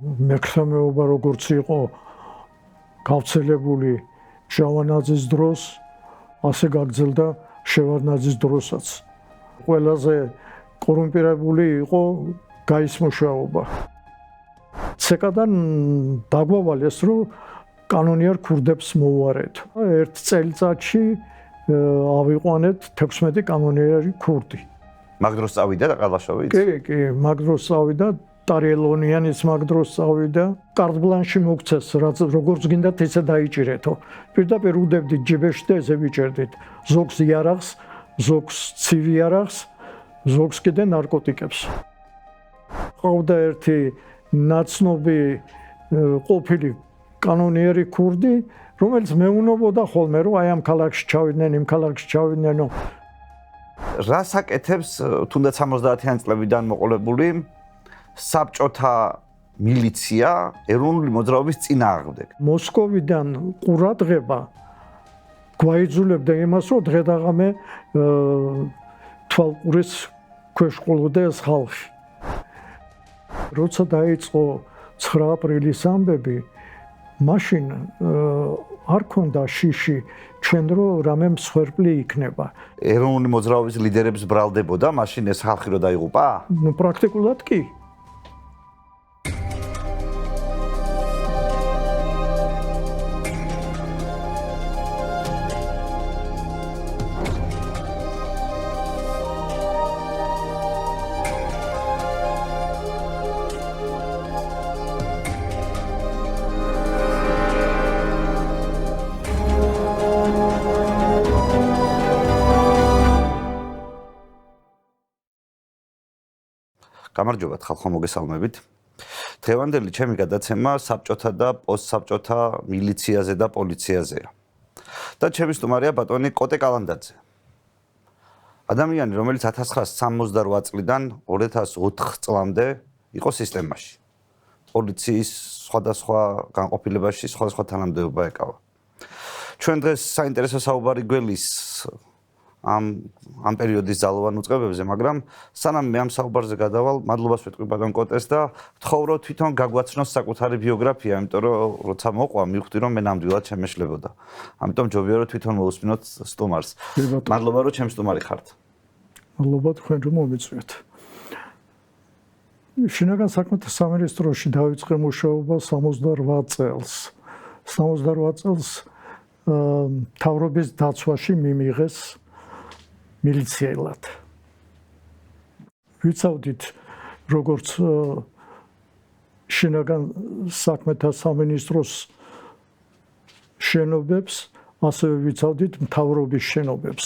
მექრამეობა როგორც იყო გავრცელებული შევარდნაძის დროს, ასე გაგრძელდა შევარდნაძის დროსაც. ყველაზე კორუმპირებული იყო გაის მუშაობა. ცეკადან დაგვავალეს, რომ კანონიერ ქურდებს მოუარეთ. ერთ წელიწადში ავიყვანეთ 16 კანონიერი ქურდი. მაგ დროს წავიდა ყალაშოვიც? კი, მაგ დროს წავიდა, ტარიელონიანიც მაგ დროს წავიდა. კარტ ბლანში მოგცეს, რაც როგორც გინდათ ისე დაიჭირეთო. პირდაპირ უდევდით ჯიბეში და ესე ვიჭერდით. ზოგს იარაღს, ზოგს ცივი იარაღს, ზოგს კიდე ნარკოტიკებს. ყავდა ერთი ნაცნობი ყოფილი კანონიერი ქურდი, რომელიც მეუნებოდა ხოლმე, რომ აი ამ ქალაქში ჩავიდნენ, იმ ქალაქში ჩავიდნენო. რას აკეთებს თუნდაც 70-იანი წლებიდან მოყოლებული საბჭოთა მილიცია ეროვნული მოძრაობის წინააღმდეგ? მოსკოვიდან ყურადღება გვაიძულებდა იმას, რომ დღე-დაღამე თვალყურის ქვეშ ყოლოდა ეს ხალხი. როცა დაიწყო 9 აპრილის ამბები, მაშინ არ ქონდა შიში ჩვენ რო რამე მსხვერპლი იქნება. ეროვნული მოძრაობის ლიდერებს ბრალდებოდა მაშინ ეს ხალხი რო დაიღუპა? ნუ პრაქტიკულად კი. გამარჯობათ ხალხო, მოგესალმებით. დღევანდელი ჩემი გადაცემა საბჭოთა და პოსტსაბჭოთა მილიციაზე და პოლიციაზეა. და ჩემი სტუმარია ბატონი კოტე კალანდაძე. ადამიანი, რომელიც 1968 წლიდან 2004 წლამდე იყო სისტემაში. პოლიციის სხვადასხვა განყოფილებაში სხვადასხვა თანამდებობა ეკავა. ჩვენ დღეს საინტერესო საუბარი გველის ამ პერიოდის ძალოვან უწყებებზე, მაგრამ სანამ მე ამ საუბარზე გადავალ, მადლობას ვეთქვი ბატონ კოტეს და ვთხოვ, რომ თვითონ გაგვაცნოს საკუთარი ბიოგრაფია, იმიტომ რომ როცა მოყვა, მივხვდი რომ მე ნამდვილად შემეშლებოდა. ამიტომ ჯობია რომ თვითონ მოусმინოთ სტუმარს. მადლობა რომ ჩემ სტუმარი ხართ. მადლობა თქვენ რომ მომიწვიეთ. შინაგან საქმეთა სამინისტროში დავიწყე მუშაობა 68 წელს. 68 წელს მთავრობის დაცვაში მიმიღეს მილიციელად. ვიცავდით როგორც შინაგან საქმეთა სამინისტროს შენობებს, ასევე ვიცავდით მთავრობის შენობებს,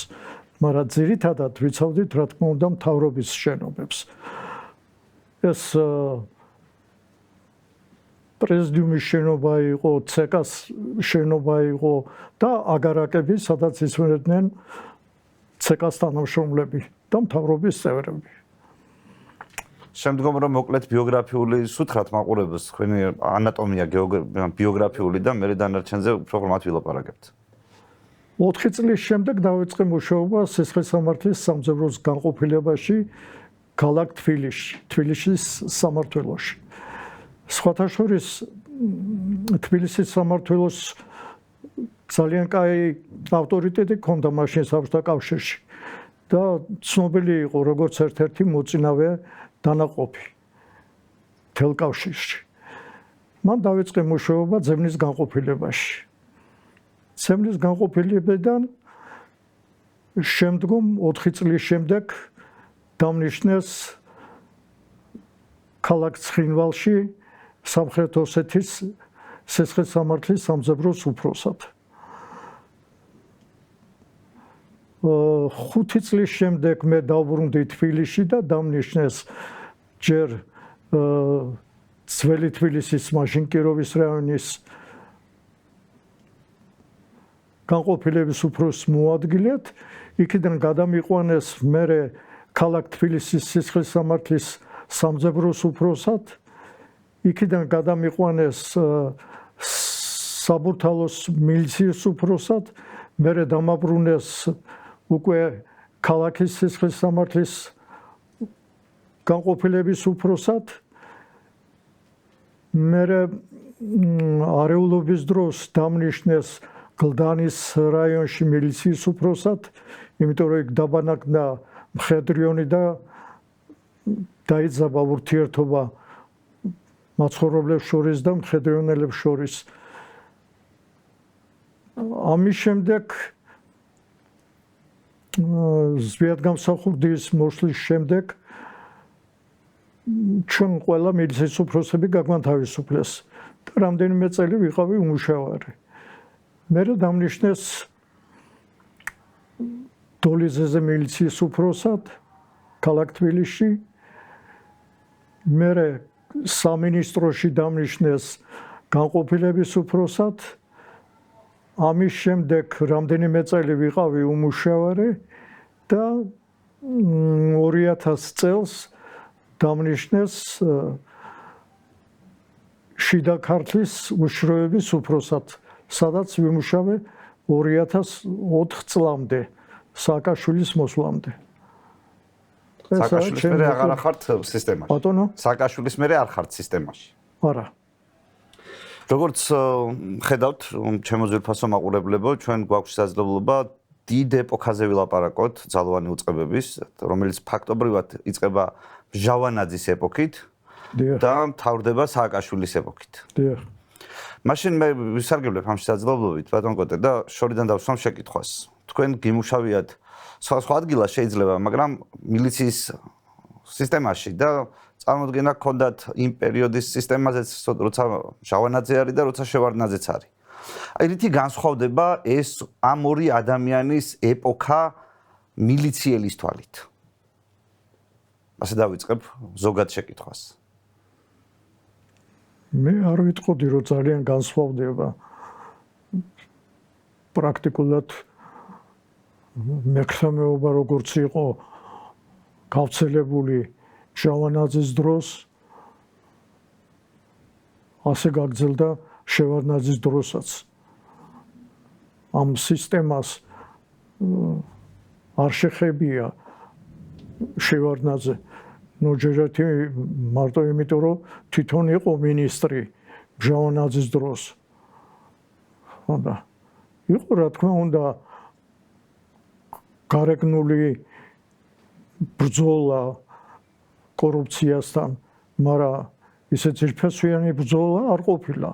მაგრამ ძირითადად ვიცავდით რა თქმა უნდა მთავრობის შენობებს. ეს პრეზიდიუმის შენობა იყო, ცეკას შენობა იყო და აგარაკები, სადაც ისვენებდნენ ცეკას თანამშრომლები და მთავრობის წევრები. შემდგომ რომ მოკლედ ბიოგრაფიული სუთხრათ მაყურებელს, თქვენი ანატომია, ბიოგრაფიული და მე დანარჩენზე უფრო ღრმად ვილაპარაკებთ. 4 წლის შემდეგ დავიწყე მუშაობა სისხლისამართლის სამძევროს განყოფილებაში ქალაქ თბილისის სამმართველოში. სხვათა შორის თბილისის სამმართველოს ძალიან კაი ავტორიტეტი ჰქონდა მაშინ საბჭოთა კავშირში და ცნობილი იყო როგორც ერთ-ერთი მოწინავე დანაყოფი მთელ კავშირში. მან დავიწყე მუშაობა ძებნის განყოფილებაში. ძებნის განყოფილებიდან შემდგომ 4 წლის შემდეგ დამნიშნეს ქალაქ ცხინვალში სამხრეთ ოსეთის სისხლისამართლის სამძევროს უფროსად. 5 წლის შემდეგ მე დავბრუნდი თბილისში და დამნიშნეს ჯერ ძველი თბილისის მაშინ კიროვის რაიონის განყოფილების უფროსის მოადგილედ, იქიდან გადამიყვანეს მერე ქალაქ თბილისის სისხლისამართლის სამძევროს უფროსად, იქიდან გადამიყვანეს საბურთალოს მილიციის უფროსად, მერე დამაბრუნეს უკვე ქალაქის სისხლისამართლის განყოფილების უფროსად, მე არეულობის დროს დამნიშნეს გლდანის რაიონში მილიციის უფროსად, იმიტომ რომ იქ დაბანაკდა მხედრიონი და დაიძაბა ურთიერთობა მაცხოვრებლებს შორის და მხედრიონელებს შორის. ამის შემდეგ ზვიადგამსახურდის მოსვლის შემდეგ ჩვენ ყველა მილიციის უფროსები გაგვანთავისუფლეს და რამდენიმე წელი ვიყავი უმუშავარი. მე დამნიშნეს დოლიძეზე მილიციის უფროსად ქალაქ თბილისში. მე სამინისტროში დამნიშნეს განყოფილების უფროსად. ამის შემდეგ რამდენიმე წელი ვიყავი უმუშავარი და 2000 წელს დამნიშნეს შიდა ქართლის უშროების უფროსად, სადაც ვიმუშავე 2004 წლამდე, სააკაშვილის მოსვლამდე. სააკაშვილის მერე აღარ ხართ სისტემაში. ბატონო? სააკაშვილის მერე არ ხართ სისტემაში. არა. როგორც ხედავთ, ჩემო ძვირფასო მაყურებლებო, ჩვენ გვაქვს შესაძლებლობა დიდ ეპოქაზე ვილაპარაკოთ ძალოვანი უწყებების, რომელიც ფაქტობრივად იწყება ჟავანაძის ეპოქით და მთავრდება სააკაშვილის ეპოქით. დიახ. მაშინ მე ვისარგებლებ ამ შესაძლებლობით, ბატონ კოტე, და შორიდან დავსვამ შეკითხვას. თქვენ გიმუშავიათ სხვა ადგილას შეიძლება, მაგრამ მილიციის სისტემაში და წარმოდგენა გქონდათ იმ პერიოდის სისტემაზეც, როცა ჟავანაძე არის და როცა შევარდნაძეც არის. აი რითი განსხვავდება ეს ამ ორი ადამიანის ეპოქა მილიციელის თვალით? ასე დავიწყებ ზოგად შეკითხვას. მე არ ვიტყოდი, რომ ძალიან განსხვავდება. პრაქტიკულად მექრამეობა როგორც იყო გავრცელებული ჟავანაძის დროს, ასე გაგრძელდა შევარდნაძის დროსაც. ამ სისტემას არ შეხებია შევარდნაძე. ნოჯერეთი მარტო იმიტომ, რომ თვითონ იყო მინისტრი ჟავანაძის დროს. ხოდა იყო რა თქმა უნდა გარეგნული ბრძოლა კორუფციასთან, მაგრამ ისე ძირფესვიანი ბრძოლა არ ყოფილა.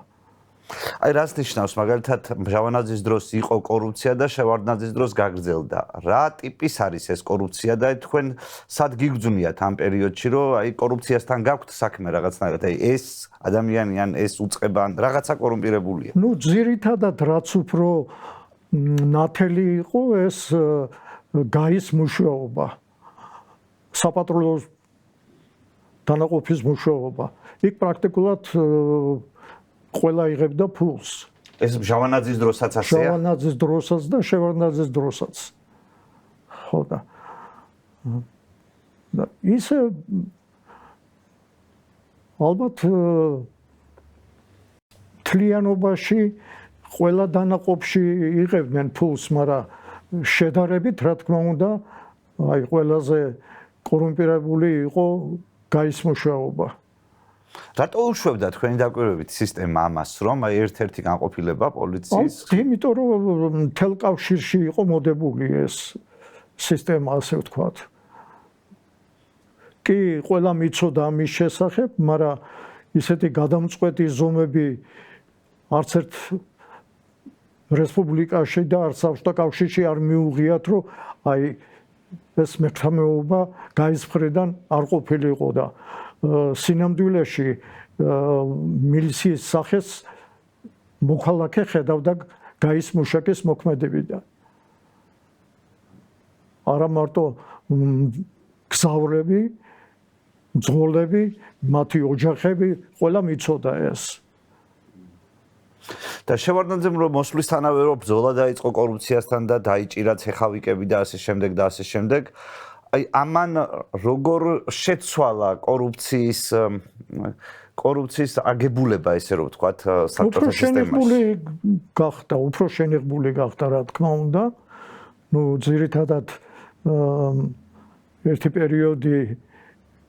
აი რას ნიშნავს მაგალითად ჟავანაძის დროს იყო კორუფცია და შევარდნაძის დროს გაგრძელდა. რა ტიპის არის ეს კორუფცია და თქვენ სად გიგრძნიათ ამ პერიოდში, რომ აი კორუფციასთან გაქვთ საქმე რაღაცნაირად, აი ეს ადამიანი ან ეს უწყება ან რაღაცა კორუმპირებულია? ნუ ძირითადად რაც უფრო ნათელი იყო ეს გაის მუშაობა. საპატრულო დანაყოფის მუშაობა. იქ პრაქტიკულად ყველა იღებდა ფულს. ეს ჟავანაძის დროსაც ასეა? ჟავანაძის დროსაც და შევარდნაძის დროსაც. ხო და ისე ალბათ თლიანობაში ყველა დანაყოფში იღებდნენ ფულს, მაგრამ შედარებით რა თქმა უნდა, აი ყველაზე კორუმპირებული იყო გაის მუშაობა. რატო უშვებდა თქვენი დაკვირვებით სისტემა ამას, რომ აი ერთ-ერთი განყოფილება პოლიციის? იმიტომ რომ მთელ კავშირში იყო მოდებული ეს სისტემა, ასე ვთქვათ. კი, ყველა მიცოდა ამის შესახებ, მაგრამ ისეთი გადამწყვეტი ზომები არც ერთ რესპუბლიკაში და არც ავტოკავშირში არ მიუღიათ, რომ აი ეს მექრამეობა გაის მხრიდან არ ყოფილიყო და სინამდვილეში მილიციის სახეს მოქალაქე ხედავდა გაის მუშაკის მოქმედებიდან. არა მარტო გზავრები, მძღოლები, მათი ოჯახები, ყველა მიცოდა ეს. და შევარდნაძემ რომ მოსვლისთანავე რომ ბრძოლა დაიწყო კორუფციასთან და დაიჭირა ცეხავიკები და ასე შემდეგ და ასე შემდეგ, აი ამან როგორ შეცვალა კორუფციის აგებულება, ესე რომ ვთქვათ, საბჭოთა სისტემაში? უფრო შენიღბული გახდა, რა თქმა უნდა. ნუ ძირითადად ერთი პერიოდი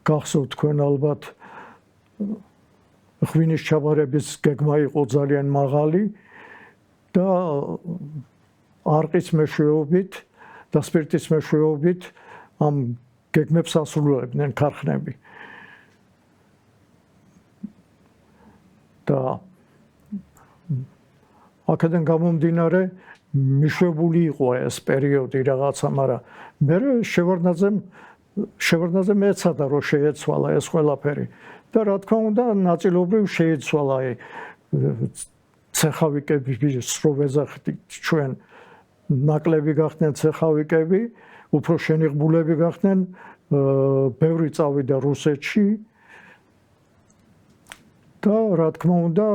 გახსოვთ თქვენ ალბათ ღვინის ჩაბარების გეგმა იყო ძალიან მაღალი და არყის მეშვეობით და სპირტის მეშვეობით ამ გეგმებს ასრულებდნენ ქარხნები. და აქედან გამომდინარე მიშვებული იყო ეს პერიოდი რაღაცა, მაგრამ მე შევარდნაძე მეცადა რომ შეეცვალა ეს ყველაფერი და რა თქმა უნდა ნაწილობრივ შეეცვალა ცეხავიკების რო ვეძახდით ჩვენ ნაკლები გახდნენ ცეხავიკები, უფრო შენიღბულები გახდნენ, ბევრი წავიდა რუსეთში და რა თქმა უნდა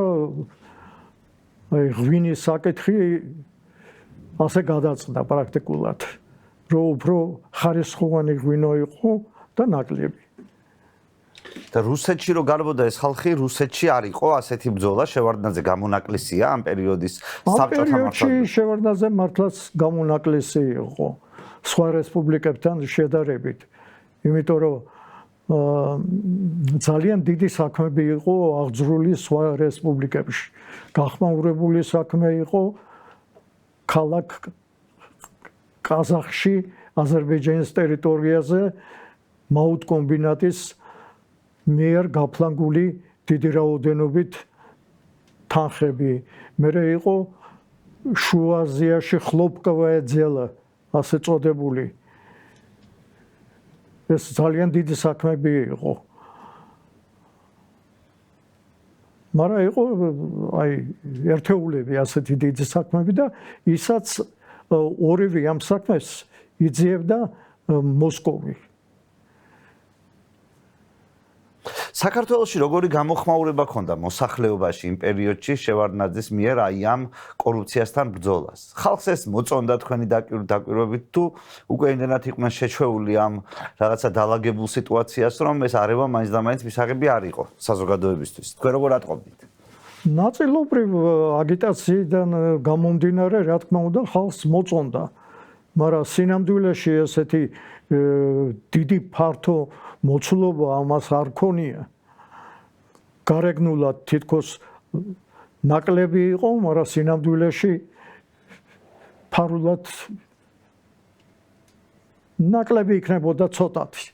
აი ღვინის საკითხი ასე გადაწყდა პრაქტიკულად, რომ უფრო ხარისხოვანი ღვინო იყო და ნაკლები. და რუსეთში რო გარბოდა ეს ხალხი, რუსეთში არ იყო ასეთი ბრძოლა, შევარდნაძე გამონაკლისია ამ პერიოდის საბჭოთა მართლაც. შევარდნაძე მართლაც გამონაკლისი იყო სხვა რესპუბლიკებთან შედარებით, იმიტომ რომ ძალიან დიდი საქმეები იყო აღძრული სხვა რესპუბლიკებში. გახმაურებული საქმე იყო ქალაქ ყაზახში, აზერბაიჯანის ტერიტორიაზე მაუტ კომბინატის მიერ გაფლანგული დიდი რაოდენობით თანხები. მერე იყო შუა აზიაში ხლოპკოვაძელა, ასე წოდებული. ეს ძალიან დიდი საქმეები იყო. მაგრამ იყო აი ერთეულები ასეთი დიდი საქმეები და ისაც ორივე ამ საქმეს იძიებდა მოსკოვი. საქართველოში როგორი გამოხმაურება ქონდა მოსახლეობაში იმ პერიოდში შევარდნაძის მიერ აი ამ კორუფციასთან ბრძოლას? ხალხს ეს მოწონდა თქვენი დაკვირვებით თუ უკვე იმდენად იყვნენ შეჩვეული ამ რაღაცა დაალაგებულ სიტუაციას, რომ ეს არევა მაინც და მაინც მისაღები არ იყო საზოგადოებისთვის? თქვენ როგორ ატყობდით? ნაწილობრივ აგიტაციიდან გამომდინარე, რა თქმა უნდა, ხალხს მოწონდა, მაგრამ სინამდვილეში ესეთი დიდი ფართო მოცულობა ამას არ ქონია. გარეგნულად თითქოს ნაკლები იყო, მაგრამ სინამდვილეში ფარულად ნაკლები იქნებოდა ცოტათი.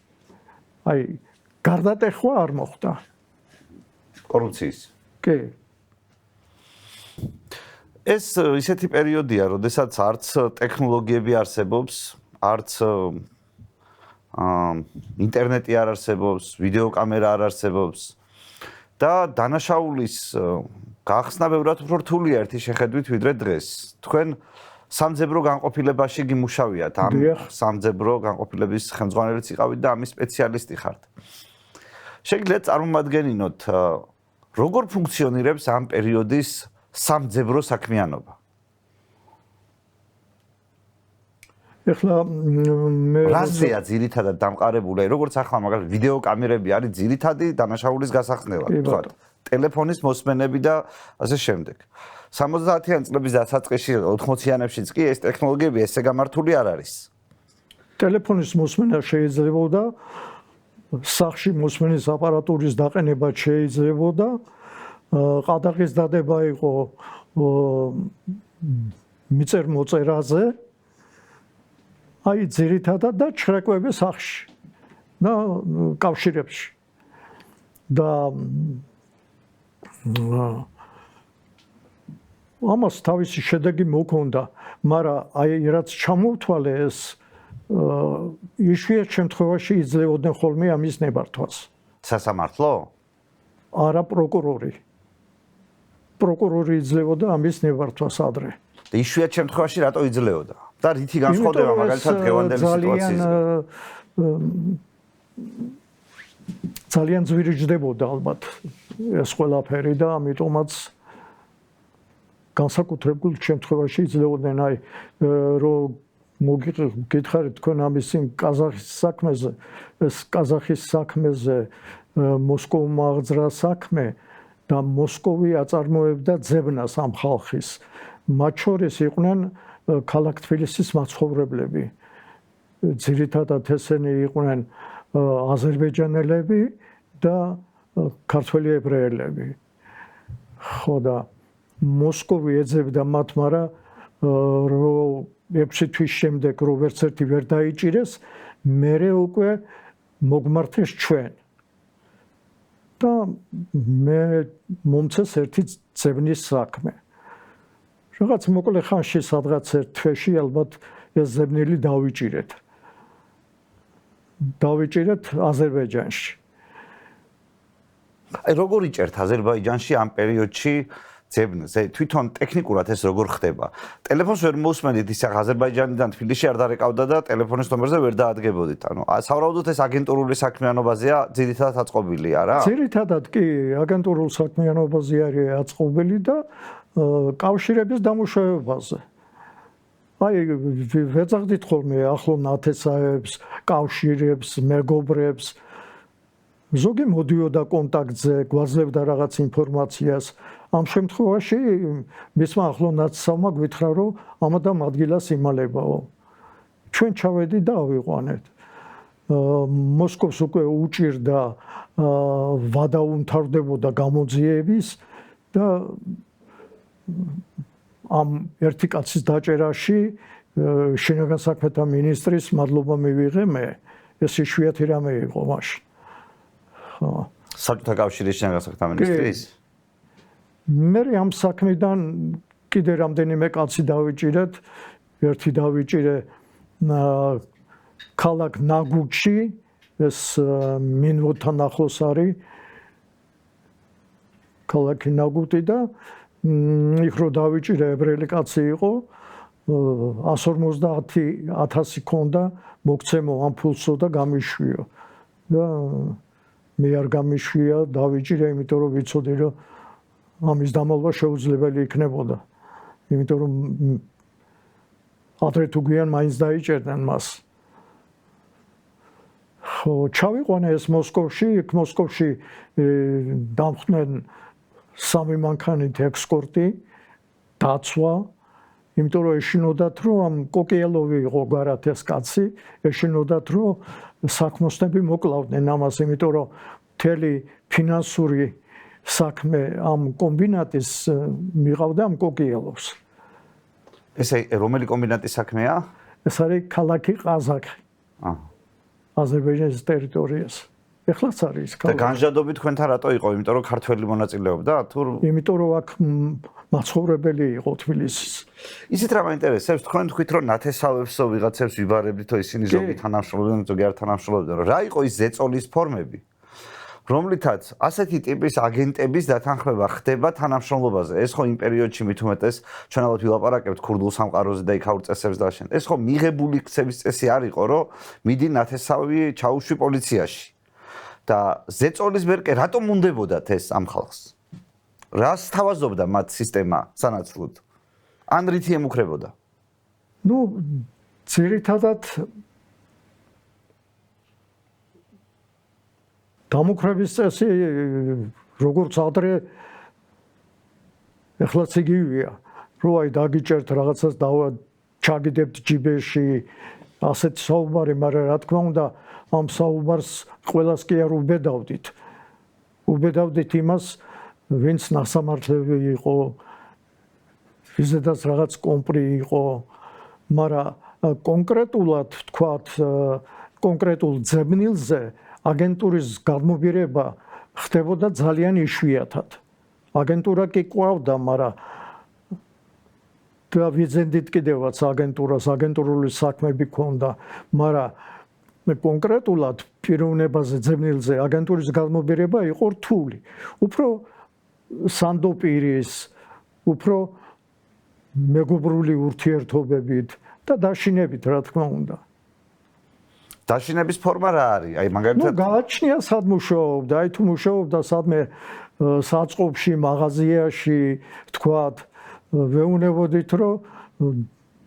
აი, გარდატეხვა არ მოხდა. კორუფციის. კი. ეს ისეთი პერიოდია, როდესაც არც ტექნოლოგიები არსებობს, არც ინტერნეტი არ არსებობს, ვიდეოკამერა არ არსებობს და დანაშაულის გახსნა ბევრად უფრო რთულია ერთი შეხედვით ვიდრე დღეს. თქვენ სამძებრო განყოფილებაში გიმუშავიათ, ამ სამძებრო განყოფილების ხელმძღვანელიც იყავით და ამის სპეციალისტი ხართ. შეგიძლიათ წარმომადგენინოთ, როგორ ფუნქციონირებს ამ პერიოდის სამძებრო საქმიანობა? ეხლა მე რაზეა ძირითადად დამყარებული, როგორც ახლა მაგალითად ვიდეოკამერები არის ძირითადი დანაშაულის გასახსნელად, თქვა ტელეფონის მოსმენები და ასე შემდეგ. 70-იან წლების დასაწყისში 80-იანებშიც კი ეს ტექნოლოგიები ესე გამართული არ არის. ტელეფონის მოსმენა შეიძლებოდა, სახში მოსმენის აპარატურის დაყენება შეიძლებოდა, ყადაღის დადება იყო მიწერ-მოწერაზე, აი ძირითადად და ჩრეკვები სახში და კავშირებში. და ამას თავისი შედეგი მოქონდა, მაგრამ აი რაც ჩამოვთვალე ეს იშვიათ შემთხვევაში იძლეოდნენ ხოლმე ამის ნებართვას. სასამართლო? არა, პროკურორი. პროკურორი იძლეოდა ამის ნებართვას ადრე. და იშვიათ შემთხვევაში რატო იძლეოდა? და რითი განსხვავდება მაგალითად დღევანდელი სიტუაციისგან? ძალიან ძვირიჯდებოდა ალბათ ეს ყველაფერი და ამიტომაც განსაკუთრებულ შემთხვევაში იძლეოდნენ აი რომ მოგითხარით თქვენ ამის კაზახის საქმეზე, ეს კაზახის საქმეზე მოსკოვმა აღძრა საქმე და მოსკოვი აწარმოებდა ძებნას ამ ხალხის. მათ შორის იყვნენ ქალაქ თბილისის მაცხოვრებლები. ძირითადად ესენი იყვნენ აზერბაიჯანელები და ქართველი ებრაელები. ხო და მოსკოვი ეძებდა მათ, მაგრამ რომ 6 თვის შემდეგ როგორც ერთი ვერ დაიჭირეს, მერე უკვე მოგმართეს ჩვენ. და მე მომწეს ერთი ძებნის საქმე. რაღაც მოკლე ხანში სადღაც ერთ თვეში ალბათ ეს ძებნილი დავიჭირეთ. დავიჭირეთ აზერბაიჯანში. აი როგორ იჭერთ აზერბაიჯანში ამ პერიოდში ძებნს? თვითონ ტექნიკურად ეს როგორ ხდება? ტელეფონს ვერ მოусმენთ, ისე აზერბაიჯანიდან თბილისში არ დარეკავდა და ტელეფონის ნომერზე ვერ დაადგებოდით. ანუ სავარაუდოდ ეს აგენტურული საქმიანობაზეა ძირითადად აწყობილი, არა? ძირითადად კი აგენტურულ საქმიანობაზე არის აწყობილი და კავშირების დამუშავებაზე. აი ვეძახდით ხოლმე ახლო ნათესაებს, კავშირებს, მეგობრებს. ზოგი მოდიოდა კონტაქტზე, გვაძლევდა რაღაც ინფორმაციას. ამ შემთხვევაში მისმა ახლო ნათესავმა გვითხრა, რომ ამადამ ადგილას იმალებაო. ჩვენ ჩავედით და ავიყვანეთ. მოსკოვს უკვე უჭირდა ვადა უმთავრდებოდა გამოძიების და ამ ერთი კაცის დაჭერაში შინაგან საქმეთა მინისტრის მადლობა მივიღე მე. ეს იშვიათი რამე იყო მაშინ. საბჭოთა კავშირის შინაგან საქმეთა მინისტრის? მე ამ საქმიდან კიდე რამდენიმე კაცი დავიჭირეთ. ერთი დავიჭირე ქალაქ ნაგუტში, ეს მინვოთან ახლოს არის ქალაქი ნაგუტი და იქ რო დავიჭირე ებრაელი კაცი იყო 150,000 ქონდა მოგცემო ამ ფულსო და გამიშვიო და მე არ გამიშვია დავიჭირე იმიტომ რომ ვიცოდი რომ ამის დამალვა შეუძლებელი იქნებოდა იმიტომ რომ ადრე თუ გვიან მაინც დაიჭერდნენ მას ხო ჩავიყვანე ეს მოსკოვში იქ მოსკოვში დამხდნენ 3 მანქანით ექსკორტი დაცვა იმიტომ რომ ეშინოდათ რომ ამ კოკიელოვი იყო გარათ ეს კაცი ეშინოდათ რომ საქმოსნები მოკლავდნენ ამას იმიტომ რომ მთელი ფინანსური საქმე ამ კომბინატის მიყავდა ამ კოკიელოვს ეს რომელი კომბინატის საქმეა? ეს არის ქალაქი ყაზაკი აზერბაიჯანის ტერიტორიაზე ეხლაც არის და განჟადობი თქვენთან რატო იყო? იმიტომ რომ ქართველი მონაწილეობდა თუ იმიტომ რომ აქ მაცხოვრებელი იყო თბილისის ისეთ რამ აინტერესებს თქვენ თქვით რომ ნათესავებსო ვიღაცებს ვიბარებდითო ისინი ზოგი თანამშრომლობდნენ ზოგი არ თანამშრომლობდნენ რა იყო ის ზეწოლის ფორმები რომლითაც ასეთი ტიპის აგენტების დათანხმება ხდება თანამშრომლობაზე ეს ხო იმ პერიოდში მით უმეტეს ჩვენ ალბათ ვილაპარაკებთ ქურდულ სამყაროზე და იქაურ წესებს და შენ ეს ხო მიღებული ქცევის წესი არ იყო რომ მიდი ნათესავი ჩაუშვი პოლიციაში და ზეწოლის ბერკე რატომ უნდებოდათ ეს ამ ხალხს? რას თავაზობდა მათ სისტემა სანაცვლოდ? ან რითი ემუქრებოდა? ნუ ძირითადად დამუქრების წესი როგორც ადრე ეხლაც იგივეა რომ აი დაგიჭერთ რაღაცას და ჩაგიდებთ ჯიბეში ასეთ საუბარი მაგრამ რა თქმა უნდა ამ საუბარს ყველას კი არ უბედავდით იმას ვინც ნასამართლები იყო ვიზედაც რაღაც კომპრი იყო მაგრამ კონკრეტულად თქვათ კონკრეტულ ძებნილზე აგენტურის გადმობირება ხდებოდა ძალიან იშვიათად აგენტურა კი ყვავდა მაგრამ და ვიძენდით კიდევაც აგენტურას აგენტურული საქმეები ქონდა მაგრამ კონკრეტულად პიროვნებაზე ძებნილზე აგენტურის გადმობირება იყო რთული უფრო სანდოპირის უფრო მეგობრული ურთიერთობებით და დაშინებით რა თქმა უნდა დაშინების ფორმა რა არის? აი მაგალითად გააჩნია სად მუშაობდა, აი თუ მუშაობდა სადმე საწყობში, მაღაზიაში, თქვათ, ვეუნებოდით რომ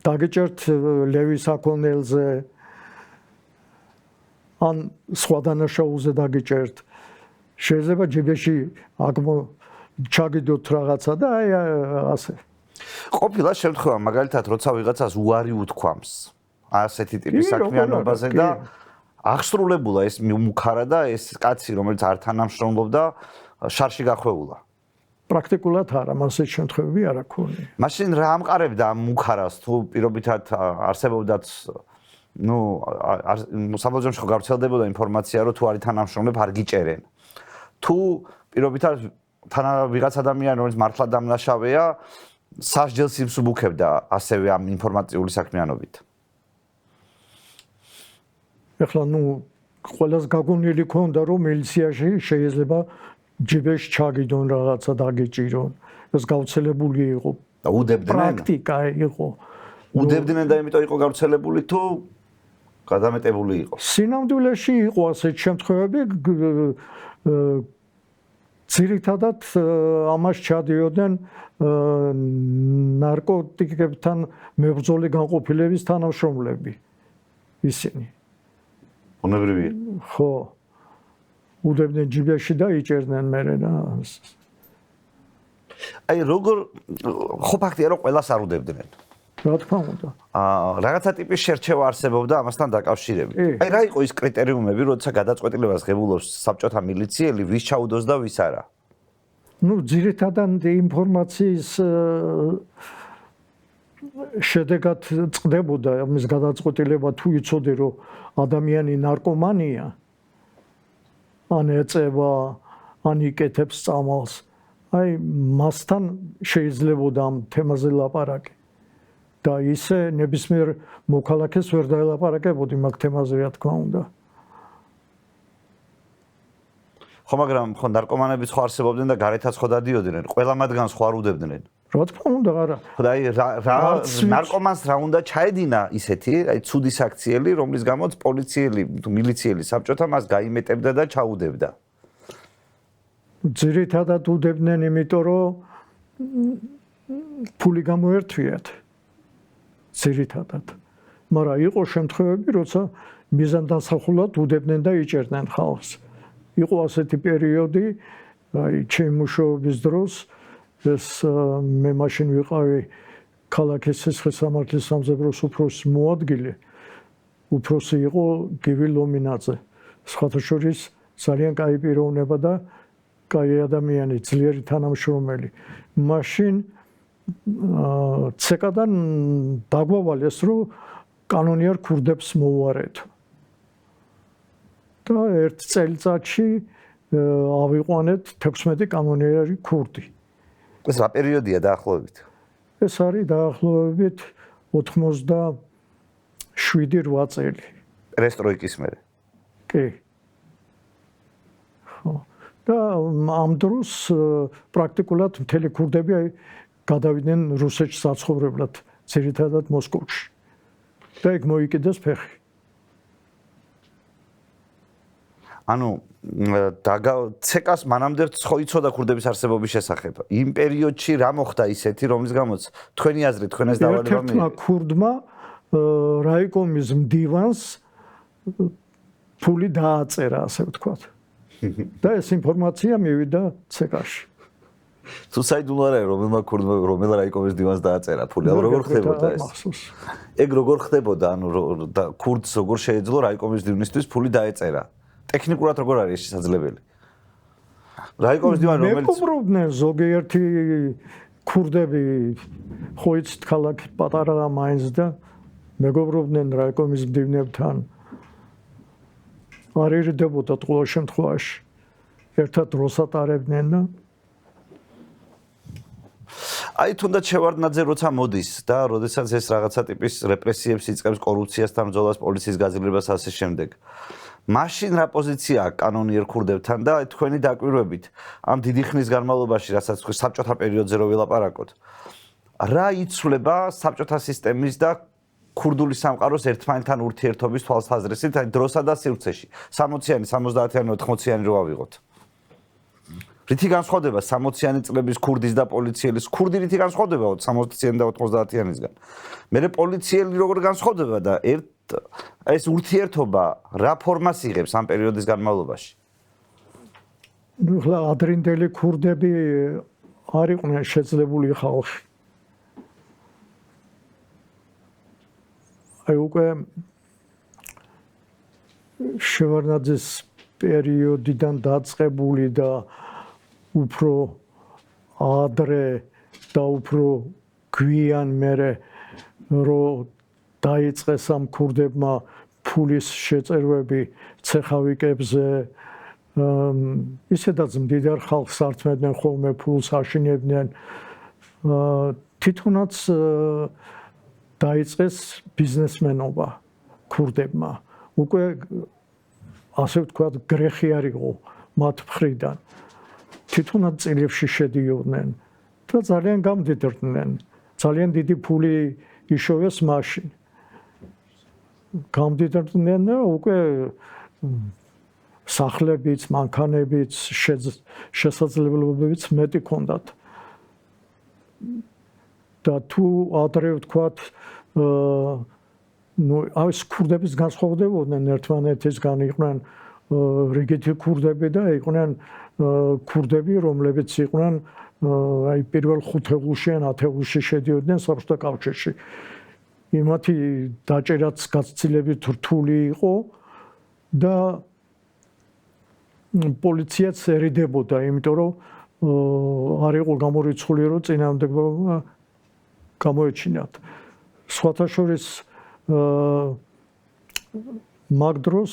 დაგეჭერთ ლევის აკონელზე ან სხვა დანაშაულზე დაგეჭერთ. შეიძლება ჯიბეში ჩაგიდოთ რაღაცა და აი ასე. ყოფილა შემთხვევა მაგალითად როცა ვიღაცას უარი უთქვამს ასეთი ტიპის საქმიანობაზე და აღსრულებულა ეს მუქარა და ეს კაცი რომელიც არ თანამშრომლობდა შარში გახვეულა. პრაქტიკულად არა, მასეთ შემთხვევები არ აქვს. მაშინ რა ამყარებდა ამ მუქარას თუ პირობითად არსებობდათ საბოლოოში ხო გავრცელდებოდა ინფორმაცია რომ თუ არის თანამშრომლები არ გიჭერენ. თუ პირობითად ვიღაც ადამიანი რომელიც მართლა დამნაშავეა სასჯელს იმსუბუქებდა ასევე ამ ინფორმაციული საქმიანობით. ეხლა ყველას გაგონილი ქონდა რომ მილიციაში შეიძლება ჯიბეში ჩაგიდონ რაღაცა დაგეჭირონ. ეს გავრცელებული იყო. და უდებდნენ. პრაქტიკა იყო. უდებდნენ და იმიტომ იყო გავრცელებული თუ გადამეტებული იყო. სინამდვილეში იყო ასეთ შემთხვევები ძირითადად ამას ჩადიოდნენ ნარკოტიკებთან მებრძოლი განყოფილების თანამშრომლები ისინი. უნებრივია. ხო. უდებდნენ ჯიბეში და იჭერდნენ მერე და აი როგორ ხო ფაქტია რომ ყველას არ უდებდნენ. რა თქმა უნდა. რაღაცა ტიპის შერჩევა არსებობდა ამასთან დაკავშირებით. აი რა იყო ის კრიტერიუმები, როცა გადაწყვეტილებას ღებულობს საბჭოთა მილიციელი, ვის ჩაუდოს და ვის არა? ძირითადად ინფორმაციის შედეგად წყდებოდა ამის გადაწყვეტილება თუ იცოდე რომ ადამიანი ნარკომანია ან ეწევა ან იკეთებს წამალს აი მასთან შეიძლებოდა ამ თემაზე ლაპარაკი და ისე ნებისმიერ მოქალაქეს ვერ დაელაპარაკებოდი მაგ თემაზე რა თქმა უნდა ხო მაგრამ ხო ნარკომანებიც ხო არსებობდნენ და გარეთაც ხო დადიოდნენ ყველა მათგანს ხო არ უდებდნენ რა თქმა უნდა არა ხო და აი ნარკომანს რა უნდა ჩაედინა ისეთი აი ცუდი საქციელი რომლის გამოც პოლიციელი თუ მილიციელი საბჭოთა მას გაიმეტებდა და ჩაუდებდა ძირითადად უდებდნენ იმიტომ რომ ფული გამოერთვიათ ძირითადად მაგრამ იყო შემთხვევები როცა მიზანდასახულად უდებდნენ და იჭერდნენ ხალხს იყო ასეთი პერიოდი აი ჩემი მუშაობის დროს ეს მე მაშინ ვიყავი ქალაქის სისხლისამართლის სამზებროს უფროსის მოადგილე უფროსი იყო გივი ლომინაძე სხვათა შორის ძალიან კაი პიროვნება და კაი ადამიანი ძლიერი თანამშრომელი მაშინ ცეკადან დაგვავალეს რომ კანონიერ ქურდებს მოუარეთო და ერთ წელიწადში ავიყვანეთ 16 კანონიერი ქურდი ეს რა პერიოდია დაახლოებით? ეს არის დაახლოებით 87-8 წელი. პერესტროიკის მერე. კი. ხო. და ამ დროს პრაქტიკულად მთელი ქურდები გადავიდნენ რუსეთში საცხოვრებლად, ძირითადად მოსკოვში. და იქ მოიკიდეს ფეხი. ანუ ცეკას მანამდე ხო იცოდა ქურდების არსებობის შესახებ. იმ პერიოდში რა მოხდა ისეთი, რომლის გამოც თქვენი აზრით, თქვენ ეს დავალება მიიღეთ? ერთ-ერთმა ქურდმა რაიკომის მდივანს ფული დააწერა, ასე ვთქვათ. და ეს ინფორმაცია მივიდა ცეკაში. თუ საიდუმლო არა რომელმა ქურდმა რომელ რაიკომის მდივანს დააწერა ფული, ანუ როგორ ხდებოდა ეს? ეგ როგორ ხდებოდა, ანუ ქურდს როგორ შეეძლო რაიკომის მდივნისთვის ფული დაეწერა? ტექნიკურად როგორ არის შესაძლებელი? რაიკომის მდივანი რომელიც მეკობრობდნენ ზოგიერთი ქურდები ხო იცით ქალაქი პატარაა მაინც და მეგობრობდნენ რაიკომის მდივნებთან არ ირიდებოდა ყოველ შემთხვევაში ერთად დროს ატარებდნენ და აი თუნდაც შევარდნაძე როცა მოდის და როდესაც ეს რაღაცა ტიპის რეპრესიებს იწყებს კორუფციასთან ბრძოლას პოლიციის გაძლიერებას ასე შემდეგ მაშინ რა პოზიციაა კანონიერ ქურდებთან და თქვენი დაკვირვებით ამ დიდი ხნის განმავლობაში რასაც თქვი საბჭოთა პერიოდზე რო ვილაპარაკოთ რა იცვლება საბჭოთა სისტემის და ქურდული სამყაროს ერთმანეთთან ურთიერთობის თვალსაზრისით აი დროსა და სივრცეში 60-იანი 70-იანი 80-იანი რო ავიღოთ რითი განსხვავდება 60-იანი წლების ქურდის და პოლიციელის ქურდი რითი განსხვავდება 60-იანი და 90-იანისგან მე პოლიციელი როგორ განსხვავდება და ეს ურთიერთობა რა ფორმას იღებს ამ პერიოდის განმავლობაში? ნუ ხლა ადრინდელი ქურდები არ იყვნენ შეძლებული ხალხი. აი უკვე შევარდნაძის პერიოდიდან დაწყებული და უფრო ადრე და უფრო გვიან მერე რო დაიწყეს ამ ქურდებმა ფულის შეწერვები ცეხავიკებზე ისედაც მდიდარ ხალხს ართმევდნენ ხოლმე ფულს აშინებდნენ თვითონაც დაიწყეს ბიზნესმენობა ქურდებმა უკვე ასე ვთქვათ გრეხი არ იყო მათ მხრიდან თვითონაც წილებში შედიოდნენ და ძალიან გამდიდრდნენ ძალიან დიდი ფული იშოვეს მაშინ გამდიდრდნენ და უკვე სახლებიც, მანქანებიც, შესაძლებლობებიც მეტი ჰქონდათ. და თუ ადრე ვთქვათ, ეს ქურდების განსხვავდებოდნენ ერთმანეთისგან, იყვნენ რიგითი ქურდები და იყვნენ ქურდები, რომლებიც იყვნენ აი პირველ 5 ღულში ან 10 ღულში შედიოდნენ საბჭოთა კავშირში. იმათი დაჭერაც გაცილებით რთული იყო და პოლიციაც ერიდებოდა, იმიტომ რომ არ იყო გამორიცხული, რომ წინააღმდეგობა გამოეჩინათ. სხვათა შორის მაგ დროს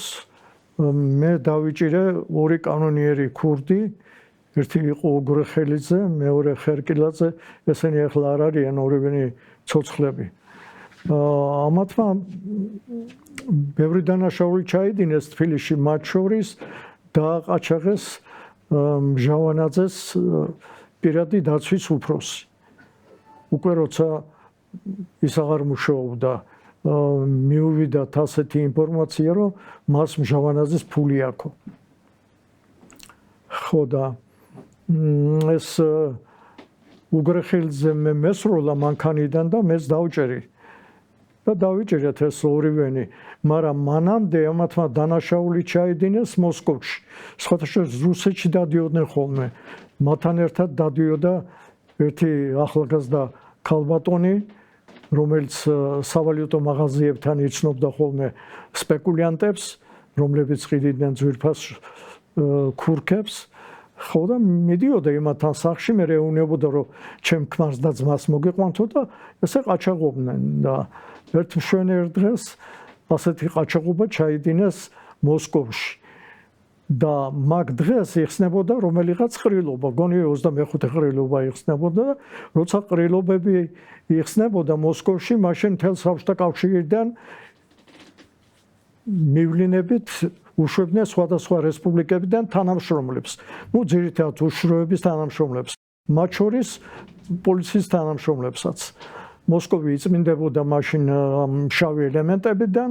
მე დავიჭირე 2 კანონიერი ქურდი, ერთი იყო უგრეხელიძე, მეორე ხერკილაძე, ესენი ახლა არ არიან ორივენი ცოცხლები. ამათმა ბევრი დანაშაული ჩაიდინეს თბილისში, მათ შორის დააყაჩაღეს მჟავანაძეს პირადი დაცვის უფროსი. უკვე როცა ის აღარ მუშაობდა, მიუვიდათ ასეთი ინფორმაცია, რომ მას მჟავანაძის ფული აქვს. ხო და ეს უგრეხელიძე მე მესროლა მანქანიდან და მეც დავჭერი. და დავიჭერეთ ეს ორივენი, მაგრამ მანამდე ამათმა დანაშაული ჩაიდინეს მოსკოვში. სხვათა შორის რუსეთში დადიოდნენ ხოლმე. მათთან ერთად დადიოდა ერთი ახალგაზრდა ქალბატონი, რომელიც სავალუტო მაღაზიებთან იცნობდა ხოლმე სპეკულიანტებს, რომლებიც ყიდიდნენ ძვირფას ქურქებს. ხო და მიდიოდა იმათთან სახლში, მე ეუბნებოდა, რომ ჩემ ქმარს და ძმას მოგიყვანთო და ესე ყაჩაღობდნენ და ერთ მშვენიერ დღეს ასეთი ყაჩაღობა ჩაიდინეს მოსკოვში. და მაგ დღეს იხსნებოდა რომელიღაც ყრილობა, გონიო 25 ყრილობა იხსნებოდა და როცა ყრილობები იხსნებოდა მოსკოვში, მაშინ მთელ საბჭოთა კავშირიდან მივლინებით უშვებდნენ სხვადასხვა რესპუბლიკებიდან თანამშრომლებს. ნუ ძირითადად უშროების თანამშრომლებს, მათ შორის პოლიციის თანამშრომლებსაც. მოსკოვი იწმინდებოდა მაშინ შავი ელემენტებიდან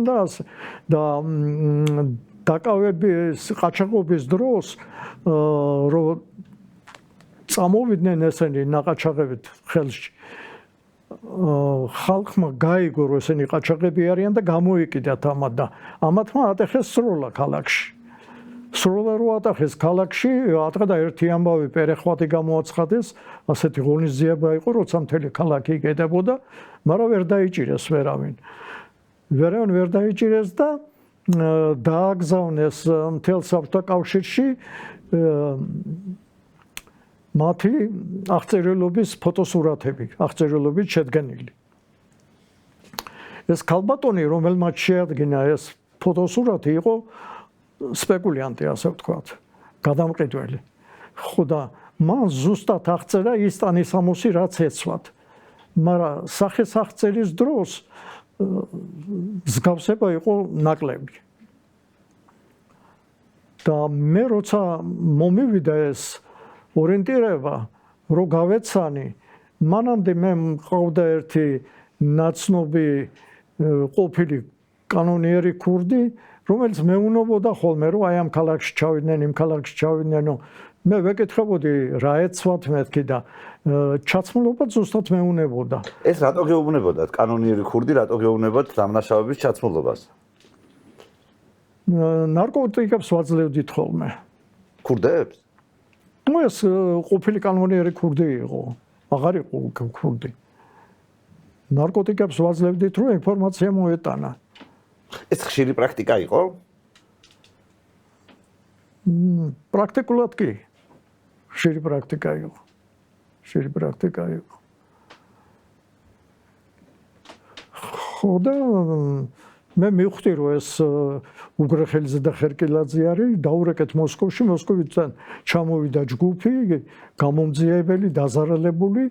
და დაკავების ყაჩაღობის დროს რომ წამოვიდნენ ესენი ნაყაჩაღებით ხელში ხალხმა გაიგო რომ ესენი ყაჩაღები არიან და გამოიკიდათ ამათ და ამათმა ატეხეს სროლა ქალაქში. სროლა რო ატახეს ქალაქში, ატყდა ერთი ამბავი პერეხვათი გამოაცხადეს, ასეთი ღონისძიება იყო, როცა მთელი ქალაქი იგედებოდა, მაგრამ ვერ დაიჭირეს ვერავინ. ვერავინ ვერ დაიჭირეს და დააგზავნეს მთელ საბჭოთა კავშირში მათი აღწერილობის ფოტოსურათები, აღწერილობით შედგენილი. ეს ქალბატონი, რომელმაც შეადგინა ეს ფოტოსურათი, იყო სპეკულიანტი, ასე ვთქვათ, გადამყიდველი. ხო და მან ზუსტად აღწერა ის ტანისამოსი, რაც ეცვათ. მაგრამ სახეს აღწერის დროს მსგავსება იყო ნაკლები. და მე როცა მომივიდა ეს ორიენტირება, რომ გავეცანი, მანამდე მე მყავდა ერთი ნაცნობი ყოფილი კანონიერი ქურდი, რომელიც მეუნებოდა ხოლმე, რომ აი ამ ქალაქში ჩავიდნენ, იმ ქალაქში ჩავიდნენ, მე ვეკითხებოდი რა ეცვათ მეთქი და ჩაცმულობა ზუსტად მეუნებოდა. ეს რატო გეუბნებოდათ კანონიერი ქურდი, რატო გეუბნებათ დამნაშავების ჩაცმულობას? ნარკოტიკებს ვაძლევდით ხოლმე. ქურდებს? ნუ ეს ყოფილი კანონიერი ქურდი იყო, აღარ იყო ქურდი. ნარკოტიკებს ვაძლევდით, რომ ინფორმაცია მოეტანა. ეს ხშირი პრაქტიკა იყო? პრაქტიკულად კი. ხშირი პრაქტიკა იყო. ხშირი პრაქტიკა იყო. ხო და მე მივხვდი რომ ეს უგრეხელიძე და ხერკილაძე არის, დაურეკეთ მოსკოვში, მოსკოვიდან ჩამოვიდა ჯგუფი, გამომძიებელი, დაზარალებული,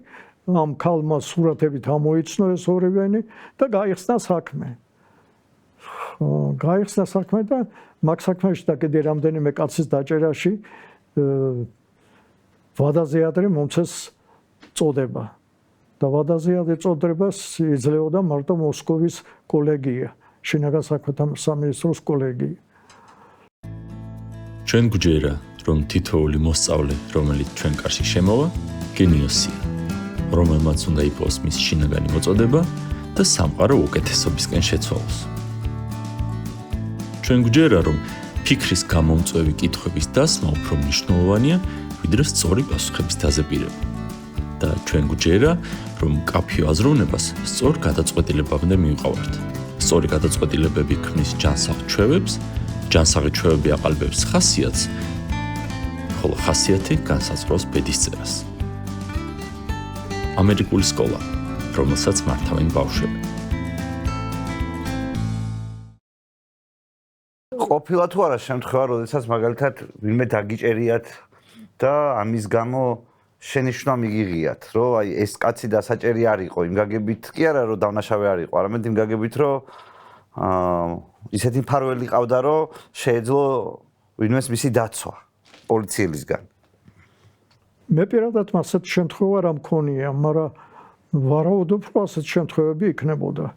ამ ქალმა სურათებით ამოიცნო ეს ორივენი და გაიხსნა საქმე. გაიხსნა საქმე და მაგ საქმეში და კიდე რამდენიმე კაცის დაჭერაში ვადაზე ადრე მომცეს წოდება. და ვადაზე ადრე წოდებას იძლეოდა მარტო მოსკოვის კოლეგია. შინაგან საქმეთა სამინისტროს კოლეგია. ჩვენ გვჯერა, რომ თითოეული მოსწავლე, რომელიც ჩვენ კარში შემოვა, გენიოსია, რომელმაც უნდა იპოვოს მის შინაგანი მოწოდება და სამყარო უკეთესობისკენ შეცვალოს. ჩვენ გვჯერა, რომ ფიქრის გამომწვევი კითხვების დასმა უფრო მნიშვნელოვანია, ვიდრე სწორი პასუხების დაზეპირება. და ჩვენ გვჯერა, რომ მკაფიო აზროვნებას სწორ გადაწყვეტილებამდე მივყავართ. სწორი გადაწყვეტილებები ქმნის ჯანსაღ ჩვევებს, ჯანსაღი ჩვევები აყალიბებს ხასიათს, ხოლო ხასიათი განსაზღვრავს ბედისწერას. ამერიკული სკოლა, რომელსაც მართავენ ბავშვები. ყოფილა თუ არა შემთხვევა, როდესაც მაგალითად ვინმე დაგიჭერიათ და ამის გამო შენიშვნა მიგიღიათ, რომ აი ეს კაცი დასაჭერი არ იყო, იმ გაგებით კი არა რომ დავნაშავე არ იყო, არამედ იმ გაგებით რომ ისეთი მფარველი ყავდა, რომ შეეძლო ვინმეს მისი დაცვა პოლიციელისგან. მე პირადად ასეთ შემთხვევა რა მქონია, მაგრამ ვარაუდობ, რომ ასეთ შემთხვევები იქნებოდა.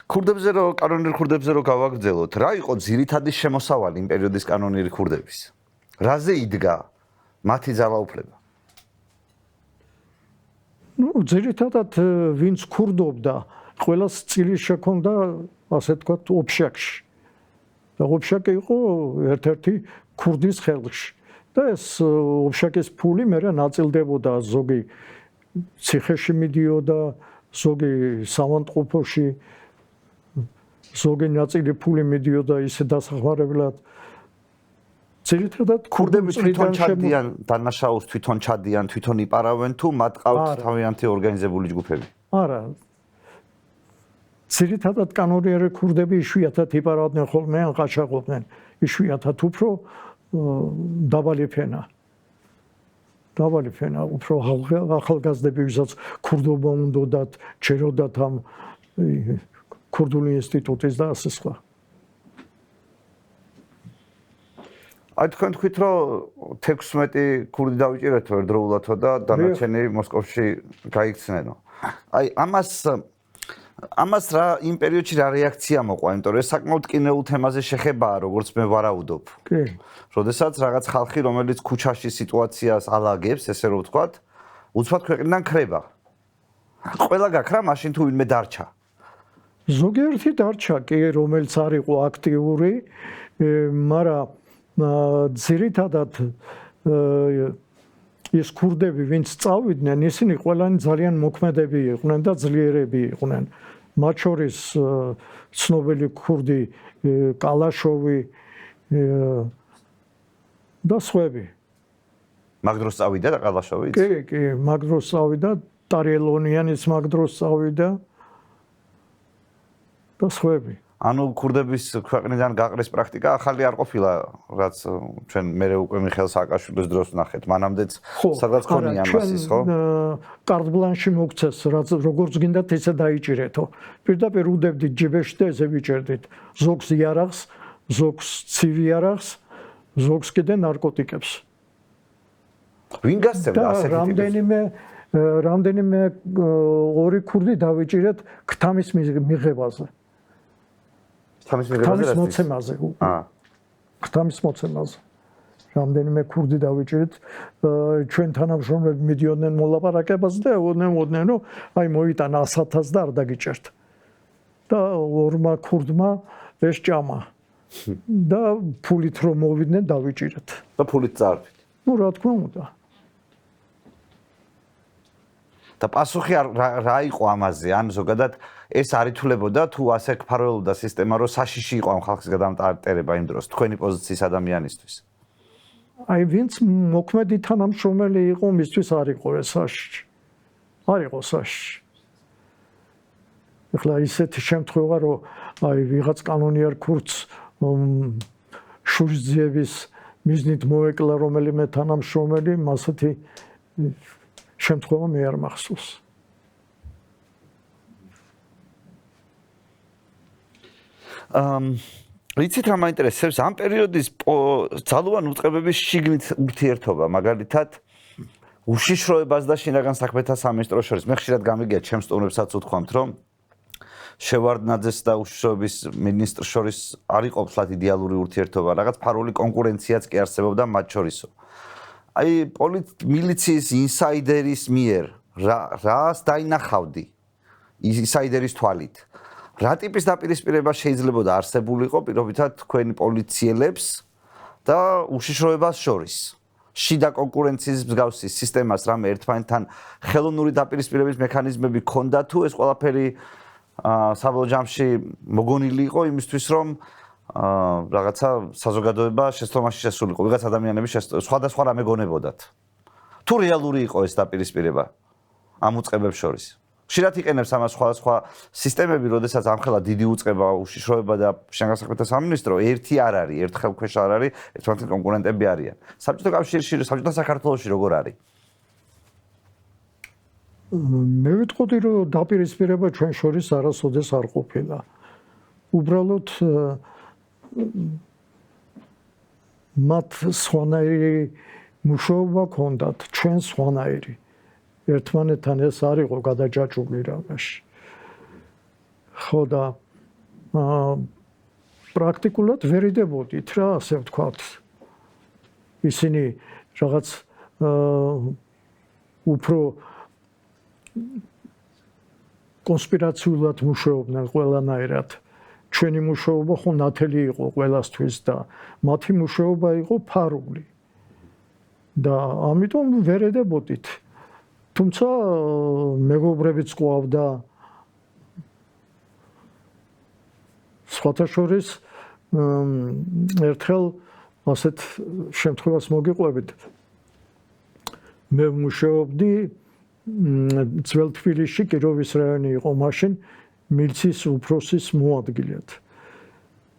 ქურდებზე რო კანონიერ ქურდებზე რო გავაგრძელოთ, რა იყო ძირითადი შემოსავალი იმ პერიოდის კანონიერი ქურდების? რაზე იდგა მათი ძალაუფლება? ძირითადად ვინც ქურდობდა, ყველას წილი შექონდა, ასე ვთქვათ, ოფშაკში. და ოფშაკი იყო ერთ-ერთი ქურდის ხელში. და ეს ოფშაკის ფული მერე ნაწილდებოდა, ზოგი ციხეში მიდიოდა, ზოგი სამონტყოფოში, ზოგი ნაწილი ფული მიდიოდა ისე დასახმარებლად. ძირითადად ქურდები თვითონ ჩადიან დანაშაულს, თვითონ ჩადიან, თვითონ იპარავენ თუ მათ ყავთ თავიანთი ორგანიზებული ჯგუფები? არა. ძირითადად კანონიერი ქურდები იშვიათად იპარავდნენ ხოლმე ან ყაჩაღობდნენ. იშვიათად უფრო დაბალი ფენა. დაბალი ფენა, უფრო ახალგაზრდები, ვისაც ქურდობა უნდათ, ჩეროდათ ამ ქურდული ინსტიტუტის და ასე სხვა. აი თქვენ თქვით რომ 16 ქურდი დავიჭირეთ ერთდროულათო და დანარჩენი მოსკოვში გაიქცნენო. აი ამას რა იმ პერიოდში რა რეაქცია მოყვა, იმიტომ რომ ეს საკმაოდ კინეულ თემაზე შეხებაა, როგორც მე ვარაუდობ. კი. როდესაც რაღაც ხალხი, რომელიც ქუჩაში სიტუაციას ალაგებს, ესე რომ ვთქვათ, უცბად ქვეყნიდან ქრება. ყველა გაქრა, მაშინ თუ ვინმე დარჩა. ზოგიერთი დარჩა კი, რომელიც არ იყო აქტიური, მაგრამ ძირითადად ის ქურდები, ვინც წავიდნენ, ისინი ყველანი ძალიან მოქმედები იყვნენ და ძლიერები იყვნენ. მათ შორის ცნობილი ქურდი კალაშოვი და სხვები. მაგ დროს წავიდა და კალაშოვიც? კი, მაგ დროს წავიდა, ტარიელონიანიც მაგ დროს წავიდა და სხვები. ანუ ქურდების ქვეყნიდან გაყრის პრაქტიკა ახალი არ ყოფილა, რაც ჩვენ მერე უკვე მიხეილ სააკაშვილის დროს ვნახეთ. მანამდეც სადღაც ქონია ამასის, ხო? კარტბლანში მოგცეს, რაც როგორც გინდათ ისე დაიჭირეთო. პირდაპირ უდევდით ჯიბეში და ესე ვიჭერდით. ზოგს იარაღს, ზოგს ცივი იარაღს, ზოგს კიდე ნარკოტიკებს. ვინ გასცემდა ასეთი ტიპის? რამდენიმე ორი ქურდი დავიჭირეთ ქთამის მიღებაზე. ქთამის მოცემაზე. ქთამის მოცემაზე. რამდენიმე ქურდი დავიჭირეთ, ჩვენ თანამშრომლები მიდიოდნენ მოლაპარაკებაზე და ევოდნენ, რომ აი მოიტანა 100.000 და არ დაგიჭერთ. და ორმა ქურდმა ეს ჭამა. და ფულით რომ მოვიდნენ დავიჭირეთ. და ფულით წარვით. ნუ რა თქმა უნდა. და პასუხი რა იყო ამაზე? ან ზოგადად ეს არ ითვლებოდა თუ ასე გფარველობდა სისტემა, რომ საშიში იყო ამ ხალხის გადამტარება იმ დროს თქვენი პოზიციის ადამიანისთვის. აი ვინც მოქმედი თანამშრომელი იყო, მისთვის არ იყო ეს საშიში. არ იყო საშიში. ეხლა ისეთი შემთხვევა, რომ აი ვიღაც კანონიერ ქურცს შურისძიების მიზნით მოეკლა რომელიმე თანამშრომელი, მასეთი შემთხვევა მე არ მახსოვს. ვიცით რა მაინტერესებს ამ პერიოდის ძალოვან უწყებების შიგნით ურთიერთობა, მაგალითად უშიშროებას და შინაგან საქმეთა სამინისტროს შორის. მე ხშირად გამიგია ჩემს სტუმრებსაც უთქვამთ, რომ შევარდნაძეს და უშიშროების მინისტრს შორის არ იყო ფლად იდეალური ურთიერთობა, რაღაც ფარული კონკურენციაც კი არსებობდა მათ შორისო. აი მილიციის ინსაიდერის მიერ რას დაინახავდი ინსაიდერის თვალით? რა ტიპის დაპირისპირება შეიძლება არსებულიყო პირობითად თქვენი პოლიციელებს და უშიშროებას შორის? შიდა კონკურენციის მსგავსი სისტემას რამე ერთმანეთთან ხელოვნური დაპირისპირების მექანიზმები ქონდა თუ ეს ყველაფერი საბოლოო ჯამში მოგონილი იყო იმისთვის რომ რაღაცა საზოგადოება შეცდომაში შესულიყო, ვიღაც ადამიანები სხვადასხვა რამე გონებოდათ. თუ რეალური იყო ეს დაპირისპირება ამ უწყებებს შორის? ხშირად იყენებს ამას სხვადასხვა სისტემები, როდესაც ამხელა დიდი უწყება უშიშროება და შინაგან საქმეთა სამინისტრო ერთი არ არის, ერთ ხელქვეშ არ არის, ერთმანეთის კონკურენტები არიან. საბჭოთა კავშირში, საბჭოთა საქართველოში როგორ არის? მე ვიტყოდი, რომ დაპირისპირება ჩვენ შორის არასოდეს არ ყოფილა. უბრალოდ მათ სხვანაირი მუშაობა ჰქონდათ, ჩვენ სხვანაირი. ერთმანეთთან ეს არ იყო გადაჯაჭვული რაღაცა. ხო და პრაქტიკულად ვერიდებოდით რა, ასე ვთქვათ. ისინი რაღაც უფრო კონსპირაციულად მუშაობდნენ ყველანაირად. ჩვენი მუშაობა ხო ნათელი იყო ყველასთვის და მათი მუშაობა იყო ფარული. და ამიტომ ვერედებოდით. თუმცა მეგობრებიც ყავდა. სხვათა შორის ერთხელ ასეთ შემთხვევას მოგიყვებით. მე ვმუშაობდი ძველ თბილისში, კიროვის რაიონი იყო მაშინ მილიციის უფროსის მოადგილედ.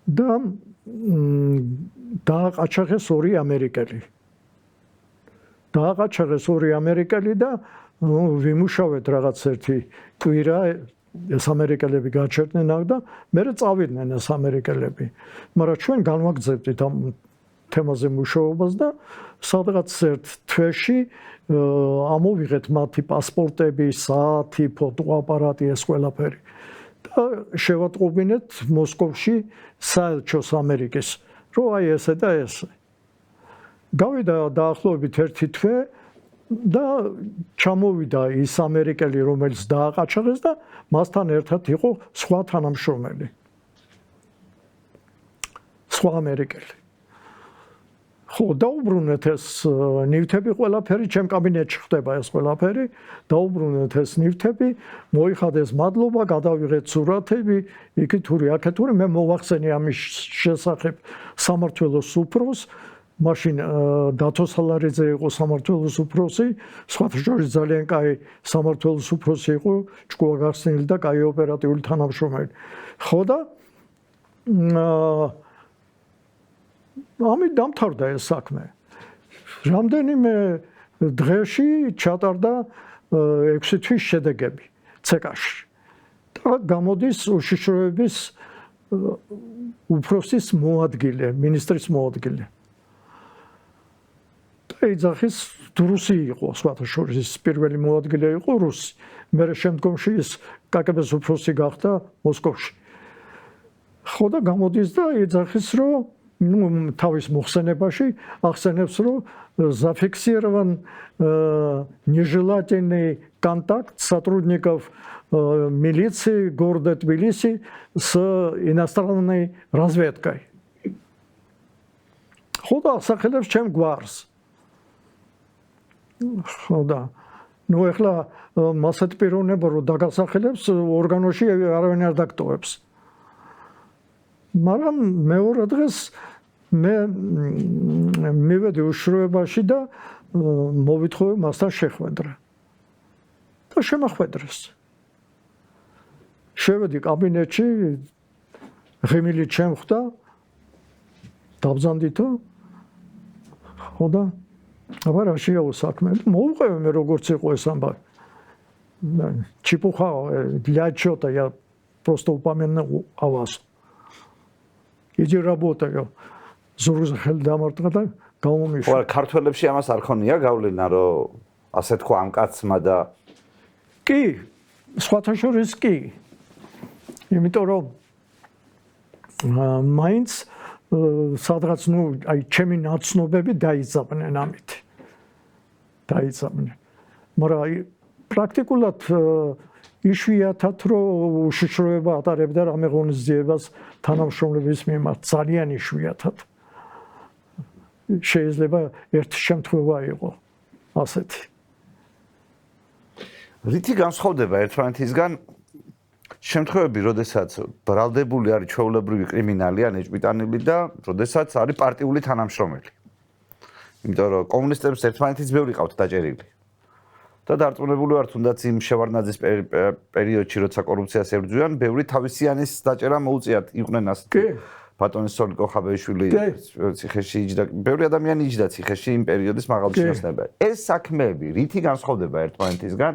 და დააყაჩაღეს ორი ამერიკელი. დააყაჩაღეს ორი ამერიკელი და ვიმუშავეთ რაღაც ერთი კვირა, ეს ამერიკელები გაჩერდნენ აქ და მე წავიდნენ ეს ამერიკელები. მაგრამ ჩვენ განვაგრძებდით ამ თემაზე მუშაობას და სადღაც ერთ თვეში ამოვიღეთ მათი პასპორტები, საათი, ფოტოაპარატი, ეს ყველაფერი. და შევატყობინეთ მოსკოვში საელჩოს ამერიკის, რომ აი ესე და ესე. გავიდა დაახლოებით ერთი თვე და ჩამოვიდა ის ამერიკელი, რომელიც დააყაჩაღეს და მასთან ერთად იყო სხვა თანამშრომელი. სხვა ამერიკელი. ხო, დაუბრუნეთ ეს ნივთები ყველაფერი, ჩემ კაბინეტში ხდება ეს ყველაფერი, დაუბრუნეთ ეს ნივთები, მოიხადეს მადლობა, გადავიღეთ სურათები, იქით თური, აქეთ თური, მე მოვახსენე ამის შესახებ სამმართველოს უფროს, მაშინ დათო სალარიძე იყო სამმართველოს უფროსი, სხვათა შორის ძალიან კაი სამმართველოს უფროსი იყო, ჭკუა გახსნილი და კაი ოპერატიული თანამშრომელი. ხო და ამით დამთავრდა ეს საქმე. რამდენიმე დღეში ჩატარდა 6 თვის შედეგები ცეკაში. და გამოდის უშიშროების უფროსის მოადგილე, მინისტრის მოადგილე. ეძახის რუსი იყო, სხვათა შორის პირველი მოადგილე იყო რუსი. მე შემდგომში ის კაკაბეს უფროსი გახდა მოსკოვში. ხო და გამოდის და ეძახის, რომ თავის მოხსენებაში ახსენებს, რომ зафиксирован нежелательный контакт сотрудников милиции города Тбилиси с иностранной разведкой. ხო და ასახელებს ჩემ გვარს. ხო და ნუ ეხლა მასეთ პიროვნება რომ დაგასახელებს ორგანოში არავინ არ დაგტოვებს. მაგრამ მეორე დღეს მე მივედი უშროებაში და მოვითხოვე მასთან შეხვედრა. და შემახვედრეს. შევედი კაბინეტში, ღიმილი ჩემხდა, დავზანდითო, ხო და აბა რა შეაო საქმე. მოუყევი მე როგორც იყო ეს ამბავი. Чепуха для чего-то я просто упомянул о вас. Иди работаю. ზურგზე ხელი დამარტყა და გამომიშვა. ხო, ქართველებში ამას არ ხონია გავლენა, რომ ასე თქვა ამ კაცმა და კი, სხვათა შორის კი. იმიტომ რომ მაინც სადღაც ნუ აი ჩემი ნაცნობები დაიძაბნენ ამით. დაიძაბნენ. მაგრამ აი პრაქტიკულად იშვიათად რომ უშიშროება ატარებდა რამე ღონისძიებას თანამშრომლების მიმართ, ძალიან იშვიათად. შეიძლება ერთი შემთხვევა იყო ასეთი. რითი განსხვავდება ერთმანეთისგან შემთხვევები, როდესაც ბრალდებული არის ჩვეულებრივი კრიმინალი ან ეჭვმიტანილი და როდესაც არის პარტიული თანამშრომელი. იმიტომ რომ კომუნისტებს ერთმანეთის ბევრი ყავთ დაჭერილი. და დარწმუნებული ვარ, თუნდაც იმ შევარდნაძის პერიოდში, როცა კორუფციას ებრძვიან, ბევრი თავისიანის დაჭერა მოუწიათ, იყვნენ ასეთი. ბატონი სოლიკო ხაბეიშვილი ციხეში იჯდა, ბევრი ადამიანი იჯდა ციხეში იმ პერიოდის მაღალჩინოსნებად. ეს საქმეები რითი განსხვავდება ერთმანეთისგან?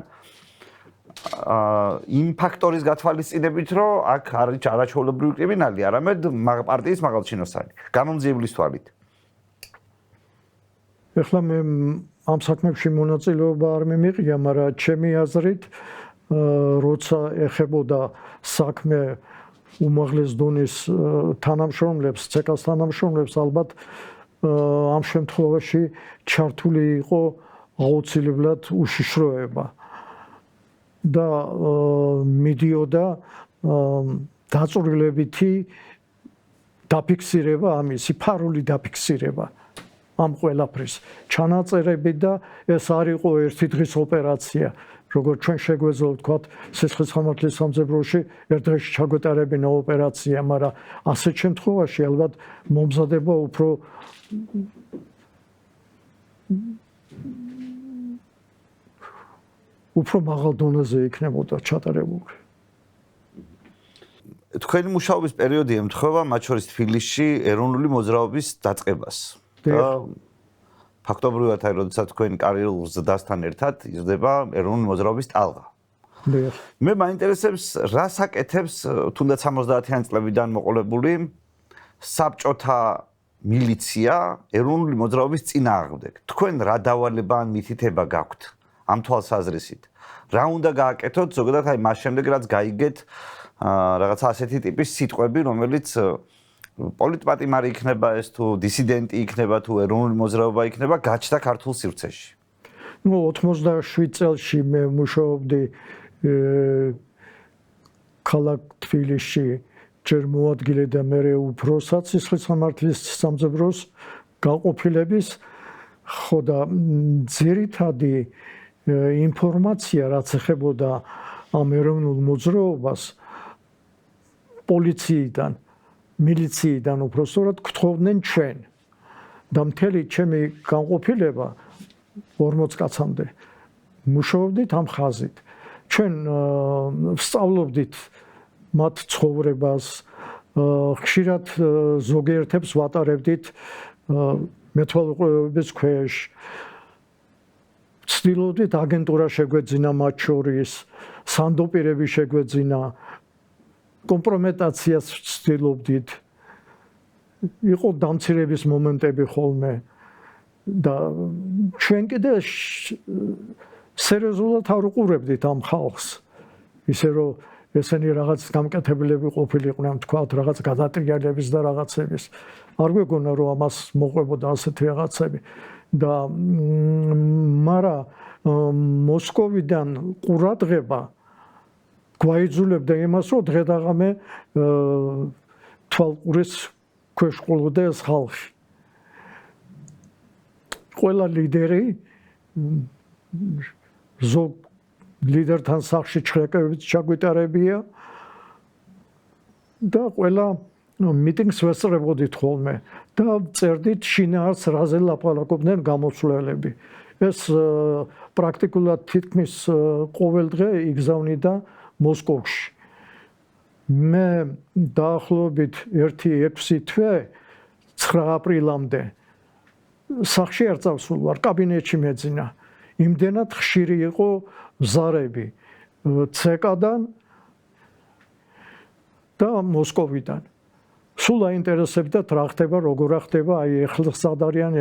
იმ ფაქტორის გათვალისწინებით, რომ აქ არის არაჩვეულებრივი კრიმინალი, არამედ პარტიის მაღალჩინოსანი, გამომძიებლის თვალით. ეხლა მე ამ საქმეებში მონაწილეობა არ მიმიღია, მაგრამ ჩემი აზრით, როცა ეხებოდა საქმე უმაღლეს დონის თანამშრომლებს, ცეკას თანამშრომლებს, ალბათ ამ შემთხვევაში ჩართული იყო აუცილებლად უშიშროება. და მიდიოდა დაწვრილებითი დაფიქსირება ამისი, ფარული დაფიქსირება ამ ყველაფრის. ჩანაწერები და ეს არ იყო ერთი დღის ოპერაცია. როგორც ჩვენ შეგვეძლო ვთქვათ, სისხლის სამართლის სამძებროში ერთ დღეში ჩაგვეტარებინა ოპერაცია, მაგრამ ასეთ შემთხვევაში ალბათ მომზადება უფრო მაღალ დონეზე იქნებოდა ჩატარებული. თქვენი მუშაობის პერიოდი ემთხვევა მათ შორის თბილისში ეროვნული მოძრაობის დაწყებას. და ფაქტობრივად აი როდესაც თქვენი კარიერულ ზრდასთან ერთად იზრდება ეროვნული მოძრაობის ტალღა. მე მაინტერესებს რა საკეთებს თუნდაც 70-იან წლებიდან მოყოლებული საბჭოთა მილიცია ეროვნული მოძრაობის წინააღმდეგ. თქვენ რა დავალება ან მითითება გაქვთ ამ თვალსაზრისით? რა უნდა გააკეთოთ ზოგადად აი მას შემდეგ რაც გაიგეთ რაღაცა ასეთი ტიპის სიტყვები, რომელიც პოლიტპატიმარი იქნება ეს თუ დისიდენტი იქნება თუ ეროვნული მოძრაობა იქნება გაჩნდა ქართულ სივრცეში. ნუ 87 წელში მე მუშაობდი ქალაქ თბილისში, ჯერ მოადგილე და მე უფროსად სისხლის სამართლის სამძებროს გაყოფილების, ხო და ძირითადი ინფორმაცია რაც ეხებოდა ამ ეროვნულ მოძრაობას პოლიციიდან მილიციიდან უпростоრად გთხოვდნენ ჩვენ და მთელი ჩემი განყოფილება 40 კაცამდე მუშაობდით ამ ხაზით. ჩვენ ვსწავლობდით მათ ცხოვრებას, ხშირად ზოგიერთებს ვატარებდით მეთვალყურეობის ქვეშ. ვცდილობდით აგენტურა შეგვეძინა მათ შორის, სანდოპირები შეგვეძინა, კომპრომეტაციას ვცდილობდით. იყო დამცირების მომენტები ხოლმე და ჩვენ კიდე სერიოზულად არ უყურებდით ამ ხალხს. ისე რომ ესენი რაღაც გამკეთებლები ყოფილიყვნენ, თქვათ, რაღაც გადატრიალების და რაღაცების. არ გვეგონა რომ ამას მოყვებოდა ასეთი რაღაცები და მარა მოსკოვიდან ყურადღება გვაიძულებდა იმას, რომ დღე-დაღამე თვალყურის ქვეშ ყოლოდა ეს ხალხი. ყველა ლიდერი ზოგ ლიდერთან სახში ჩხრეკებით ჩაგვიტარებია და ყველა მიტინგს ვესწრებოდით ხოლმე და წერდით შინაარს რაზე ლაპარაკობდნენ გამოსვლელები. ეს პრაქტიკულად თითქმის ყოველ დღე იგზავნიდა მოსკოვში. მე დაახლოებით 1-6 თვე 9 აპრილამდე სახში არ წავსულ ვარ, კაბინეტში მეძინა. იმდენად ხშირი იყო ზარები ცეკადან და მოსკოვიდან. სულ აინტერესებდათ რა ხდება, როგორ ხდება, ეხლა სად არიან,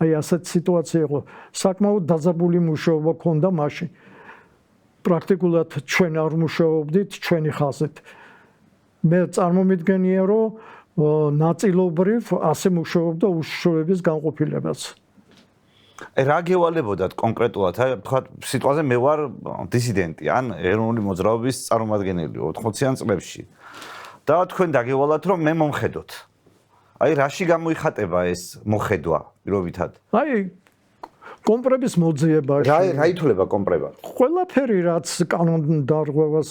ასეთ სიტუაცია იყო. საკმაოდ დაძაბული მუშაობა ქონდა მაშინ. პრაქტიკულად ჩვენ არ მუშაობდით ჩვენი ხაზით. მე წარმომიდგენია, რომ ნაწილობრივ ასე მუშაობდა უშიშროების განყოფილებაც. რა გევალებოდათ კონკრეტულად? თქვა სიტუაციაზე მე ვარ დისიდენტი, ან ეროვნული მოძრაობის წარმომადგენელი 80-იან წლებში. და თქვენ დაგევალათ, რომ მე მომხედოთ. რაში გამოიხატება ეს მოხედვა პირობითად? კომპრების მოძიებაში. რა ითვლება კომპრება? ყველაფერი, რაც კანონდარღვევას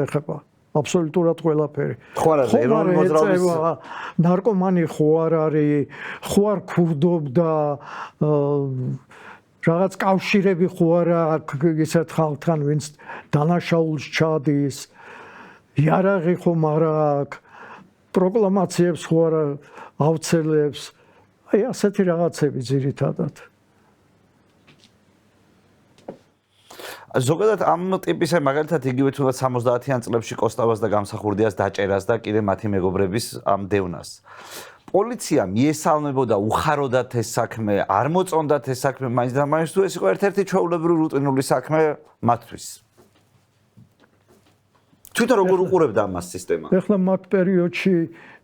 ეხება. აბსოლუტურად ყველაფერი. ხო არა, ეროვნული მოძრაობის ნარკომანი ხო არ არის, ხო არ ქურდობდა, რაღაც კავშირები ხო არა აქვს ისეთ ხალხთან, ვინც დანაშაულს ჩადის. იარაღი ხო არა აქვს, პროკლამაციებს ხო არა ავცელებს. ასეთი რაღაცები ძირითადად. ზოგადად ამ ტიპის მაგალითად იგივე თუნდაც 70-იან წლებში კოსტავას და გამსახურდიას დაჭერას და კიდე მათი მეგობრების ამ დევნას. პოლიცია მიესალმებოდა უხაროდათ ეს საქმე, არ მოწონდათ ეს საქმე, მაინც და მაინც თუ ეს იყო ერთ-ერთი ჩვეულებრივი რუტინული საქმე მათთვის. თვითონ როგორ უყურებდა ამას სისტემა? ეხლა მაგ პერიოდში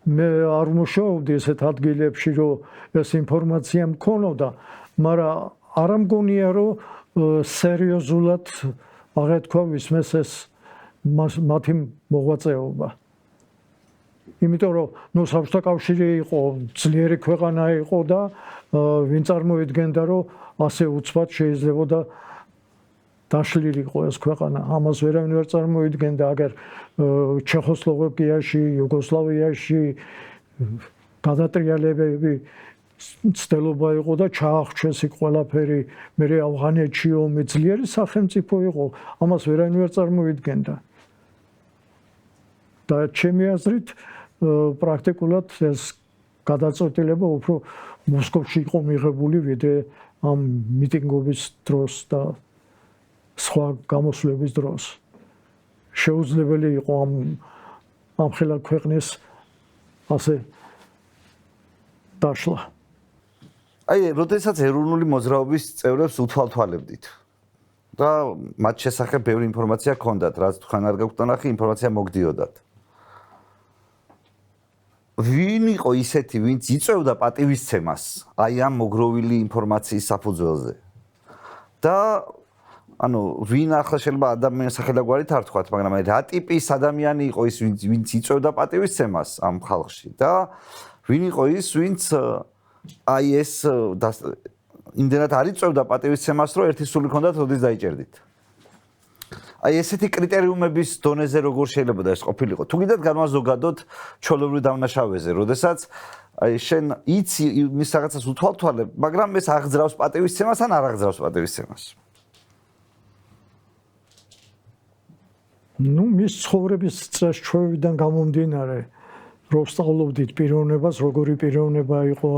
მე არ მუშაობდი ესეთ ადგილებში, რომ ეს ინფორმაცია მქონოდა, მაგრამ არ მგონია, რომ სერიოზულად აღეთქვა ვისმეს ეს მათი მოღვაწეობა. იმიტომ რომ საბჭოთა კავშირი იყო, ძლიერი ქვეყანა იყო და ვინ წარმოიდგენდა, რომ ასე უცბად შეიძლებოდა დაშლილიყო ეს ქვეყანა. ამას ვერავინ ვერ წარმოიდგენდა, აგერ ჩეხოსლოვაკიაში, იუგოსლავიაში გადატრიალებები ცდელობა იყო და ჩაახჩეს იქ ყველაფერი, მე ავღანეთში ომი ძლიერი სახელმწიფო იყო, ამას ვერავინ ვერ წარმოიდგენდა. და ჩემი აზრით პრაქტიკულად ეს გადაწყვეტილება უფრო მოსკოვში იყო მიღებული, ვიდრე ამ მიტინგობის დროს და სხვა გამოსვლების დროს. შეუძლებელი იყო ამ ხელა ქვეყნის ასე დაშლა. როდესაც ეროვნული მოძრაობის წევრებს უთვალთვალებდით და მათ შესახებ ბევრი ინფორმაცია ჰქონდათ, რაც თქვენ არ გაქვთ ნახი, ინფორმაცია მოგდიოდათ. ვინ იყო ისეთი, ვინც იწევდა პატივისცემას ამ მოგროვილი ინფორმაციის საფუძველზე? და ვინ ახლა შეიძლება ადამიანის სახელგვარით არ თქვათ, მაგრამ რა ტიპის ადამიანი იყო ის, ვინც იწევდა პატივისცემას ამ ხალხში და ვინ იყო ის, ვინც ეს იმდენად არ იწევდა პატივისცემას, რომ ერთი სული ჰქონდათ, როდის დაიჭერდით. ესეთი კრიტერიუმების დონეზე როგორ შეიძლება ეს ყოფილიყო? თუ კიდევ განვაზოგადოთ ჩვეულებრივ დამნაშავეზე, როდესაც შენ იცი მის რაღაცას უთვალთვალებ, მაგრამ ეს აღძრავს პატივისცემას ან არ აღძრავს პატივისცემას? მის ცხოვრების წესჩვევიდან გამომდინარე, რომ სწავლობდით პიროვნებას, როგორი პიროვნება იყო,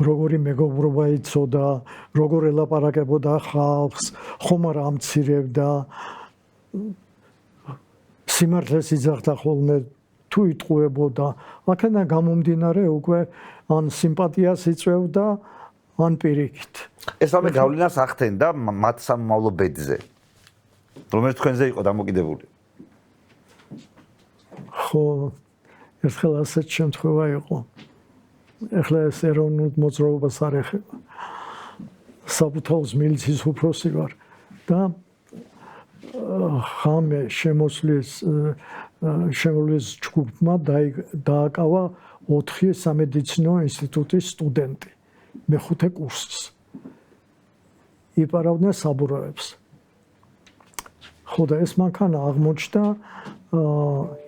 როგორი მეგობრობა იცოდა, როგორ ელაპარაკებოდა ხალხს, ხომ არ ამცირებდა, სიმართლეს იძახდა ხოლმე, თუ იტყუებოდა, აქედან გამომდინარე უკვე ან სიმპათიას იწვევდა, ან პირიქით. ეს რამე გავლენას ახდენდა მათ სამომავლო ბედზე, რომელიც თქვენზე იყო დამოკიდებული. ხო, ერთხელ ასეთ შემთხვევა იყო. ეხლა ეს ეროვნულ მოძრაობას არ ეხება. საბუთაოს მილიციის უფროსი ვარ და ხამე შემოსulis ჯგუფმა დააკავა 4 სამედიცინო ინსტიტუტის სტუდენტი მეხუთე კურსის. იპარავდნენ საბურავებს. ხო და ეს მანქანა აღმოჩნდა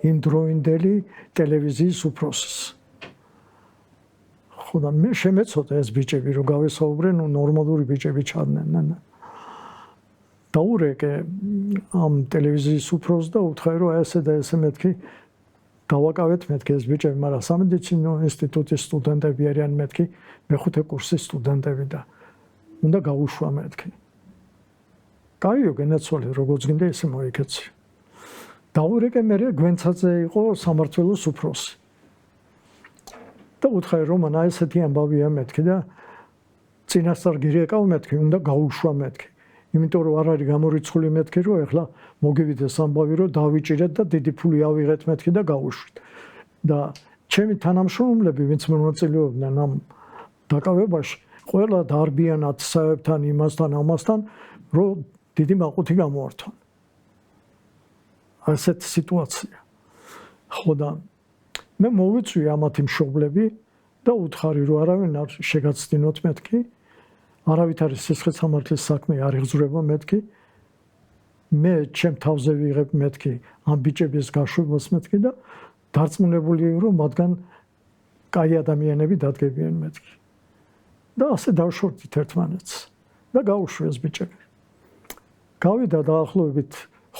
იმ დროინდელი ტელევიზიის უფროსის. ხო და მე შემეცოდა ეს ბიჭები რომ გავესაუბრე, ნუ ნორმალური ბიჭები ჩადდნენ. დაურეკე ამ ტელევიზიის უფროსს და უთხრა რომ ესე და ესე მეთქი დავაკავეთ მეთქი ეს ბიჭები, მაგრამ სამედიცინო ინსტიტუტის სტუდენტები არიან მეთქი, მეხუთე კურსის სტუდენტები და უნდა გაუშვა მეთქი. კაიო გენაცვალე როგორც გინდა ესე მოიქეცი. დაურეკე მე გვენცაძე იყო სამართველოს უფროსი. და უთხრა რომ ანა ესეთი ამბავია მეთქი და წინასწარ გირეკავ მეთქი, უნდა გაუშვა მეთქი. იმიტომ რომ არ არის გამორიცხული მეთქი რომ ეხლა მოგივიდეს ამბავი რომ დავიჭირეთ და დიდი ფული ავიღეთ მეთქი და გავუშვით. და ჩემი თანამშრომლები ვინც მონაწილეობდნენ ამ დაკავებაში, ყველა დარბიანად საერთთან იმასთან ამასთან რომ დიდი მაყუთი გამოართვან. ასეთი სიტუაცია. ხო და მე მოვიწვი ამათი მშობლები და უთხარი რომ არავინ არ შეგაცდინოთ მეთქი. არავით არის სისხლის სამართლის საქმე არ იღძვრება მეთქი. მე ჩემ თავზე ვიღებ მეთქი ამ ბიჭების გაშვებას მეთქი და დარწმუნებული რომ მათგან კაი ადამიანები დადგებიან მეთქი. და ასე დავშორდით ერთმანეთს და გაუშვეს ბიჭები. გავიდა დაახლოებით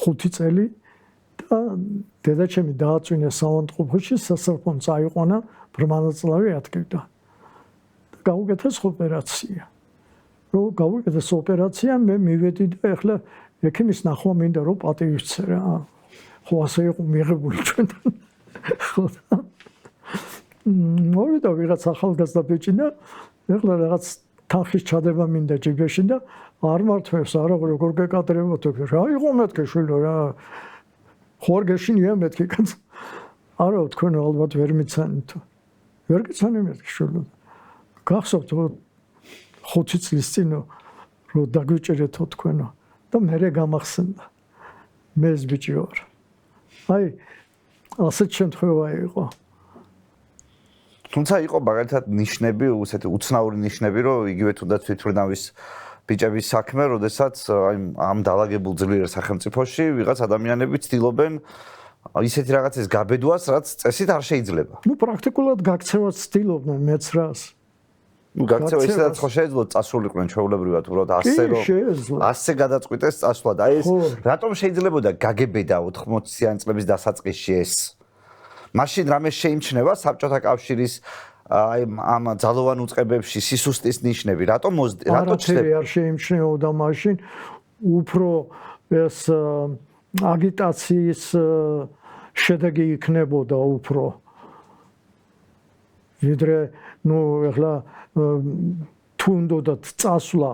5 წელი და დედაჩემი დააწვინეს საავადმყოფოში, სასწრაფომ წაიყვანა, ბრმანაწლავი ატკივდა. და გაუკეთეს ოპერაცია. რომ გავუკეთეს ოპერაცია, მე მივედი და ეხლა ექიმის ნახვა მინდა რომ პატივისცე რა. ხო ასე იყო მიღებული ჩვენთან. ხო. მოვიდა ვიღაც ახალგაზრდა ბიჭი და ეხლა რაღაც თანხის ჩადება მინდა ჯიბეში და არ მართვებს არა როგორ გეკადრებოთ რა იყო მეთქე შვილო რა. ხوار გეშინია მეთქი კაც. არა თქვენ ალბათ ვერ მიცანით. ვერ გიცანი მეთქი შვილო. გახსოვთ რომ 5 წლის წინ რომ დაგვიჭერეთო თქვენო და მე გამახსენდა. მე ეს ბიჭი ვარ. აი ასეთ შემთხვევა იყო. თუმცა იყო მაგალითად ნიშნები, ისეთი უცნაური ნიშნები, რომ იგივე თუნდაც თვითმფრინავის ბიჭების საქმე, როდესაც აი ამ დაალაგებულ ძლიერ სახელმწიფოში ვიღაც ადამიანები ცდილობენ ისეთი რაღაცის გაბედვას, რაც წესით არ შეიძლება. ნუ პრაქტიკულად გაქცევას ცდილობდნენ მეც რას. ნუ გაქცევა ისედაც ხო შეიძლება წასულიყვნენ ჩვეულებრივად, უბრალოდ ასე რომ ასე გადაწყვიტეს წასვლა და აი ეს რატომ შეიძლებოდა გაგებედა 80-იან წლების დასაწყისში ეს? მაშინ რამე შეიმჩნევა საბჭოთა კავშირის აი ამ ძალოვან უწყებებში სისუსტის ნიშნები, რატომ ჩნდება? არ შეიმჩნეოდა მაშინ, უფრო ეს აგიტაციის შედეგი იქნებოდა უფრო. ვიდრე ნუ ეხლა თუ უნდათ წასვლა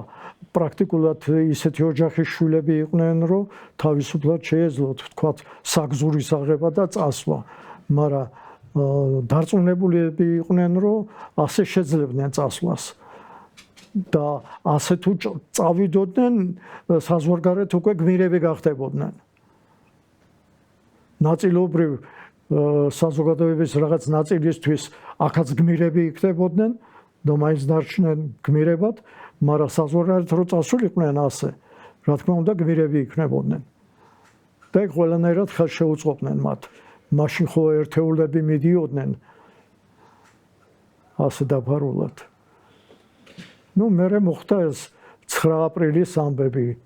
პრაქტიკულად ისეთი ოჯახის შვილები იყვნენ, რომ თავისუფლად შეეძლოთ თქვა საგზურის აღება და წასვლა. მაგრამ დარწმუნებულები იყვნენ, რომ ასე შეძლებდნენ წასვლას. და ასე თუ წავიდოდნენ, საზღვარგარეთ უკვე გმირები გახდებოდნენ. ნაწილობრივ საზოგადოების რაღაც ნაწილისთვის ახაც გმირები იქნებოდნენ და მაინც დარჩნენ გმირებად, მაგრამ საზღვარგარეთ რო წასულიყვნენ ასე, რა თქმა უნდა გმირები იქნებოდნენ. და ეგ ყველანაირად ხელს შეუწყობდნენ მათ. მაშინ ხო ერთეულები მიდიოდნენ ასე დაფარულად. ნუ მერე მოხდა ეს 9 აპრილის ამბები.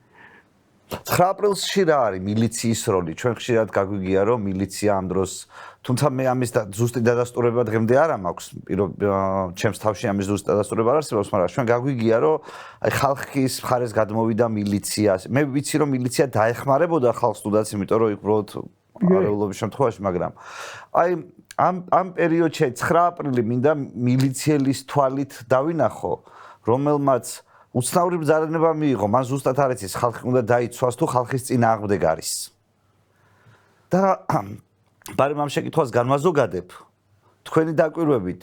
9 აპრილში რა არის მილიციის როლი? ჩვენ ხშირად გაგვიგია რომ მილიცია ამ დროს, თუმცა მე ამის ზუსტი დადასტურება დღემდე არ მაქვს. ჩემს თავში ამის ზუსტი დადასტურება არ არსებობს, მაგრამ ჩვენ გაგვიგია რომ აი ხალხის მხარეს გადმოვიდა მილიცია. მე ვიცი რომ მილიცია დაეხმარებოდა ხალხს თუნდაც, იმიტომ რომ უბრალოდ არეულობის შემთხვევაში, მაგრამ აი ამ პერიოდში 9 აპრილი მინდა მილიციელის თვალით დავინახო, რომელმაც უცნაური ბრძანება მიიღო, მან ზუსტად არ იცის ხალხი უნდა დაიცვას თუ ხალხის წინააღმდეგ არის. და ბარემ ამ შეკითხვას განვაზოგადებ თქვენი დაკვირვებით.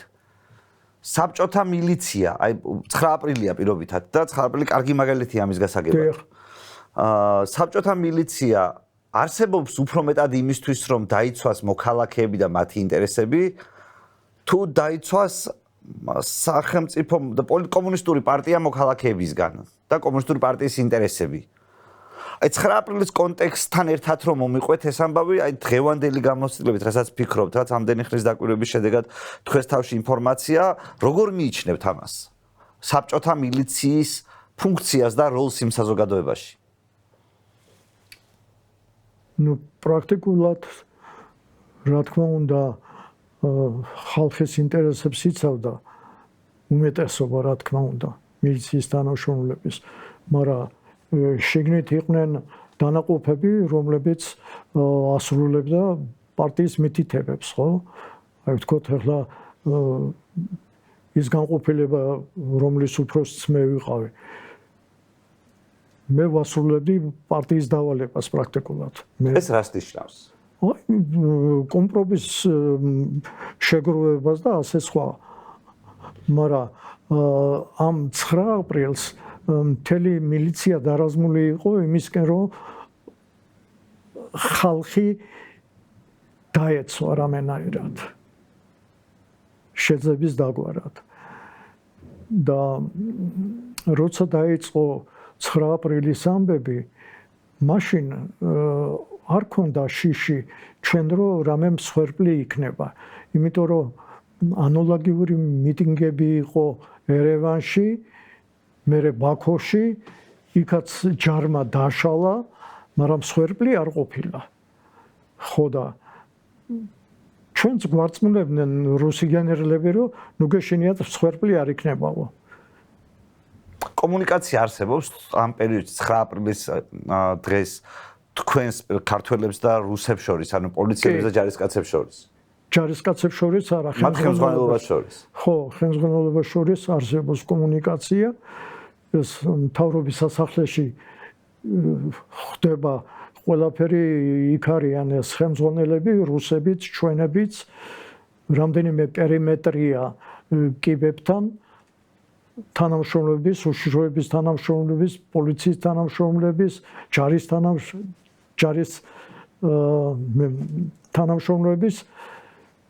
საბჭოთა მილიცია, აი 9 აპრილია პირობითად და 9 აპრილი კარგი მაგალითია ამის გასაგებად. საბჭოთა მილიცია არსებობს უფრო მეტად იმისთვის, რომ დაიცვას მოქალაქეები და მათი ინტერესები, თუ დაიცვას სახელმწიფო და კომუნისტური პარტია მოქალაქეებისგან და კომუნისტური პარტიის ინტერესები. აი 9 აპრილის კონტექსტთან ერთად რომ მომიყვეთ ეს ამბავი, აი დღევანდელი გამოცდილებით, რასაც ფიქრობთ, რაც ამდენი ხნის დაკვირვების შედეგად თქვენს თავში ინფორმაცია, როგორ მიიჩნევთ ამას? საბჭოთა მილიციის ფუნქციას და როლს იმ საზოგადოებაში? ნუ პრაქტიკულად რა თქმა უნდა ხალხის ინტერესებს იცავდა უმეტესობა რა თქმა უნდა მილიციის თანამშრომლების, მაგრამ შიგნით იყვნენ დანაყოფები, რომლებიც ასრულებდა პარტიის მითითებებს, ხო? აი ვთქვათ, ახლა ის განყოფილება, რომლის უფროსიც მე ვიყავი. მე ვასრულებდი პარტიის დავალებას პრაქტიკულად. ეს რას ნიშნავს? აი კომპრომის შეგროვებას და ასე სხვა. მაგრამ ამ 9 აპრილს მთელი მილიცია დარაზმული იყო იმისკენ, რომ ხალხი დაეცვა რამენაირად შეძების დაგვარად. და როცა დაიწყო 9 აპრილის ამბები, მაშინ არ ქონდა შიში ჩვენ რომ რამე მსხვერპლი იქნება. იმიტომ რომ ანალოგიური მიტინგები იყო ერევანში, მერე ბაქოში, იქაც ჯარმა დაშალა, მაგრამ მსხვერპლი არ ყოფილა. ხო და ჩვენც გვარწმუნებდნენ რუსი გენერლები, რომ ნუ გეშინიათ მსხვერპლი არ იქნებაო. კომუნიკაცია არსებობს ამ პერიოდში 9 აპრილის დღეს თქვენს ქართველებს და რუსებს შორის, ანუ პოლიციელებს და ჯარისკაცებს შორის. ჯარისკაცებს შორის არა, ხელმძღვანელობას შორის. ხო, ხელმძღვანელობას შორის არსებობს კომუნიკაცია. ეს მთავრობის სასახლეში ხდება ყველაფერი, იქ არიან ეს ხელმძღვანელები, რუსებიც, ჩვენებიც, რამდენიმე პერიმეტრია კიბებთან, თანამშრომლების, უშიშროების თანამშრომლების, პოლიციის თანამშრომლების, ჯარის თანამშრომლების.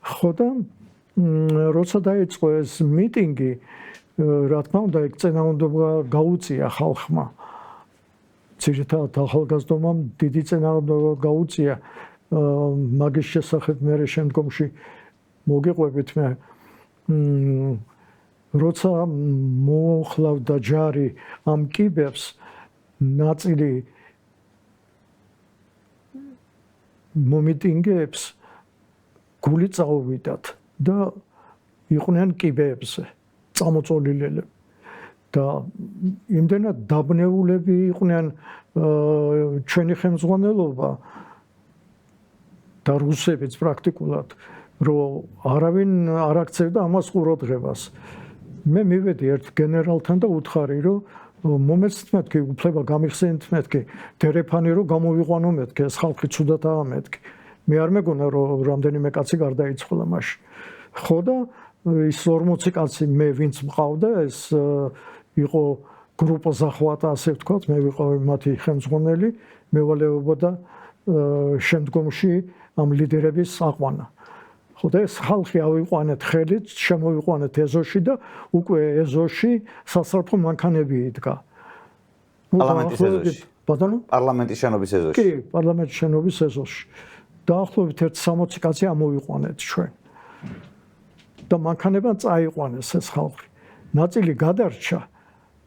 ხო და როცა დაიწყო ეს მიტინგი, რა თქმა უნდა, ეგ წინააღმდეგობა გაუწია ხალხმა. ძირითადად ახალგაზრდობამ დიდი წინააღმდეგობა გაუწია მაგის შესახებ მე შემდგომში მოგიყვებით მე როცა მოუხლავდა ჯარი ამ კიბებს ნაწილი მომიტინგეებს გული წაუვიდათ და იყვნენ კიბებზე წამოწოლილები და იმდენად დაბნეულები იყვნენ ჩვენი ხელმძღვანელობა და რუსებიც პრაქტიკულად რომ არავინ არ აქცევდა ამას ყურადღებას. მე მივედი ერთ გენერალთან და უთხარი რომ მომეცით მეთქი უფლება გამიხსენით მეთქი დერეფანი რომ გამოვიყვანო მეთქი ეს ხალხი ცუდადაა მეთქი. მე არ მეგონა რომ რამდენიმე კაცი გარდაიცვალა მაშინ. ხო და ის 40 კაცი მე ვინც მყავდა ეს იყო გრუპა ზახვატა ასე ვთქვათ, მე ვიყავი მათი ხელმძღვანელი, მევალეობა და შემდგომში ამ ლიდერების აყვანა. ხო და ეს ხალხი ავიყვანეთ ხელით, შემოვიყვანეთ ეზოში და უკვე ეზოში სასწრაფო მანქანები იდგა. პარლამენტის ეზოში. ბატონო? პარლამენტის შენობის ეზოში. კი, პარლამენტის შენობის ეზოში. დაახლოებით 60 კაცი ამოვიყვანეთ ჩვენ. და მანქანებმა წაიყვანეს ეს ხალხი. ნაწილი გადარჩა,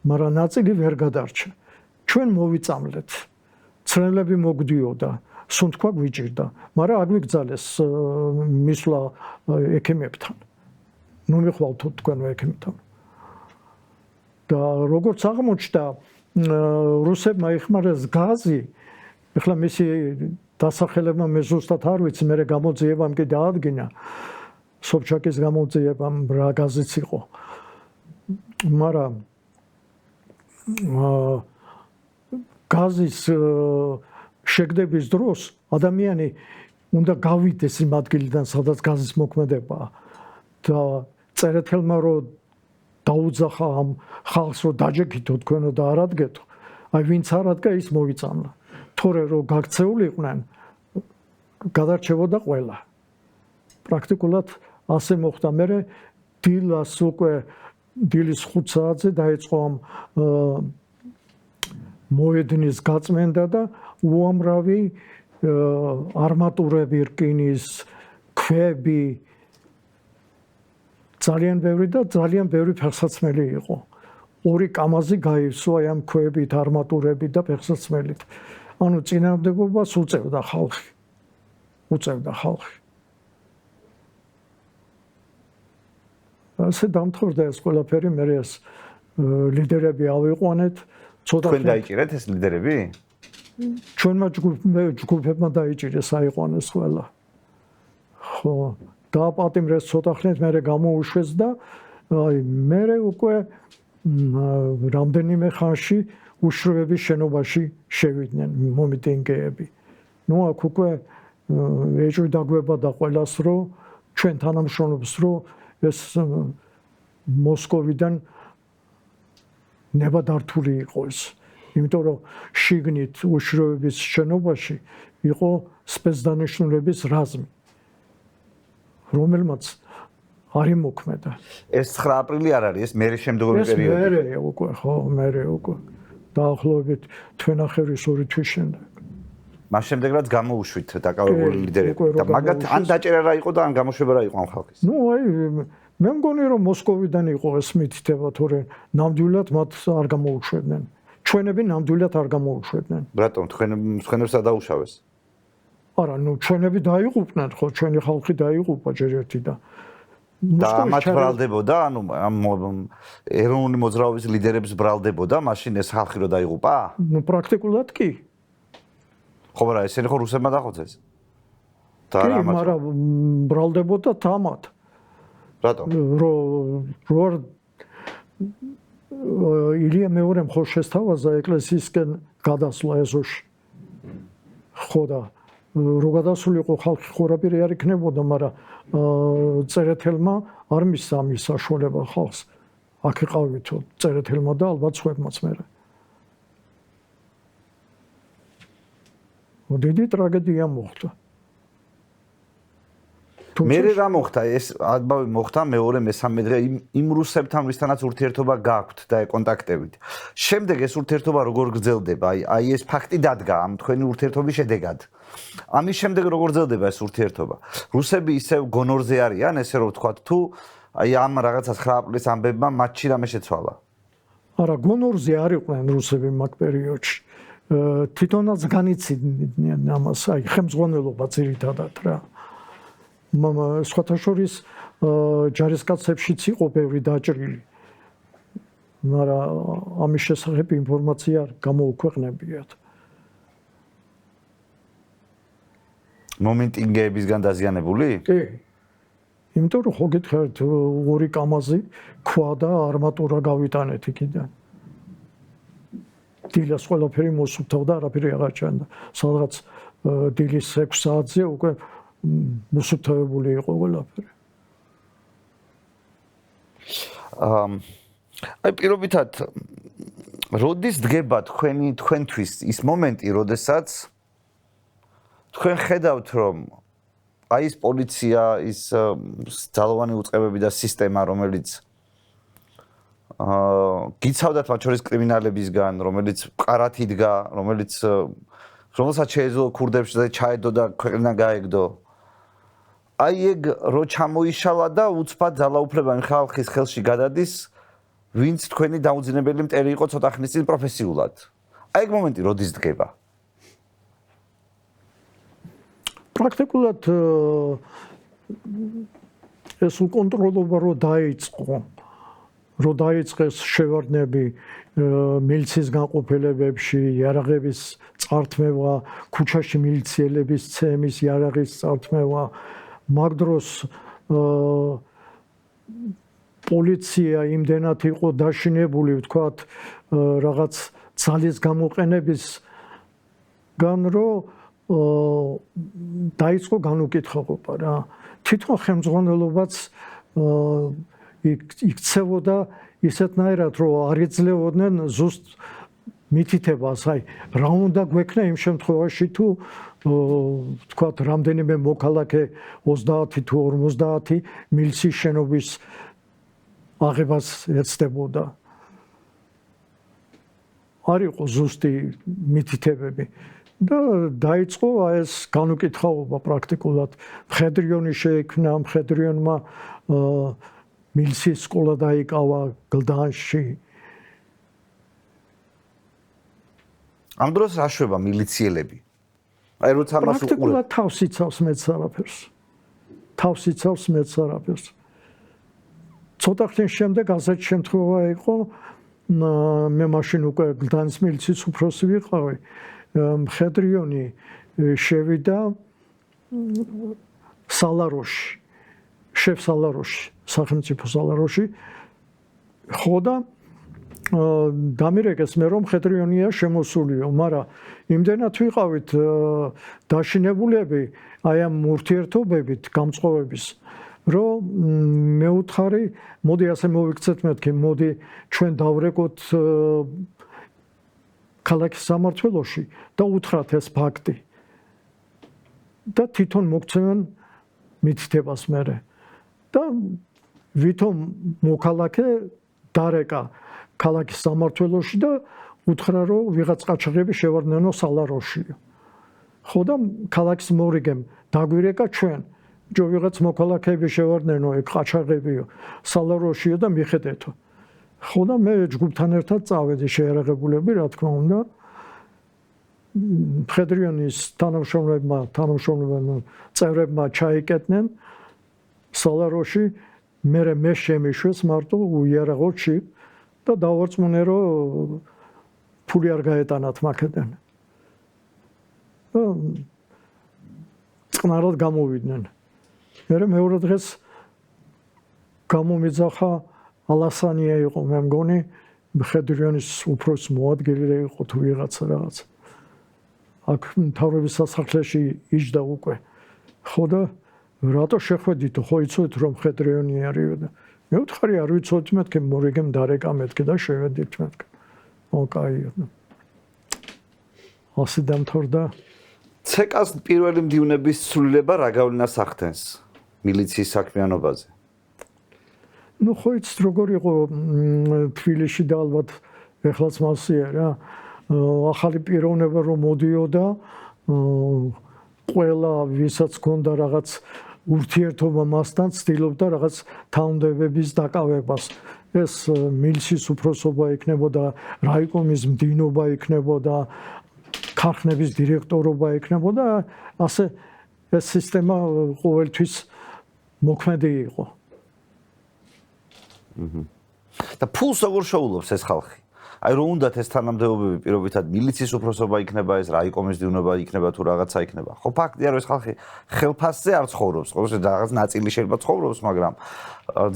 მაგრამ ნაწილი ვერ გადარჩა. ჩვენ მოვიწამლეთ. ცრელები მოგვდიოდა. სუნთქვა გვიჭირდა, მაგრამ აგვიგზალეს მისვლა ექიმებთან. ნუ მიხვალთო თქვენ ექიმებთან. და როგორც აღმოჩნდა, რუსებმა იხმარეს გაზი, ეხლა მისი დასახელებმა მე ზუსტად არ ვიცი, მე გამოძიებამ კი დაადგინა. სობჩაკის გამოძიებამ რა გაზიც იყო. მაგრამ გაზის შეგდების დროს ადამიანი უნდა გავიდეს იმ ადგილიდან, სადაც გაზის მოქმედებაა და წერეთელმა რომ დაუძახა ამ ხალხს რომ დაჯექითო თქვენო და არ ადგეთო, აი ვინც არ ადგა ის მოიწამლა. თორე რომ გაქცეულიყვნენ, გადარჩებოდა ყველა. პრაქტიკულად ასე მოხდა. მე დილას უკვე დილის 5 საათზე დაიწყო ამ მოედნის გაწმენდა და უამრავი არმატურები, რკინის ქვები ძალიან ბევრი ფეხსაცმელი იყო. 2 კამაზი გაივსვა ამ ქვებით, არმატურებით და ფეხსაცმელით. ანუ წინააღმდეგობას უწევდა ხალხი. ასე დამთავრდა ეს ყველაფერი, მე ეს ლიდერები ავიყვანეთ, ცოტა თქვენ დაიჭირეთ ეს ლიდერები? ჩვენმა ჯგუფებმა დაიჭირეს, აიყვანეს ყველა. ხო, დააპატიმრეს ცოტა ხნით, მე გამოუშვეს და აი მე უკვე რამდენიმე ხანში უშროების შენობაში შევიდნენ მომიტინგეები. ნუ აქ უკვე ეჭვი დაგვება და ყველას რომ ჩვენ თანამშრომლობს რომ ეს მოსკოვიდან ნებადართული იყო ეს. იმიტომ რომ შიგნით უშროების შენობაში იყო სპეცდანიშნულების რაზმი, რომელმაც არ იმოქმედა. ეს 9 აპრილი არ არის, ეს მერე შემდგომი პერიოდი. მერე უკვე დაახლოებით თვენახევრის 2 თვის შემდეგ. მას შემდეგ რაც გამოუშვით დაკავებული ლიდერები და მაგათ ან დაჭერა რა იყო და ან გამოშვება რა იყო ამ ხალხის. ნუ აი მე მგონი რომ მოსკოვიდან იყო ეს მითითება, თორე ნამდვილად მათ არ გამოუშვებდნენ. ჩვენები ნამდვილად არ გამოუშვებდნენ. რატომ თქვენებს დაუშავეს? არა, ნუ ჩვენები დაიღუპნენ, ხო, ჩვენი ხალხი დაიღუპა ჯერ ერთი და ამათ ბრალდებოდა, ანუ ამ ეროვნული მოძრაობის ლიდერებს ბრალდებოდა, მაშინ ეს ხალხი რო დაიღუპა? ნუ პრაქტიკულად კი. ხო, მაგრამ ესენი ხო რუსებმა დახოცეს. და კი, მაგრამ ბრალდებოდა თამათ. რატომ? რო ილია მეორემ ხო შესთავაზა ეკლესიისკენ გადასვლა ეზოში. ხო და რო გადასულიყო ხალხი ხორაპირი არ იქნებოდა, მაგრამ წერეთელმა არ მისცა ამის საშუალება ხალხს. აქ იყავითო წერეთელმა და ალბათ სხვებმაც მე. დიდი ტრაგედია მოხდა. მე რა მოხდა ეს ალბათ მოხდა მეორე მესამე დღე იმ რუსებთან ვისთანაც ურთიერთობა გაქვთ და კონტაქტებით. შემდეგ ეს ურთიერთობა როგორ გრძელდება? აი ეს ფაქტი დადგა ამ თქვენი ურთიერთობის შედეგად. ამის შემდეგ როგორ გრძელდება ეს ურთიერთობა? რუსები ისევ გონორზე არიან, ესე რომ ვთქვათ, თუ აი ამ რაღაცა 9 აპრილის ამბებმა მათში რამე შეცვალა? არა, გონორზე არ იყვნენ რუსები მაგ პერიოდში. თვითონაც განიცდიდნენ ამას, აი ხელმძღვანელობა ძირითადად რა. სხვათა შორის ჯარისკაცებშიც იყო ბევრი დაჭრილი. მაგრამ ამის შესახებ ინფორმაცია გამოუქვეყნებიათ. მომენტინგეებისგან დაზიანებული? კი. იმიტომ რომ ხო გითხარით 2 კამაზი ქვა და არმატურა გავიტანეთ იქიდან. დილას ყველაფერი მოსუფთავდა, არაფერი აღარ ჩანდა. სადღაც დილის 6 საათზე უკვე მოსუფთავებული იყო ყველაფერი. აი პირობითად როდის დგება თქვენთვის ის მომენტი, როდესაც თქვენ ხედავთ რომ აი ეს პოლიცია, ის ძალოვანი უწყებები და სისტემა, რომელიც გიცავდათ მათ შორის კრიმინალებისგან, რომელიც მყარად იდგა, რომელსაც შეეძლო ქურდებს ჩაედო და ქვეყნიდან გაეგდო. აი ეგ რო ჩამოიშალა და უცბად ძალაუფლება ხალხის ხელში გადადის, ვინც თქვენი დაუძინებელი მტერი იყო ცოტა ხნის წინ პროფესიულად. აი ეგ მომენტი როდის დგება? პრაქტიკულად ეს უკონტროლობა რო დაიწყეს შევარდნები მილიციის განყოფილებებში, იარაღების წართმევა, ქუჩაში მილიციელების ცემის, იარაღის წართმევა, მაგ დროს პოლიცია იმდენად იყო დაშინებული, ვთქვათ, რაღაც ძალის გამოყენებისგან, რომ დაიწყო განუკითხაობა რა. თვითონ ხელმძღვანელობაც იქცევოდა ისეთნაირად, რომ არ ეძლევოდნენ ზუსტ მითითებას, აი რა უნდა გვექნა იმ შემთხვევაში თუ ვთქვათ, რამდენიმე მოქალაქე 30 თუ 50 მილიციის შენობის აღებას ეცდებოდა. არ იყო ზუსტი მითითებები და დაიწყო ეს განუკითხაობა პრაქტიკულად. მხედრიონი შეიქმნა, მხედრიონმა მილიციის სკოლა დაიკავა გლდანში. ამ დროს რა შვება მილიციელები? აი როცა მას უყურებ. პრაქტიკულად თავს იცავს მეც არაფერს. თავს იცავს მეც არაფერს. ცოტა ხნის შემდეგ ასეთ შემთხვევა იყო, მე მაშინ უკვე გლდანის მილიციის უფროსი ვიყავი. მხედრიონი შევიდა სალაროში, შევ სალაროში, სახელმწიფო სალაროში. ხო და დამირეკეს მე რომ მხედრიონია შემოსულიო, მაგრამ იმდენად ვიყავით დაშინებულები აი ამ ურთიერთობებით გამწყობების, რომ მე ვუთხარი, მოდი ასე მოვიქცეთ მეთქი, მოდი ჩვენ დავრეკოთ ქალაქის სამმართველოში და უთხრათ ეს ფაქტი. და თვითონ მოგცემენ მითითებას მერე. და ვითომ მოქალაქე დარეკა ქალაქის სამმართველოში და უთხრა რომ ვიღაც ყაჩაღები შევარდნენო სალაროშიო. ხო და ქალაქის მორიგემ დაგვირეკა ჩვენ ჯო ვიღაც მოქალაქეები შევარდნენო ეგ ყაჩაღებიო სალაროშიო და მიხედეთო. ხო და მე ჯგუფთან ერთად წავედი შეერაღებულები, რა თქმა უნდა. მხედრიონის თანამშრომლებმა წევრებმა ჩაიკეტნენ სალაროში, მე შემიშვეს მარტო უიარაღოში და დავარწმუნე რომ ფული არ გაეტანათ მაქედან. და წყნარად გამოვიდნენ. მეორე დღეს გამომიძახა ალასანია იყო, მე მგონი მხედრიონის უფროს მოადგილე იყო თუ ვიღაცა რაღაც. აქ მთავრობის სასახლეში იჯდა უკვე. ხო და რატო შეხვედით, ხო იცოდით რომ მხედრიონი არისო და მე ვთხარი არ ვიცოდით მეთქე მორიგემ დარეკა მეთქე და შევედით მეთქე. ოკაიო. ასე დამთავრდა. ცეკას პირველი მდივნების ცვლილება რა გავლენას ახდენს მილიციის საქმიანობაზე? ნუ ხო იცით როგორ იყო თბილისში და ალბათ ეხლაც მასია რა. ახალი პიროვნება რომ მოდიოდა, ყველა ვისაც ჰქონდა რაღაც ურთიერთობა მასთან, ცდილობდა რაღაც თანამდებობის დაკავებას. ეს მილიციის უფროსობა იქნებოდა, რაიკომის მდივნობა იქნებოდა, ქარხნების დირექტორობა იქნებოდა, ასე ეს სისტემა ყოველთვის მოქმედი იყო. და ფულს როგორ შეულობს ეს ხალხი? აი რომ უნდათ ეს თანამდებობები პირობითად მილიციის უფროსობა იქნება, ეს რაიკომის მდივნობა იქნება თუ რაღაცა იქნება. ხო ფაქტია რომ ეს ხალხი ხელფასზე არ ცხოვრობს, ყოველ შემთხვევაში რაღაც ნაწილი შეიძლება ცხოვრობს, მაგრამ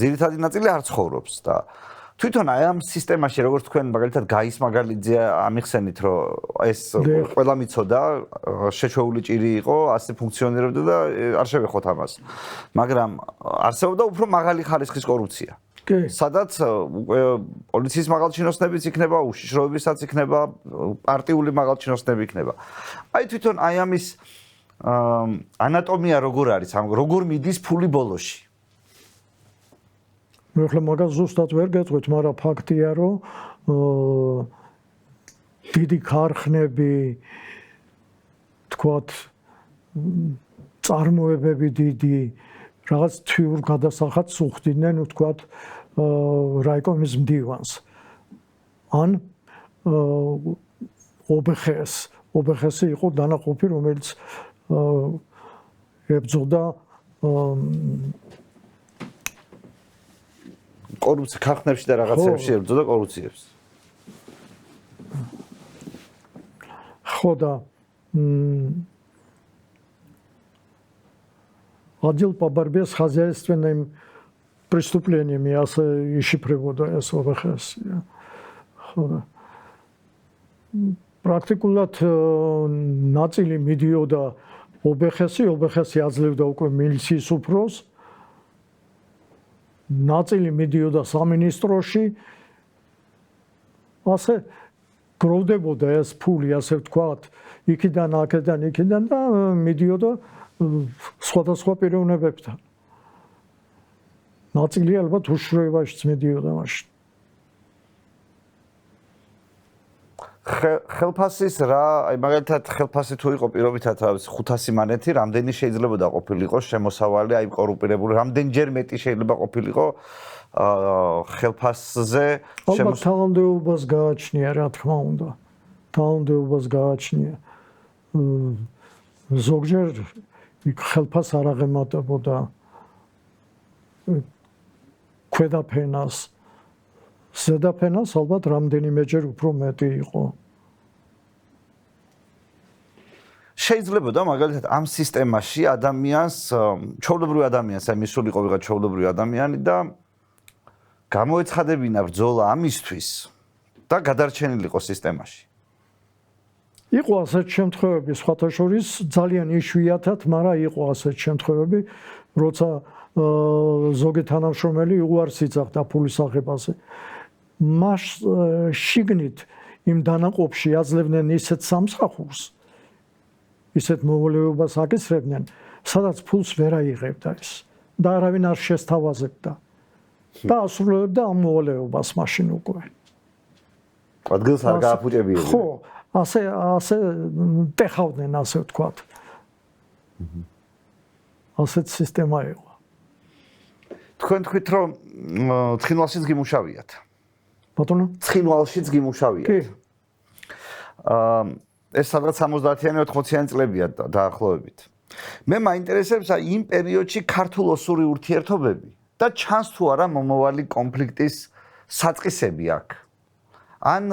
ძირითადი ნაწილი არ ცხოვრობს და თვითონ აი ამ სისტემაში როგორც თქვენ მაგალითად გაის მაგალითზე ამიხსენით რომ ეს ყველა მიცოდა, შეჩვეული ჭირი იყო, ასე ფუნქციონირებდა და არ შევეხოთ ამას. მაგრამ არსებობდა უფრო მაღალი ხარისხის კორუფცია. სადაც პოლიციის მაღალჩინოსნებიც იქნება, უშიშროებისაც იქნება, პარტიული მაღალჩინოსნები იქნება. აი თვითონ აი ამის ანატომია როგორ არის, როგორ მიდის ფული ბოლოში? მე ახლა მაგას ზუსტად ვერ გეტყვით, მაგრამ ფაქტია, რომ დიდი ქარხნები, თქვათ, წარმოებები დიდი, რაღაც თვიურ გადასახადს უხდიდნენ, თქვათ, რაიკომის მდივანს. ან ობხს იყო დანაყოფი, რომელიც ებრძოდა კორუფცია ქარხნებში და რაღაცებში ებრძოდა კორუფციებს. ხო და отдел по борьбе с хозяйственными преступлениями ишифрებოდა ეს ОБХ-ს. ხო და პრაქტიკულად ნაწილი მიდიოდა ОБХ-ს აძლევდა უკვე მილიციის უფროს. ნაწილი მიდიოდა სამინისტროში. ასე გროვდებოდა ეს ფული, ასე ვთქვათ, იქიდან, აქედან და მიდიოდა სხვადასხვა პიროვნებებთან. ნაწილი ალბათ უშიშროებაშიც მიდიოდა მაშინ. ხელფასის რა, აი მაგალითად ხელფასი თუ იყო პირობითად 500 მანეთი, რამდენი შეიძლება ყოფილიყო შემოსავალი, აი კორუმპირებული, რამდენჯერ მეტი შეიძლება ყოფილიყო ხელფასზე ალბათ თანამდებობას გააჩნია, რა თქმა უნდა. თანამდებობას გააჩნია. ზოგჯერ ხელფას არ აღემატებოდა ქვედაფენას. ზედაფენას ალბათ რამდენიმეჯერ უფრო მეტი იყო. შეიძლება და მაგალითად ამ სისტემაში ადამიანს, ჩვეულებრივ ადამიანს, აი მისულიყო ვიღაც ჩვეულებრივი ადამიანი და გამოეცხადებინა ბრძოლა ამისთვის და გადარჩენილიყო სისტემაში. იყო ასეთ შემთხვევები, სხვათა შორის ძალიან იშვიათად, მაგრამ იყო ასეთ შემთხვევები, როცა ზოგი თანამშრომელი უარს იცავდა ფულის აღებაზე. მას შიგნით იმ დანაყოფში აძლევდნენ ისეთ სამსახურს, ისეთ მოვალეობას აკისრებდნენ, სადაც ფულს ვერ აიღებდა ის და არავინ არ შესთავაზებდა და ასრულებდა ამ მოვალეობას მაშინ უკვე. ადგილს არ გააფუჭებიებდნენ. ხო, ასე ტეხავდნენ, ასე ვთქვათ. ასეთ სისტემა იყო. თქვენ თქვით, რომ ცხინვალშიც გიმუშავიათ. ბატონო? ცხინვალშიც გიმუშავიათ. კი. ეს სადღაც 70-იანი 80-იანი წლებია დაახლოებით. მე მაინტერესებს აი იმ პერიოდში ქართულ-ოსური ურთიერთობები და ჩანს თუ არა მომავალი კონფლიქტის საწყისები აქ. ან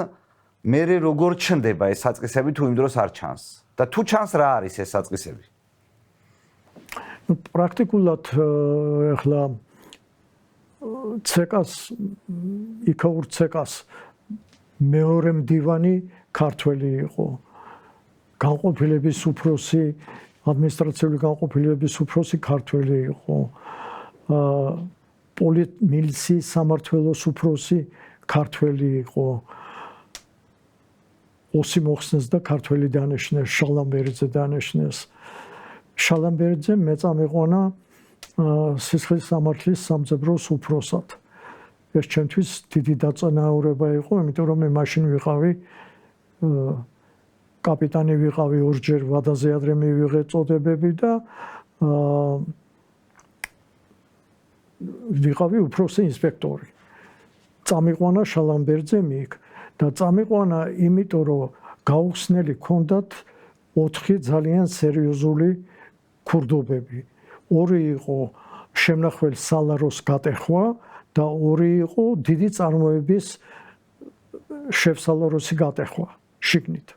მე როგორ ჩნდება ეს საწყისები თუ იმ დროს არ ჩანს და თუ ჩანს რა არის ეს საწყისები? პრაქტიკულად ახლა ცეკას იქაურ ცეკას მეორე მდივანი ქართველი იყო. განყოფილების უფროსი, ადმინისტრაციული განყოფილების უფროსი ქართველი იყო. მილიციის სამმართველოს უფროსი ქართველი იყო. ოსი მოხსნეს და ქართველი დანიშნეს, შალამბერიძე დანიშნეს. შალამბერიძე მეწამეყვანა სისხლის სამართლის სამძებროს უფროსად. ეს ჩემთვის დიდი დაწინაურება იყო, იმიტომ რომ მე მაშინ ვიყავი კაპიტანი ვიყავი ორჯერ ვადაზე ადრე მივიღე წოდებები და ვიყავი უფროსი ინსპექტორი. წამიყვანა შალამბერძე მიქ და წამიყვანა იმიტომ რომ გაუხსნელი ჰქონდათ 4 ძალიან სერიოზული ქურდობები. 2 იყო შემნახველს სალაროს გატეხვა და 2 იყო დიდი წარმოების შევსალაროსი გატეხვა შიგნით.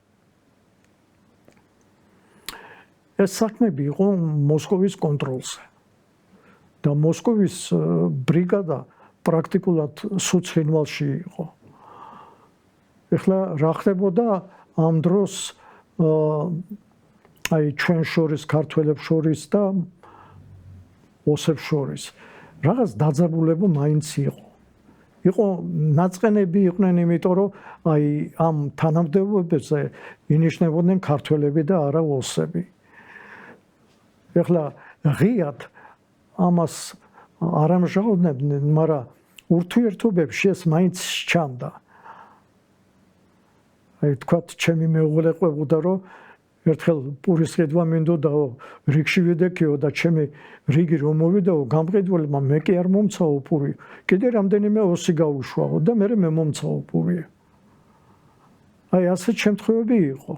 ეს საქმეები იყო მოსკოვის კონტროლზე. და მოსკოვის ბრიგადა პრაქტიკულად სუცხინვალში იყო. ეხლა რა ხდებოდა ამ დროს აი ჩვენ შორის ქართველებს შორის და ოსებს შორის რაღაც დაძაბულება მაინც იყო. იყო ნაწყენები იყვნენ, იმიტომ რომ აი ამ თანამდებობებზე ინიშნებოდნენ ქართველები და არა ოსები. ეხლა ღიად ამას არ ამჟღავნებდნენ, მაგრამ ურთიერთობებში ეს მაინც ჩანდა. აი თქვათ, ჩემი მეუღლე ყვებოდა, რომ ერთხელ პურის ყიდვა მინდოდაო, რიგში ვიდექიო და ჩემი რიგი რომ მოვიდაო, გამყიდველმა მე კი არ მომცაო პური. კიდე რამდენიმე ოსი გაუშვაო და მე მომცაო პური. აი ასეთ შემთხვევები იყო.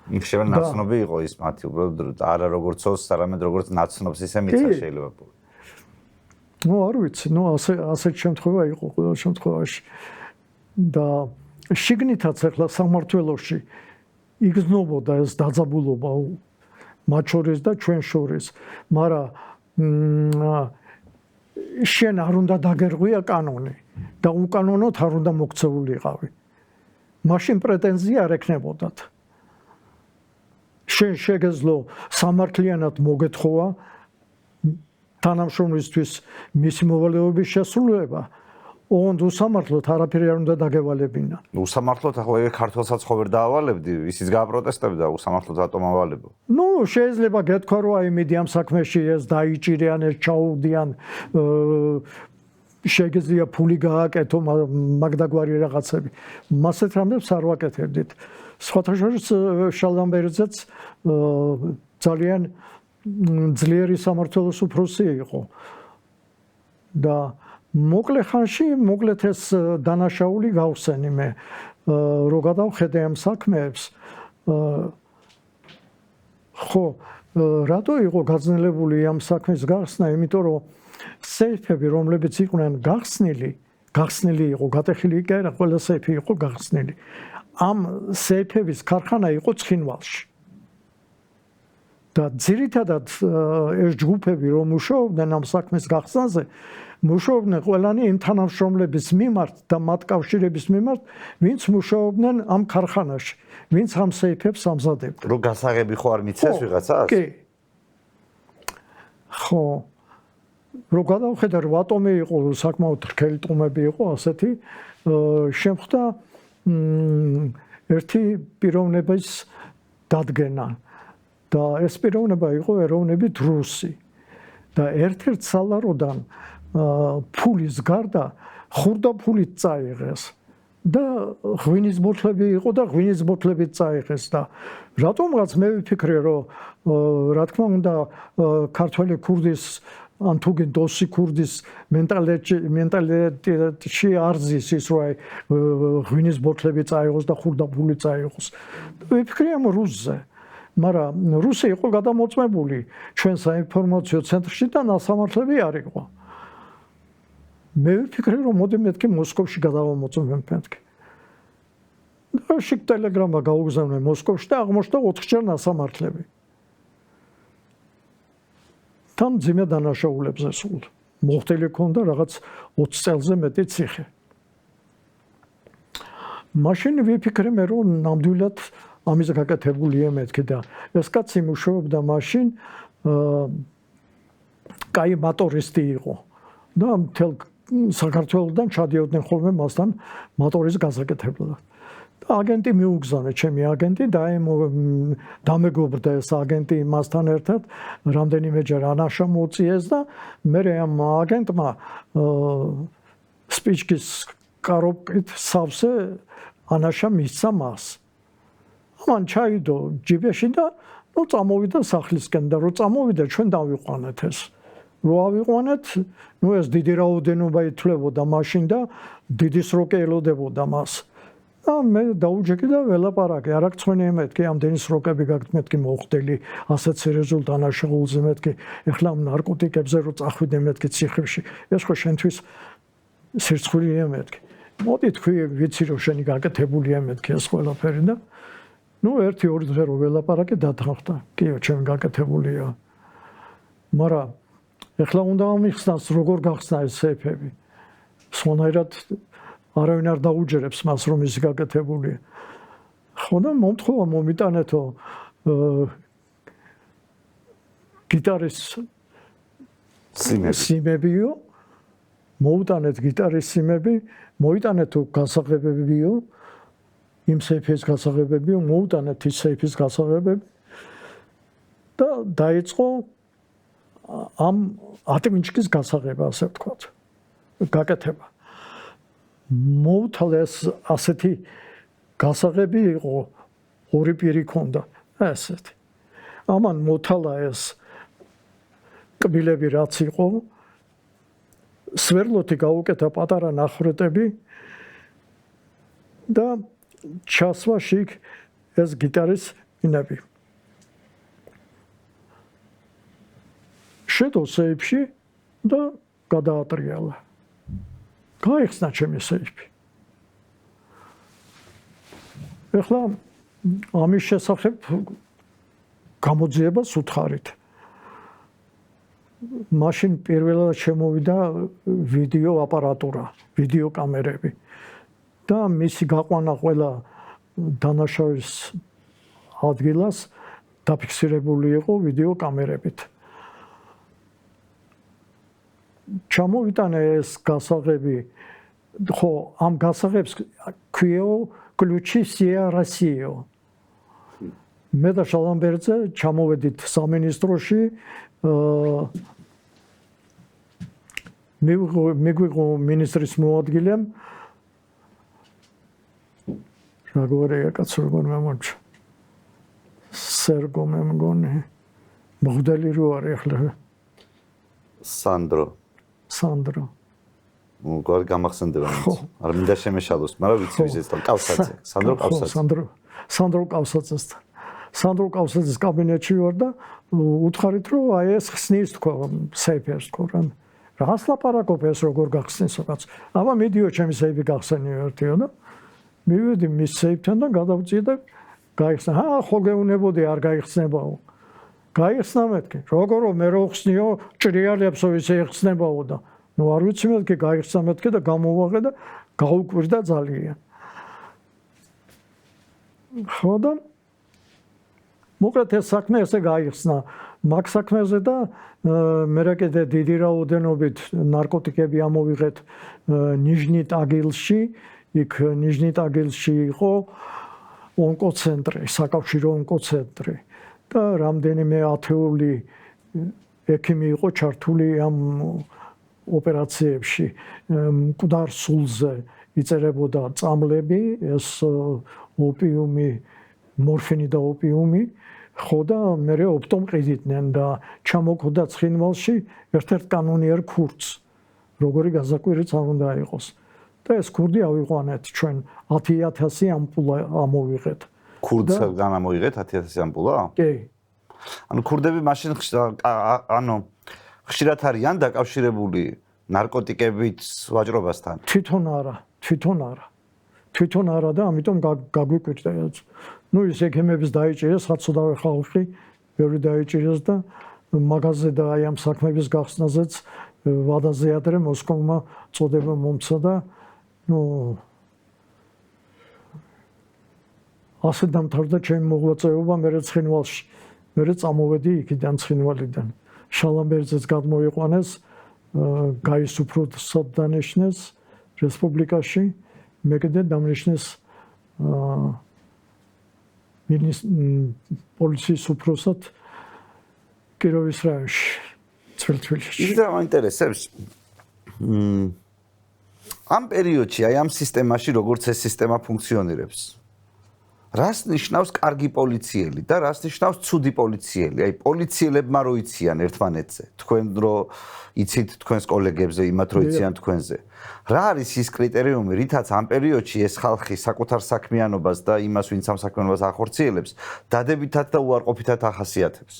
შეიძლება ნაცნობი იყო ის მათი, უბრალოდ არა როგორც ოს, არამედ როგორც ნაცნობს ისე მიცა შეიძლება პური. ნუ არ ვიცი, ნუ ასეთ შემთხვევა იყო ყველა შემთხვევაში. და შიგნითაც ახლა სამმართველოში იგრძნობოდა ეს დაძაბულობა მათ შორის და ჩვენ შორის, მაგრამ შენ არ უნდა დაგერღვია კანონი და უკანონოდ არ უნდა მოქცეულიყავი. მაშინ პრეტენზია არ ექნებოდათ. შენ შეგეძლო სამართლიანად მოგეთხოვა თანამშრომლისთვის მისი მოვალეობის შესრულება. ოღონდ უსამართლოდ არაფერი არ უნდა დაგევალებინა. უსამართლოდ ახლა ეგ ქართველსაც ხო ვერ დაავალებდი, ისიც გააპროტესტებდა უსამართლოდ რატომ ავალებო? ნუ შეიძლება გეთქვა რომ აი მიდი ამ საქმეში ეს დაიჭირიან, ეს ჩაუდიან შეგეძლია ფული გააკეთო მაგდაგვარი რაღაცები. მასეთ რამებს არ ვაკეთებდით. სხვათა შორის შალდამბერძეც ძალიან ძლიერი სამართლოს უფროსი იყო. და მოკლე ხანში მოკლედ ეს დანაშაული გავხსენი მე რო გადავხედე ამ საქმეებს ხო რატო იყო გაძნელებული ამ საქმის გახსნა იმიტომ რომ სეიფები რომლებიც იყვნენ გახსნილი იყო გატეხილი კი არა ყველა სეიფი იყო გახსნილი ამ სეიფების ქარხანა იყო ცხინვალში და ძირითადად ეს ჯგუფები რომ მუშაობდნენ ამ საქმის გახსნაზე მუშაობდნენ ყველანი იმ თანამშრომლების მიმართ და მათ კავშირების მიმართ, ვინც მუშაობდნენ ამ ქარხანაში, ვინც ამ სეიფებს ამზადებდნენ. რო გასაღები ხო არ მიცეს ვიღაცას? კი. ხო. რო გადავხედე რატომი იყო საკმაოდ რქელი ტომები იყო ასეთი, შემხდა ერთი პიროვნების დადგენა და ეს პიროვნება იყო ეროვნებით რუსი და ერთ-ერთ სალაროდან ფულის გარდა ხურდა ფულით წაიღეს და ღვინის ბოთლები იყო და ღვინის ბოთლებით წაიღეს და რატომღაც მე ვიფიქრე რომ რა თქმა უნდა ქართველი ქურდის ან თუგინ დოსი ქურდის მენტალიტეტში არზის ის რომ ღვინის ბოთლები წაიღოს და ხურდა ფული წაიღოს ვიფიქრე ამ რუსზე მაგრამ რუსი იყო გადამოწმებული ჩვენ საინფორმაციო ცენტრში და ნასამართლები არ იყო მე ვფიქრე რომ მოდი მეთქი მოსკოვში გადავამოწმებ მეთქი და შეკ ტელეგრამა გაუგზავნე მოსკოვში და აღმოჩნდა 4-ჯერ ნასამართლები თან ძიმე დანაშაულებზე სულ მოხდილი ქონდა რაღაც 20 წელზე მეტი ციხე მაშინ ვიფიქრე მე რომ ნამდვილად ამის გაკეთებულია მეთქი და ეს კაცი მუშაობდა მაშინ კაი მოტორისტი იყო და მთელ საქართველოსდან ჩადიოდნენ ხოლმე მასთან მოტორის გაზაკეთებლად. და აგენტი მიუგზავნა, ჩემი აგენტი და დამეგობრდა ეს აგენტი მასთან ერთად, რამდენიმეჯერ ანაშა მოუწიეს და მე ამ აგენტმა სპიჩკის კარობკით სავსე ანაშა მისცა მას. მან ჩაიდო ჯიბეში და წამოვიდა სახლისკენ და რო წამოვიდა ჩვენ დავიყვანეთ ეს. რო ავიყვანეთ, ეს დიდი რაოდენობა ითვლებოდა მაშინ და დიდი სროკი ელოდებოდა მას. და მე დაუჯექი და ველაპარაკე, არ აქცხვენია მეთქი, ამდენი სროკები გაქვთ მეთქი მოხდელი, ასეთ სერიოზულ დანაშაულზე მეთქი, ეხლა ნარკოტიკებზე რო წახვიდე მეთქი ციხეში, ეს ხო შენთვის სირცხვილია მეთქი. მოდი თქვი, ვიცი რომ შენი გაკეთებულია მეთქი ეს ყველაფერი და ერთი-ორი დღე რო ველაპარაკე დათანხმდა. კიო, ჩემი გაკეთებულია. მაგრამ ეხლა უნდა ამიხსნას როგორ გახსნა ეს სეიფები. სხვანაირად არავინ არ დაუჯერებს მას რომ ის გაკეთებულია. ხო და მომთხოვა მომიტანეთო გიტარის სიმებიო მოუტანეთ გიტარის სიმები, მოიტანეთო გასაღებებიო იმ სეიფის გასაღებებიო, მოუტანეთ ის სეიფის გასაღებები და დაიწყო ამ ატმინჩკის გასაღება, ასე ვთქვათ, გაკეთება. მოუთავეს ასეთი გასაღები იყო, ორი პირი ქონდა, ასეთი. ამან მოთალა ეს კბილები რაც იყო, სვერლოთი გაუკეთა პატარა ნახრეტები და ჩასვა შიგ ეს გიტარის ინები. შედო სეიფში და გადაატრიალა. გაიხსნა ჩემი სეიფი. ეხლა ამის შესახებ გამოძიებას უთხარით. მაშინ პირველად შემოვიდა ვიდეო აპარატურა, ვიდეო კამერები და მისი გაყვანა ყველა დანაშავის ადგილას დაფიქსირებული იყო ვიდეო კამერებით. ჩამოვიტანე ეს გასაღები, ხო, ამ გასაღებს ქვიო ключи всей России. მე და შალამბერძე ჩამოვედით სამინისტროში მიგვიღო მინისტრის მოადგილემ როგორია კაცო როგორ მომჩ სერგო მე მგონი მღვდელი რო არის ახლა სანდრო გორ გამახსენდება მაინც არ მინდა შემეშალოს მაგრამ ვიცი ვიზეც და კავსაძე სანდრო კავსაძის კაბინეტში ვარ და უთხარით რომ აი ეს ხსნის თქვა სეიფერს თქვა რას ლაპარაკობ ეს როგორ გახსნის რაღაც აბა მიდიო ჩემი სეიფი გახსენიო ერთიო და მივედი მის სეიფთან და გადავწიე და გაიხსნა ხო გეუნებოდი არ გაიხსნებაო გაიხსნა მეთქი როგორო მე რო ხსნიო ჭრიალებსო ისე იხსნებაო და ნუ არ ვიცი მეთქი გაიხსნა მეთქი და გამოვაღე და გაუკვირდა ძალიან ხო და მოკლედ ეს საქმე ესე გაიხსნა მაგ საქმეზე და მე რა კიდე დიდი რაოდენობით ნარკოტიკები ამოვიღეთ ნიჟნი-ტაგილში იქ ნიჟნი-ტაგილში იყო ონკოცენტრი საკავშირო ონკოცენტრი და რამდენიმე ათეული ექიმი იყო ჩართული ამ ოპერაციებში მკვდარ სულზე იწერებოდა წამლები ეს ოპიუმი მორფინი და ოპიუმი ხო და მე ოპტომ ყიდიდნენ და ჩამოკვდა ცხინვალში ერთ-ერთ კანონიერ ქურდს როგორი გაზაკვირიც არ უნდა იყოს და ეს ქურდი ავიყვანეთ ჩვენ 10000 ამპულა ამოვიღეთ ქურდსგან ამოვიღეთ 10000 ამპულა? კი ანუ ქურდები მაშინ ანუ ხშირად არიან დაკავშირებული ნარკოტიკებით ვაჭრობასთან? თვითონ არა და ამიტომ გაგვიკვირდა ეს. ნუ ის ექიმების დაიჭირეს, საცოდავე ხალხი, ბევრი დაიჭირეს და მაღაზიაზე და აი ამ საქმეების გახსნაზეც ვადაზე ადრე მოსკოვმა წოდება მომცა და ნუ ასე დამთავრდა ჩემი მოღვაწეობა მე ცხინვალში. მე წამოვედი იქიდან ცხინვალიდან. შალამბერძეც გადმოიყვანეს, გაისუფროთ დანიშნეს რესპუბლიკაში. მე კიდე დამნიშნეს პოლიციის უფროსად კიროვის რაიონში, წვრილთბილისში. ის და მაინტერესებს. ამ პერიოდში, აი ამ სისტემაში როგორც ეს სისტემა ფუნქციონირებს. რას ნიშნავს კარგი პოლიციელი და რას ნიშნავს ცუდი პოლიციელი? აი პოლიციელებმა რო იციან ერთმანეთზე, თქვენ რო იცით თქვენს კოლეგებზე, იმათ რო იციან თქვენზე. რა არის ის კრიტერიუმი, რითაც ამ პერიოდში ეს ხალხი საკუთარ საქმიანობას და იმას, ვინც ამ საქმიანობას ახორციელებს, დადებითად და უარყოფითად ახასიათებს?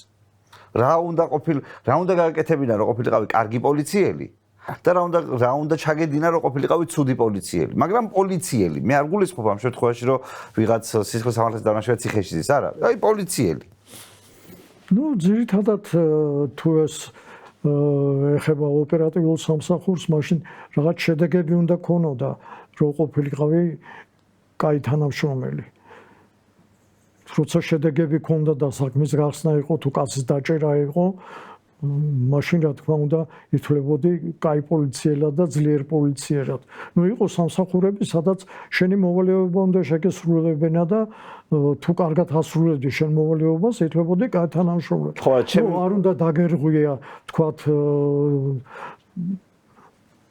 რა უნდა გააკეთებინა, რომ ყოფილიყავი კარგი პოლიციელი? და რა უნდა ჩაგედინა რომ ყოფილიყავი ცუდი პოლიციელი, მაგრამ პოლიციელი, მე არ გულისხმობ ამ შემთხვევაში რომ ვიღაც სისხლის სამართლის დანაშაულს ციხეში ზის, არა, აი პოლიციელი. ნუ ძირითადად თუ ეს ეხება ოპერატიულ სამსახურს, მაშინ რაღაც შედეგები უნდა ქონოდა, რომ ყოფილიყავი კაი თანამშრომელი. როცა შედეგები ქონდა და საქმის გახსნა იყო, თუ კაცის დაჭერა იყო, მაშინ რა თქმა უნდა ითვლებოდი კაი პოლიციელად და ძლიერ პოლიციელად. ნუ იყო სამსახურები, სადაც შენი მოვალეობა უნდა შეგესრულებინა და თუ კარგად ასრულებდი შენ მოვალეობას, ითვლებოდი კაი თანამშრომელი. ხო, არ უნდა დაგერღვია, თქვათ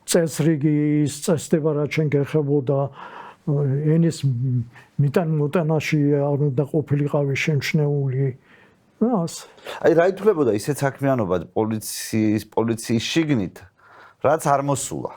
წესრიგის წესდება რაც შენ გეხებოდა ენის მიტანაში არ უნდა ყოფილიყავი შემჩნეული. აი რა ითვლებოდა ისეთ საქმიანობა პოლიციის შიგნით, რაც არ მოსულა.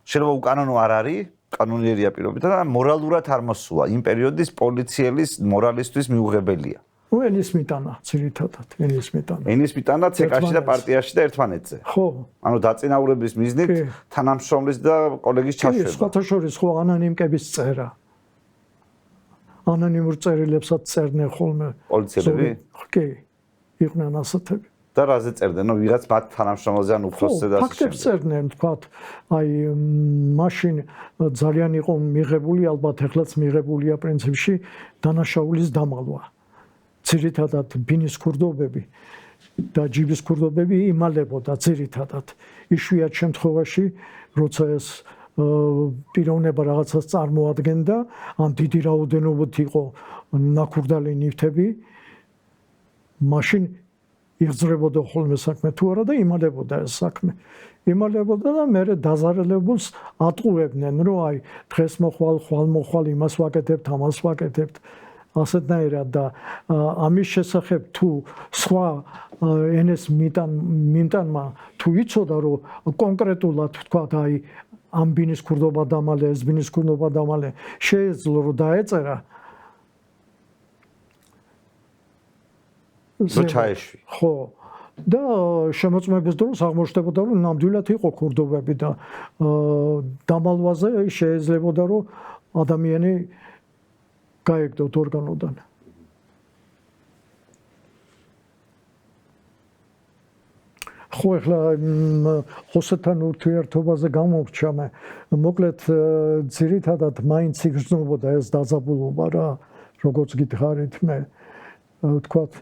შეიძლება უკანონო არ არის, კანონიერია პირობითად და მორალურად არ მოსულა. იმ პერიოდის პოლიციელის მორალისტვის მიუღებელია. ნუ ენის მიტანა, ძირითადად, ენის მიტანა. ენის მიტანა ცეკაში და პარტიაში და ერთმანეთზე. ხო. ანუ დაწინაურების მიზნით თანამშრომლის და კოლეგის ჩაშვება. სხვათა შორის ხო ანონიმკების წერა. ანონიმურ წერილებსაც წერდნენ ხოლმე პოლიციელები? კი, იყვნენ ასეთები. და რაზე წერდნენ? ნუ ვიღაც მათ თანამშრომელზე ან უფროსზე და ფაქტებს წერდნენ, თქვათ, აი მაშინ ძალიან იყო მიღებული, ალბათ ეხლაც მიღებულია პრინციპში დანაშაულის დამალვა. ძირითადად ბინის ქურდობები და ჯიბის ქურდობები იმალებოდა ძირითადად. იშვიათ შემთხვევაში, როცა ეს პიროვნება რაღაცას წარმოადგენდა, ან დიდი რაოდენობით იყო ნაქურდალი ნივთები, მაშინ იღძრებოდა ხოლმე საქმე თუ არა და იმალებოდა ეს საქმე. იმალებოდა და მე დაზარალებულს ატყუებდნენ, რომ აი დღეს მოხვალ, ხვალ მოხვალ, იმას ვაკეთებთ, ამას ვაკეთებთ. ასეთნაირად და ამის შესახებ თუ სხვა ენეს მიტანმა თუ იცოდა რომ კონკრეტულად თქვა აი ამ ბინის ქურდობა დამალე, ეს ბინის ქურდობა დამალე შეეძლო რომ დაეწერა ჩაეშვი. ხო და შემოწმების დროს აღმოჩნდებოდა რომ ნამდვილად იყო ქურდობები და დამალვაზე შეიძლებოდა რომ ადამიანი გაიგდოთ ორგანოდან. ხო ახლა ხოსეთთან ურთიერთობაზე გამოვრჩა მე. მოკლედ ძირითადად მაინც იგრძნობოდა ეს დაძაბულობა რა, როგორც გითხარით მე. ვთქვათ,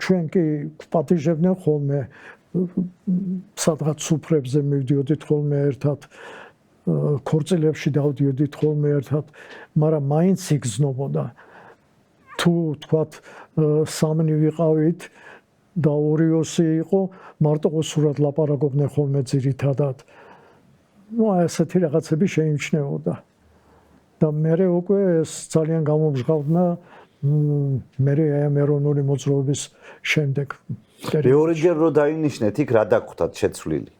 ჩვენ კი პატიჟებდნენ ხოლმე სადღაც სუფრებზე მივდიოდით ხოლმე ერთად. ქორწილებში დავდიოდით ხოლმე ერთად, მაგრამ მაინც იგრძნობოდა. თუ თქვათ სამნი ვიყავით და ორიოსი იყო, მარტო სურად ლაპარაკობდნენ ხოლმე ძირითადად. ნუ ასეთი რაღაცები შეიმჩნეოდა. და მე უკვე ეს ძალიან გამომჟღავნა მე ეროვნული მოძრაობის შემდეგ. მეორეჯერ რო დაინიშნეთ, იქ რა დაგხვდათ შეცვლილი?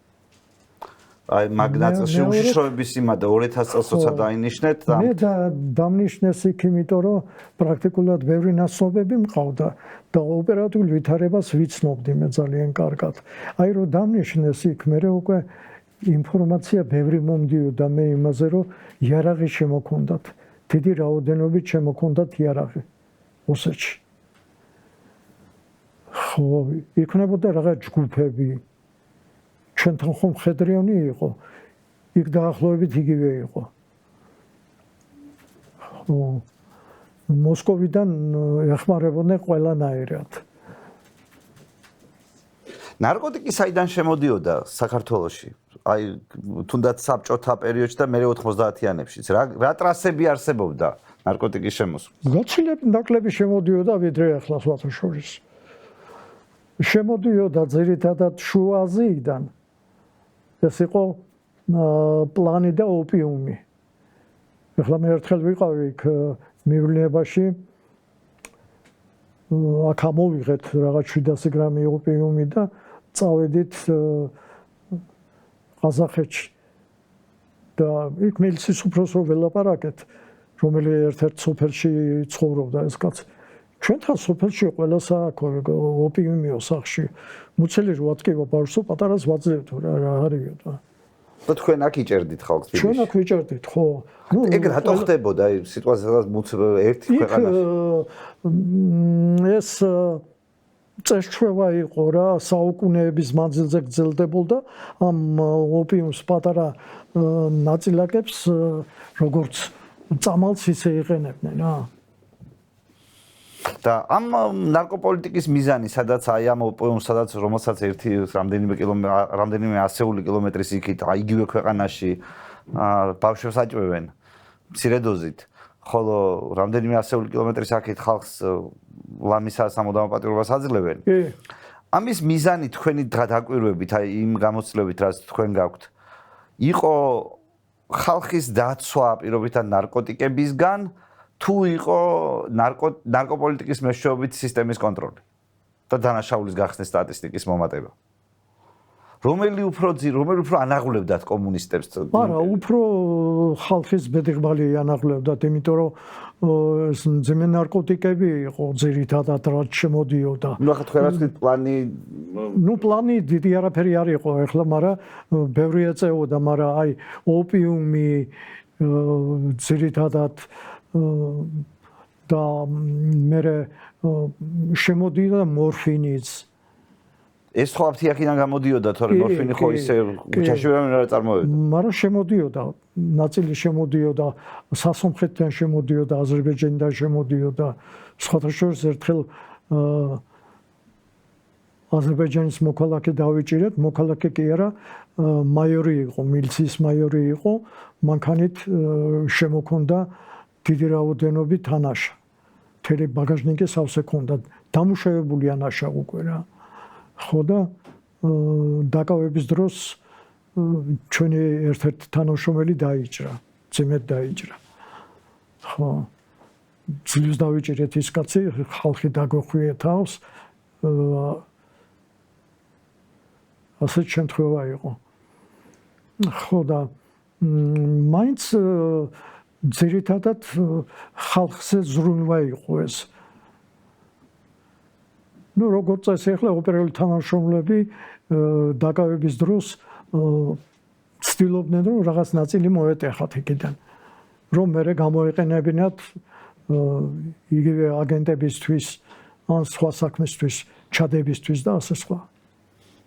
აი მაგნაწილში უშიშროების იმადა 2000 წელს როცა დაინიშნეთ და მე დამნიშნეს იქ იმიტომ რომ პრაქტიკულად ბევრი ნაცნობები მყავდა და ოპერატიულ ვითარებას ვიცნობდი მე ძალიან კარგად. აი რომ დამნიშნეს იქ მე უკვე ინფორმაცია ბევრი მომდიოდა მე იმაზე რომ იარაღი შემოქონდათ. დიდი რაოდენობით შემოქონდათ იარაღი ოსეთში. ხო, იქნებოდა რაღაც ჯგუფები ჩვენთან ხომ ხედრიონი იყო, იქ დაახლოებით იგივე იყო. მოსკოვიდან ეხმარებოდნენ ყველანაირად. ნარკოტიკი საიდან შემოდიოდა საქართველოში? აი თუნდაც საბჭოთა პერიოდში და მე 90-იანებშიც რა ტრასები არსებობდა ნარკოტიკის შემოსვლის? გაცილებით ნაკლები შემოდიოდა ვიდრე ახლა სხვათა შორის. შემოდიოდა ძირითადად შუა აზიიდან. ეს იყო პლანი და ოპიუმი. ახლა მე ერთხელ ვიყავი იქ მივლინებაში. აქ ამოვიღეთ რაღაც 700 გრამი ოპიუმი და წავედით ყაზახეთში. და იქ მილიციის უფროსს ველაპარაკეთ, რომელი ერთ-ერთ სოფელში ცხოვრობდა ეს კაცი. ჩვენთან სოფელში ყველა საქმე ოპიუმიო სახში. მუცელი რო ატკივა ბავშვს, პატარას ვაძლევთ რა არისო და. და თქვენ აქ იჭერდით ხალხს? ჩვენ აქ ვიჭერდით, ხო. ეგ რატო ხდებოდა აი სიტუაციას ერთი ქვეყანაში? ეს წესჩვევა იყო რა, საუკუნეების მანძილზე გრძელდებოდა ამ ოპიუმს პატარა ნაწილაკებს როგორც წამალს ისე იყენებდნენ რა. და ამ ნარკოპოლიტიკის მიზანი, სადაც აი ამ ოპიუმს, სადაც რომელსაც რამდენიმე ასეული კილომეტრის იქით, აი იგივე ქვეყანაში ბავშვებს აჭვევენ მცირე დოზით, ხოლო რამდენიმე ასეული კილომეტრის აქეთ ხალხს ლამისა სამუდამო პატიურობას აძლევენ. ამის მიზანი თქვენი დაკვირვებით, აი იმ გამოცდილებით, რაც თქვენ გაქვთ, იყო ხალხის დაცვა პირობითად ნარკოტიკებისგან თუ იყო ნარკოპოლიტიკის მეშვეობით სისტემის კონტროლი და დანაშაულის გახსნის სტატისტიკის მომატება. რომელი უფრო ანაღლებდათ კომუნისტებს? არა, უფრო ხალხის ბედიღბალი ანაღლებდათ, იმიტომ რომ ეს ძიმე ნარკოტიკები იყო ძირითადად რაც შემოდიოდა. ნუ ახლა თქვენ რა თქვით პლანი? ნუ პლანი დიდი არაფერი არ იყო ახლა, მაგრამ ბევრი ეწეოდა, მაგრამ აი ოპიუმი ძირითადად და მე შემოდიოდა მორფინიც. ეს ხო აფთიაქიდან გამოდიოდა, თორემ მორფინი ხო ისე ქუჩაში ვერ წარმოებდა. მაგრამ შემოდიოდა, ნაწილი შემოდიოდა სასომხეთიდან შემოდიოდა, აზერბაიჯანიდან შემოდიოდა. სხვათა შორის ერთხელ აზერბაიჯანის მოქალაქე დავიჭირეთ, მოქალაქე კი არა, მაიორი იყო, მილიციის მაიორი იყო, მანქანით შემოქონდა დიდი რაოდენობით ანაშა. მთელი ბაგაჟნიკი სავსე ქონდა, დამუშავებული ანაშა უკვე რა. ხო და დაკავების დროს ჩვენი ერთ-ერთი თანამშრომელი დაიჭრა, ძიმედ დაიჭრა. ხო. ძლივს დავიჭირეთ ის კაცი, ხალხი დაგვეხვიე თავს. ასეთ შემთხვევა იყო. ხო და მაინც ძირითადად ხალხზე ზრუნვა იყო ეს. ნუ როგორც წესი ახლა ოპერატიული თანამშრომლები დაკავების დროს ცდილობდნენ რომ რაღაც ნაწილი მოეტეხათ იქიდან. რომ მერე გამოეყენებინათ იგივე აგენტებისთვის ან სხვა საქმისთვის ჩადებისთვის და ასე სხვა.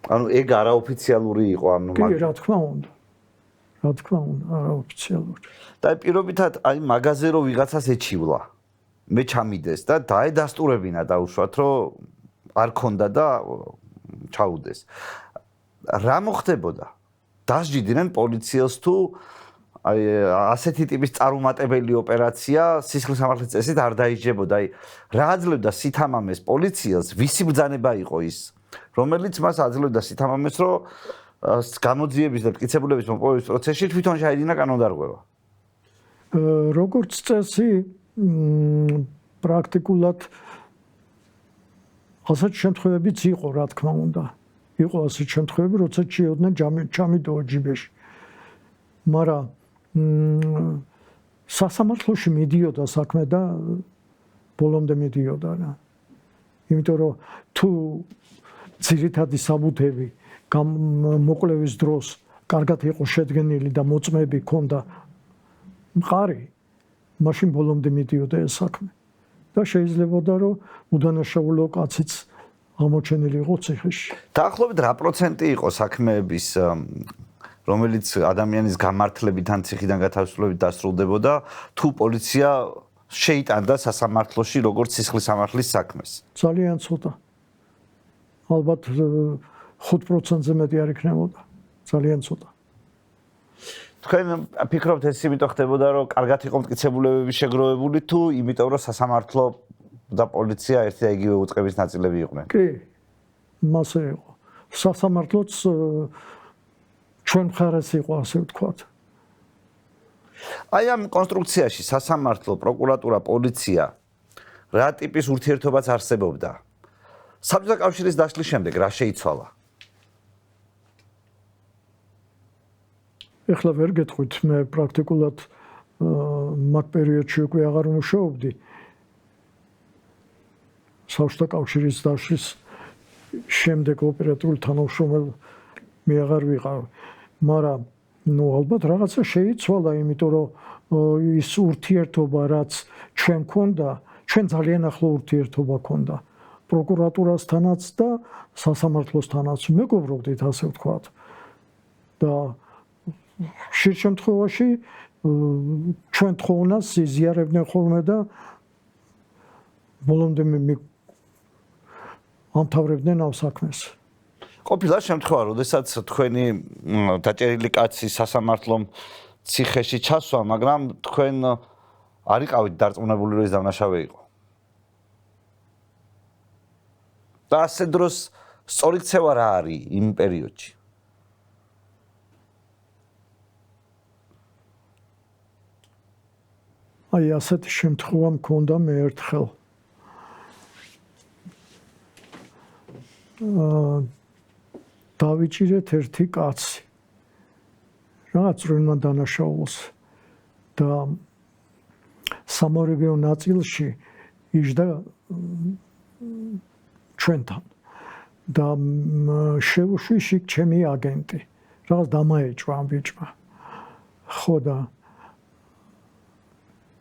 ანუ ეგ არაოფიციალური იყო ანუ კი, რა თქმა უნდა. რა თქმა უნდა, არაოფიციალური. და პირობითად აი მაღაზე რო ვიღაცას ეჩივლა. მე ჩამიდეს და დაედასტურებინა დაუშვათ რომ არ ქონდა და ჩაუდეს. რა მოხდებოდა? დასჯიდნენ პოლიციას თუ აი ასეთი ტიპის წარუმატებელი ოპერაცია სისხლის სამართლის წესით არ დაიჯებოდა. აი რა აძლევდა სითამამეს პოლიციას, ვისი ბრძანება იყო ის, რომელიც მას აძლევდა სითამამეს, რომ გამოძიების და მტკიცებულების მოპოვების პროცესში თვითონ შეედინა კანონდარღვევა. როგორც წესი, პრაქტიკულად ასეთ შემთხვევებიც იყო, რა თქმა უნდა. იყო ასეთ შემთხვევები, როცა ჩიოდნენ ჩამიდო ჯიბეში. მაგრამ სასამართლოში მიდიოდა საქმე და ბოლომდე მიდიოდა რა. იმიტომ რომ თუ ძირითადი საბუთები მოკვლევის დროს კარგად იყო შედგენილი და მოწმეები ჰქონდა მყარი, მაშინ ბოლომდე მიდიოდა ეს საქმე. და შეიძლებოდა რომ უდანაშაულო კაციც აღმოჩენილი იყო ციხეში. დაახლოებით რა პროცენტი იყო საქმეების რომელიც ადამიანის გამართლებით ან ციხიდან გათავისუფლებით დასრულდებოდა, თუ პოლიცია შეიტანდა სასამართლოში როგორც სისხლის სამართლის საქმეს? ძალიან ცოტა. ალბათ 5%-ზე მეტი არ იქნებოდა. ძალიან ცოტა. თქვენ ფიქრობთ ეს იმიტომ ხდებოდა, რომ კარგად იყო მტკიცებულებები შეგროვებული თუ იმიტომ რომ სასამართლო და პოლიცია ერთი და იგივე უწყების ნაწილები იყვნენ? კი, მასე იყო. სასამართლოც ჩვენ მხარეს იყო, ასე ვთქვათ. აი ამ კონსტრუქციაში სასამართლო, პროკურატურა, პოლიცია რა ტიპის ურთიერთობაც არსებობდა? საბჭოთა კავშირის დაშლის შემდეგ რა შეიცვალა? ეხლა ვერ გეტყვით, მე პრაქტიკულად მაგ პერიოდში უკვე აღარ მუშაობდი. საბჭოთა კავშირის დაშლის შემდეგ ოპერატიული თანამშრომელი მე აღარ ვიყავ. მაგრამ ნუ ალბათ რაღაცა შეიცვალა, იმიტომ რომ ის ურთიერთობა რაც ჩვენ ქონდა, ჩვენ ძალიან ახლო ურთიერთობა ქონდა პროკურატურასთანაც და სასამართლოსთანაც. მეგობრობდით, ასე ვთქვათ. და ხშირ შემთხვევაში ჩვენ თხოვნას იზიარებდნენ ხოლმე და ბოლომდე ამთავრებდნენ ამ საქმეს. ყოფილა შემთხვევა, როდესაც თქვენი დაჭერილი კაცი სასამართლომ ციხეში ჩასვა, მაგრამ თქვენ არ იყავით დარწმუნებული, რომ ეს დამნაშავე იყო. და ასე დროს სწორი ქცევა რა არის იმ პერიოდში? აი ასეთი შემთხვევა მქონდა მე ერთხელ. დავიჭირეთ ერთი კაცი. რაღაც რენმან დანაშაულს და სამორეგეო ნაწილში იჯდა ჩვენთან. და შევუშვიში ჩემი აგენტი. რაღაც დამაეჭვა ამ ბიჭმა. ხო და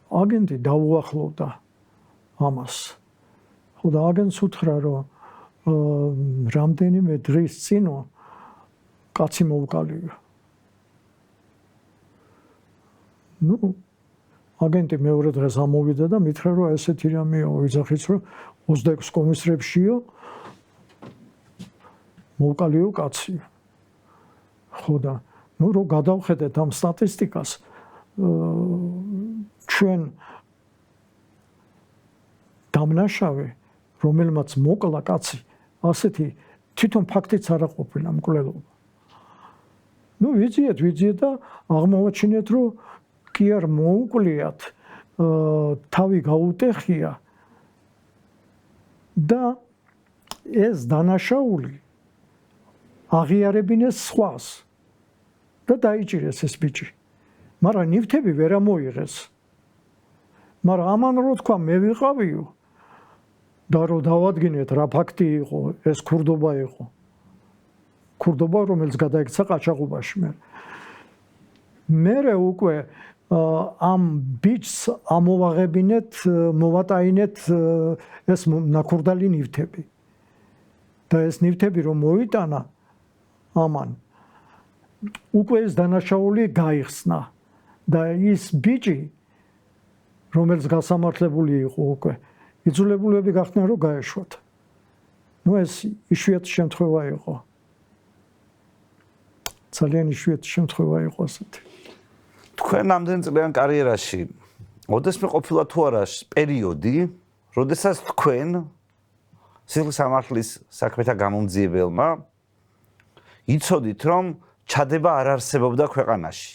აგენტი დაუახლოვდა ამას. ხო და აგენტს უთხრა რომ რამდენიმე დღის წინო კაცი მოვკალია. ნუ აგენტი მეორე დღეს ამოვიდა და მითხრა რომ ესეთი რამეა, ვიძახით რომ 26 კომისრებშიო მოვკალიო კაცი. ხო და ნუ რო გადავხედეთ ამ სტატისტიკას ჩვენ დამნაშავე რომელმაც მოკლა კაცი ასეთი თვითონ ფაქტიც არ ყოფილა მკვლელობა. ვიძიეთ და აღმოვაჩინეთ, რომ კი არ მოუკვლიათ, თავი გაუტეხია და ეს დანაშაული აღიარებინეს სხვას და დაიჭირეს ეს ბიჭი. მაგრამ ნივთები ვერ ამოიღეს. მაგრამ ამან რო თქვა მე ვიყავიო და რო დავადგინეთ რა ფაქტი იყო, ეს ქურდობა იყო. ქურდობა, რომელიც გადაიქცა ყაჩაღობაში მე უკვე ამ ბიჭს ამოვაღებინეთ, მოვატაინეთ ეს ნაქურდალი ნივთები. და ეს ნივთები რომ მოიტანა ამან უკვე ეს დანაშაული გაიხსნა და ის ბიჭი რომელიც გასამართლებული იყო უკვე იძულებულები გახდნენ რომ გაეშვათ. ეს იშვიათი შემთხვევა იყო. ძალიან იშვიათი შემთხვევა იყო ასეთი. თქვენ ამდენ წლიან კარიერაში ოდესმე ყოფილა თუ არა პერიოდი, როდესაც თქვენ სიცილისამართლის საქმეთა გამომძიებელმა იცოდით, რომ ჩადება არ არსებობდა ქვეყანაში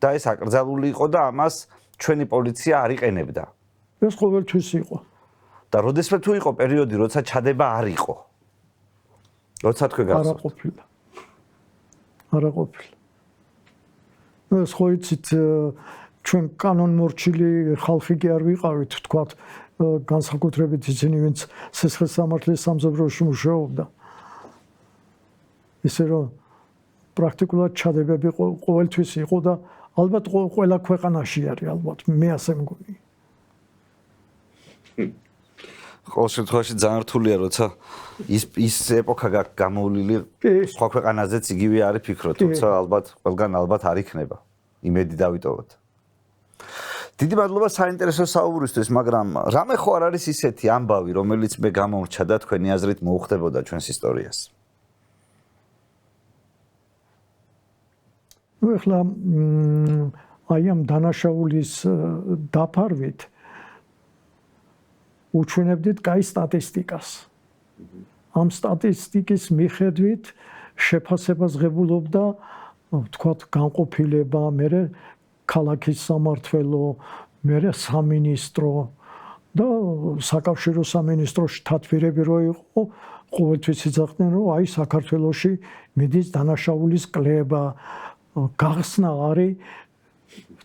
და ეს აკრძალული იყო და ამას ჩვენი პოლიცია არ იყენებდა. ეს ყოველთვის იყო. და როდესმე თუ იყო პერიოდი, როცა ჩადება არ იყო. როცა თქვენ გახსოვთ. არა ყოფილა. ეს ხო იცით, ჩვენ კანონმორჩილი ხალხი კი არ ვიყავით, თქვათ, განსაკუთრებით ისინი, ვინც სიცილისამართლის სამზებროში მუშაობდა. ისე რომ პრაქტიკულად ჩადებები ყოველთვის იყო და ალბათ ყველა ქვეყანაში არის, ალბათ მე ასე მგონი. ყოველ შემთხვევაში ძალიან რთულია, როცა ის ეპოქა გამოვლილი სხვა ქვეყანაზეც იგივე არის ფიქრო, თუმცა ალბათ ყველგან ალბათ არ იქნება. იმედი დავიტოვოთ. დიდი მადლობა საინტერესო საუბრისთვის, მაგრამ რამე ხო არ არის ისეთი ამბავი, რომელიც მე გამომრჩა და თქვენი აზრით მოუხდებოდა ჩვენს ისტორიას? ეხლა აი ამ დანაშაულის დაფარვით უჩვენებდით კაი სტატისტიკას. ამ სტატისტიკის მიხედვით შეფასებას ღებულობდა თქვათ განყოფილება, მერე ქალაქის სამმართველო, მერე სამინისტრო და საკავშირო სამინისტროში თათბირები რო იყო, ყოველთვის იცახდნენ, რომ აი საქართველოში მიდის დანაშაულის კლება, გახსნა არის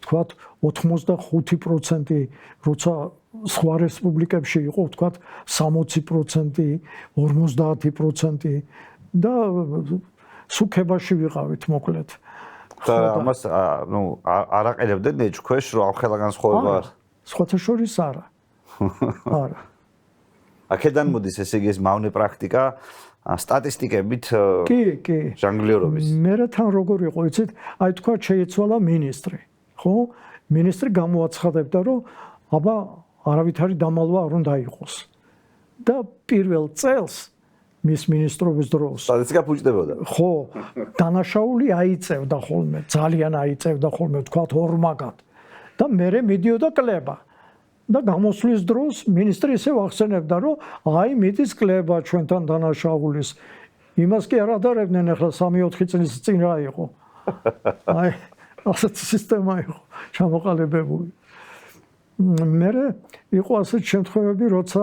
თქვათ 85%, როცა სხვა რესპუბლიკებში იყო თქვათ 60%, 50% და სუქებაში ვიყავით მოკლედ. და ამას არ აყენებდნენ ეჭქვეშ, რომ ამ ხელა განსხვავება არ. სხვათა შორის არა. არა. აქედან მოდის ესე იგი ეს მავნე პრაქტიკა სტატისტიკებით კი. ჟანგლიორობის. მე თან როგორ იყო, იცით? აი თქვა შეიცვალა მინისტრი, ხო? მინისტრი გამოაცხადებდა, რომ აბა არავითარი დამალვა არ უნდა იყოს. და პირველ წელს მის მინისტრობის დროს სტატისტიკა ფუჭდებოდა. ხო, დანაშაული აიწევდა ხოლმე, ძალიან აიწევდა ხოლმე, თქვათ ორმაგად. და მერე მიდიოდა კლება. და გამოსვლის დროს მინისტრი ისევ ახსენებდა, რომ აი მიდის კლება ჩვენთან დანაშაულის. იმას კი არ ადარებდნენ, ახლა 3-4 წლის წინ რა იყო. აი ასეთი სისტემა იყო ჩამოყალიბებული. მერე იყო ასეთი შემთხვევები, როცა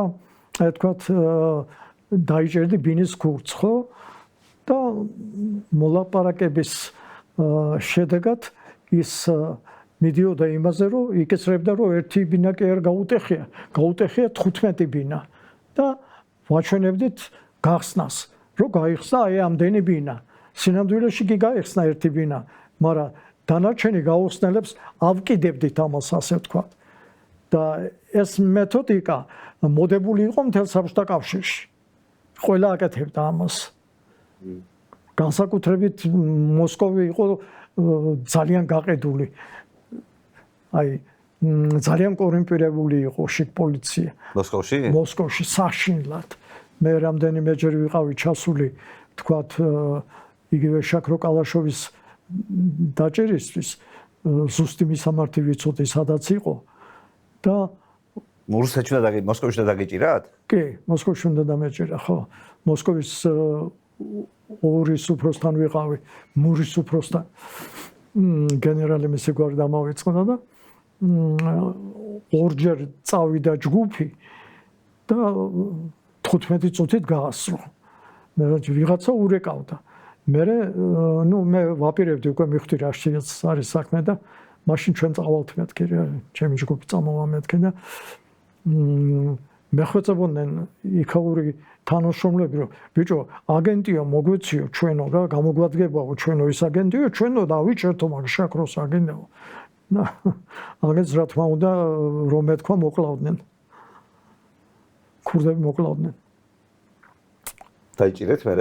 აი თქვათ დაიჭერდი ბინის ქურცს, ხო? და მოლაპარაკების შედეგად ის მიდიოდა იმაზე, რომ იკეცრებდა, რომ ერთი ბინა კი არ გაუტეხია 15 ბინა და ვაჩვენებდით გახსნას, რომ გაიხსნა აი ამდენი ბინა. სინამდვილეში კი გაიხსნა ერთი ბინა, მაგრამ დანარჩენი გაუხსნელებს ავკიდებდით ამას, ასე ვთქვათ. და ეს მეთოდიკა მოდებული იყო მთელ საბჭოთა კავშირში. ყველა აკეთებდა ამას. განსაკუთრებით მოსკოვი იყო ძალიან გაყიდული. აი ძალიან კორუმპირებული იყო შიგ პოლიცია. მოსკოვში? მოსკოვში საშინლად. მე რამდენიმეჯერ ვიყავი ჩასული, თქვათ, იგივე შაქრო კალაშოვის დაჭერისთვის, ზუსტი მისამართი ვიცოდი, სადაც იყო და რუსეთში და მოსკოვში და დაგეჭირათ? კი, მოსკოვში უნდა დამეჭირა, ხო. მოსკოვის ორი სუფროსთან ვიყავი, მური სუფროსთან. გენერალი მისი გვარი დამავიწყდა და ორჯერ წავიდა ჯგუფი და 15 წუთით გაასწრო. მე ვიღაცა ურეკავდა. მე მე ვაპირებდი უკვე მივხვდი რა არის საქმე და მაშინ ჩვენ წავალთ მეთქი რა ჩემი ჯგუფი წამოვა მეთქი და მე ხვეწებოდნენ იქაური თანამშრომლები რომ ბიჭო აგენტია მოგვეციო ჩვენო რა გამოგვადგებაო ჩვენო ის აგენტიო ჩვენო დავიჭერთო მაგ შაქროს აგენტიო და აგენტს რა თქმა უნდა რომ მეთქვა მოკლავდნენ ქურდები მოკლავდნენ დაიჭირეთ მე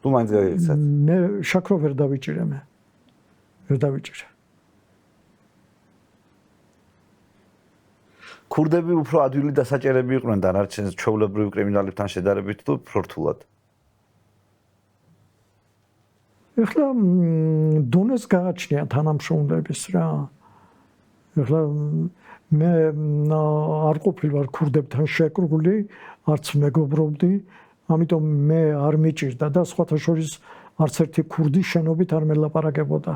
თუ მაინც გაიქცეთ მე შაქრო ვერ დავიჭირე მე ვერ დავიჭირე ქურდები უფრო ადვილი დასაჭერები იყვნენ დანარჩენ ჩვეულებრივ კრიმინალებთან შედარებით თუ ფრორთულად ეხლა დონეს გააჩნია თანამშრომლების რა ეხლა მე არ ყოფილი ვარ ქურდებთან შეკრული არც მეგობრობდი ამიტომ მე არ მიჭირდა და სხვათა შორის არც ერთი ქურდი შენობით არ მელაპარაკებოდა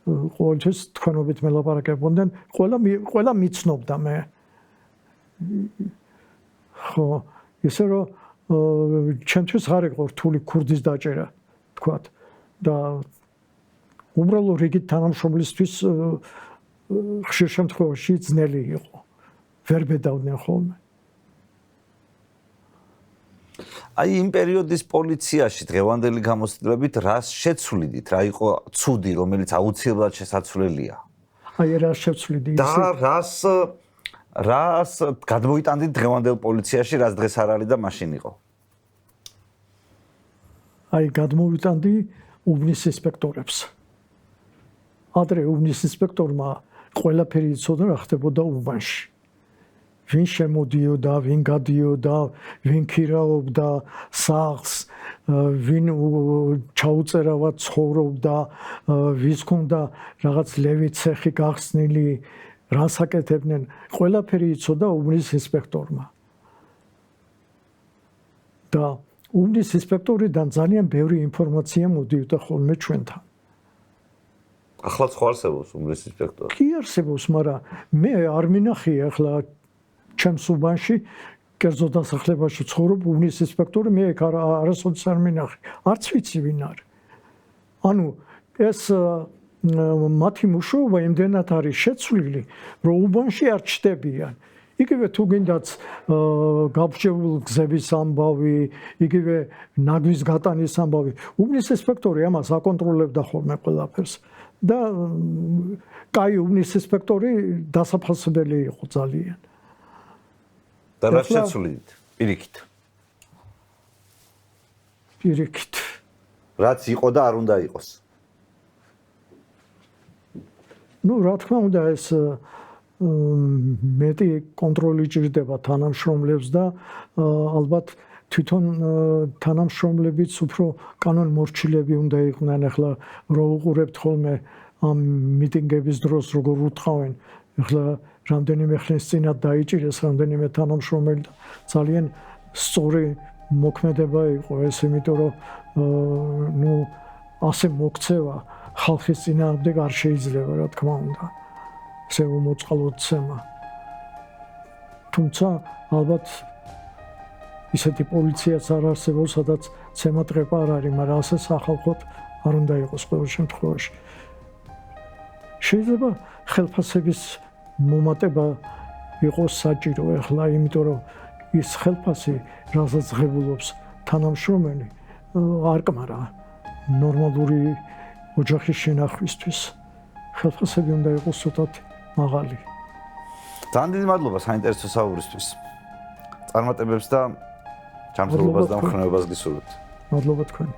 ყოველთვის თქვენობით მელაპარაკებოდნენ ყველა მიცნობდა მე ხო ისე რომ ჩემთვის არ იყო რთული ქურდის დაჭერა თქვათ და უბრალოდ რიგით თანამშრომლისთვის ხშირ შემთხვევაში ძნელი იყო ვერ ბედავდნენ ხოლმე აი იმ პერიოდის პოლიციაში დღევანდელი გამოცდილებით რას შეცვლიდით რა იყო ცუდი რომელიც აუცილებლად შესაძლებელია აი რას შეცვლიდი და რას გადმოიტანდით დღევანდელ პოლიციაში რაც დღეს არ არის და მაშინ იყო აი გადმოვიტანდი უბნის ინსპექტორებს ადრე უბნის ინსპექტორმა ყველაფერი იცოდა რა ხდებოდა უბანში ვინ შემოდიოდა, ვინ გადიოდა, ვინ ქირაობდა სახლს, ვინ ჩაუწერავად ცხოვრობდა, ვის ჰქონდა რაღაც ლევი ცეხი გახსნილი, რას აკეთებდნენ, ყველაფერი იცოდა უბნის ინსპექტორმა. და უბნის ინსპექტორიდან ძალიან ბევრი ინფორმაცია მოდიოდა ხოლმე ჩვენთან. ახლა ხო არსებობს უბნის ინსპექტორი? კი არსებობს, მაგრამ მე არ მინახია ახლა ჩემს უბანში კერძო დასახლებაში ცხოვრობ უბნის ინსპექტორი მე ეგ არასოდეს არ მინახე არც ვიცი ვინ არის ანუ ეს მათი მუშაობა იმდენად არის შეცვლილი რომ უბანში არ ჩდებიან იგივე თუ გინდაც გაბჭებულ გზების ამბავი იგივე ნაგვის გატანის ამბავი უბნის ინსპექტორი ამას აკონტროლებდა ხოლმე ყველაფერს და კაი უბნის ინსპექტორი დასაფასებელი იყო ძალიან და რა შეცვლიდით? პირიქით. რაც იყო და არ უნდა იყოს. ნუ რა თქმა უნდა ეს მეტი კონტროლი ჭირდება თანამშრომლებს და ალბათ თვითონ თანამშრომლებიც უფრო კანონმორჩილები უნდა იყვნენ ახლა რო უყურებთ ხოლმე ამ მიტინგების დროს როგორ უთხოვენ ახლა რამდენიმე ხნის წინათ დაიჭირეს რამდენიმე თანამშრომელი და ძალიან სწორი მოქმედება იყო ეს იმიტომ რომ ნუ ასე მოქცევა ხალხის წინააღმდეგ არ შეიძლება რა თქმა უნდა ესე უმოწყალოთცემა თუმცა ალბათ ისეთი პოლიციაც არ არსებობს სადაც ცემატყეპა არ არის მაგრამ ასე სახალხოდ არ უნდა იყოს ყოველ შემთხვევაში შეიძლება ხელფასების მომატება იყოს საჭირო ახლა იმიტომ რომ ის ხელფასი რასაც ღებულობს თანამშრომელი არ კმარა ნორმალური ოჯახის შენახვისთვის ხელფასები უნდა იყოს ცოტათ მაღალი ძალიან დიდი მადლობა საინტერესო საუბრისთვის წარმატებებს და ჯანმრთელობას და მხნეობას გისურვებთ მადლობა თქვენ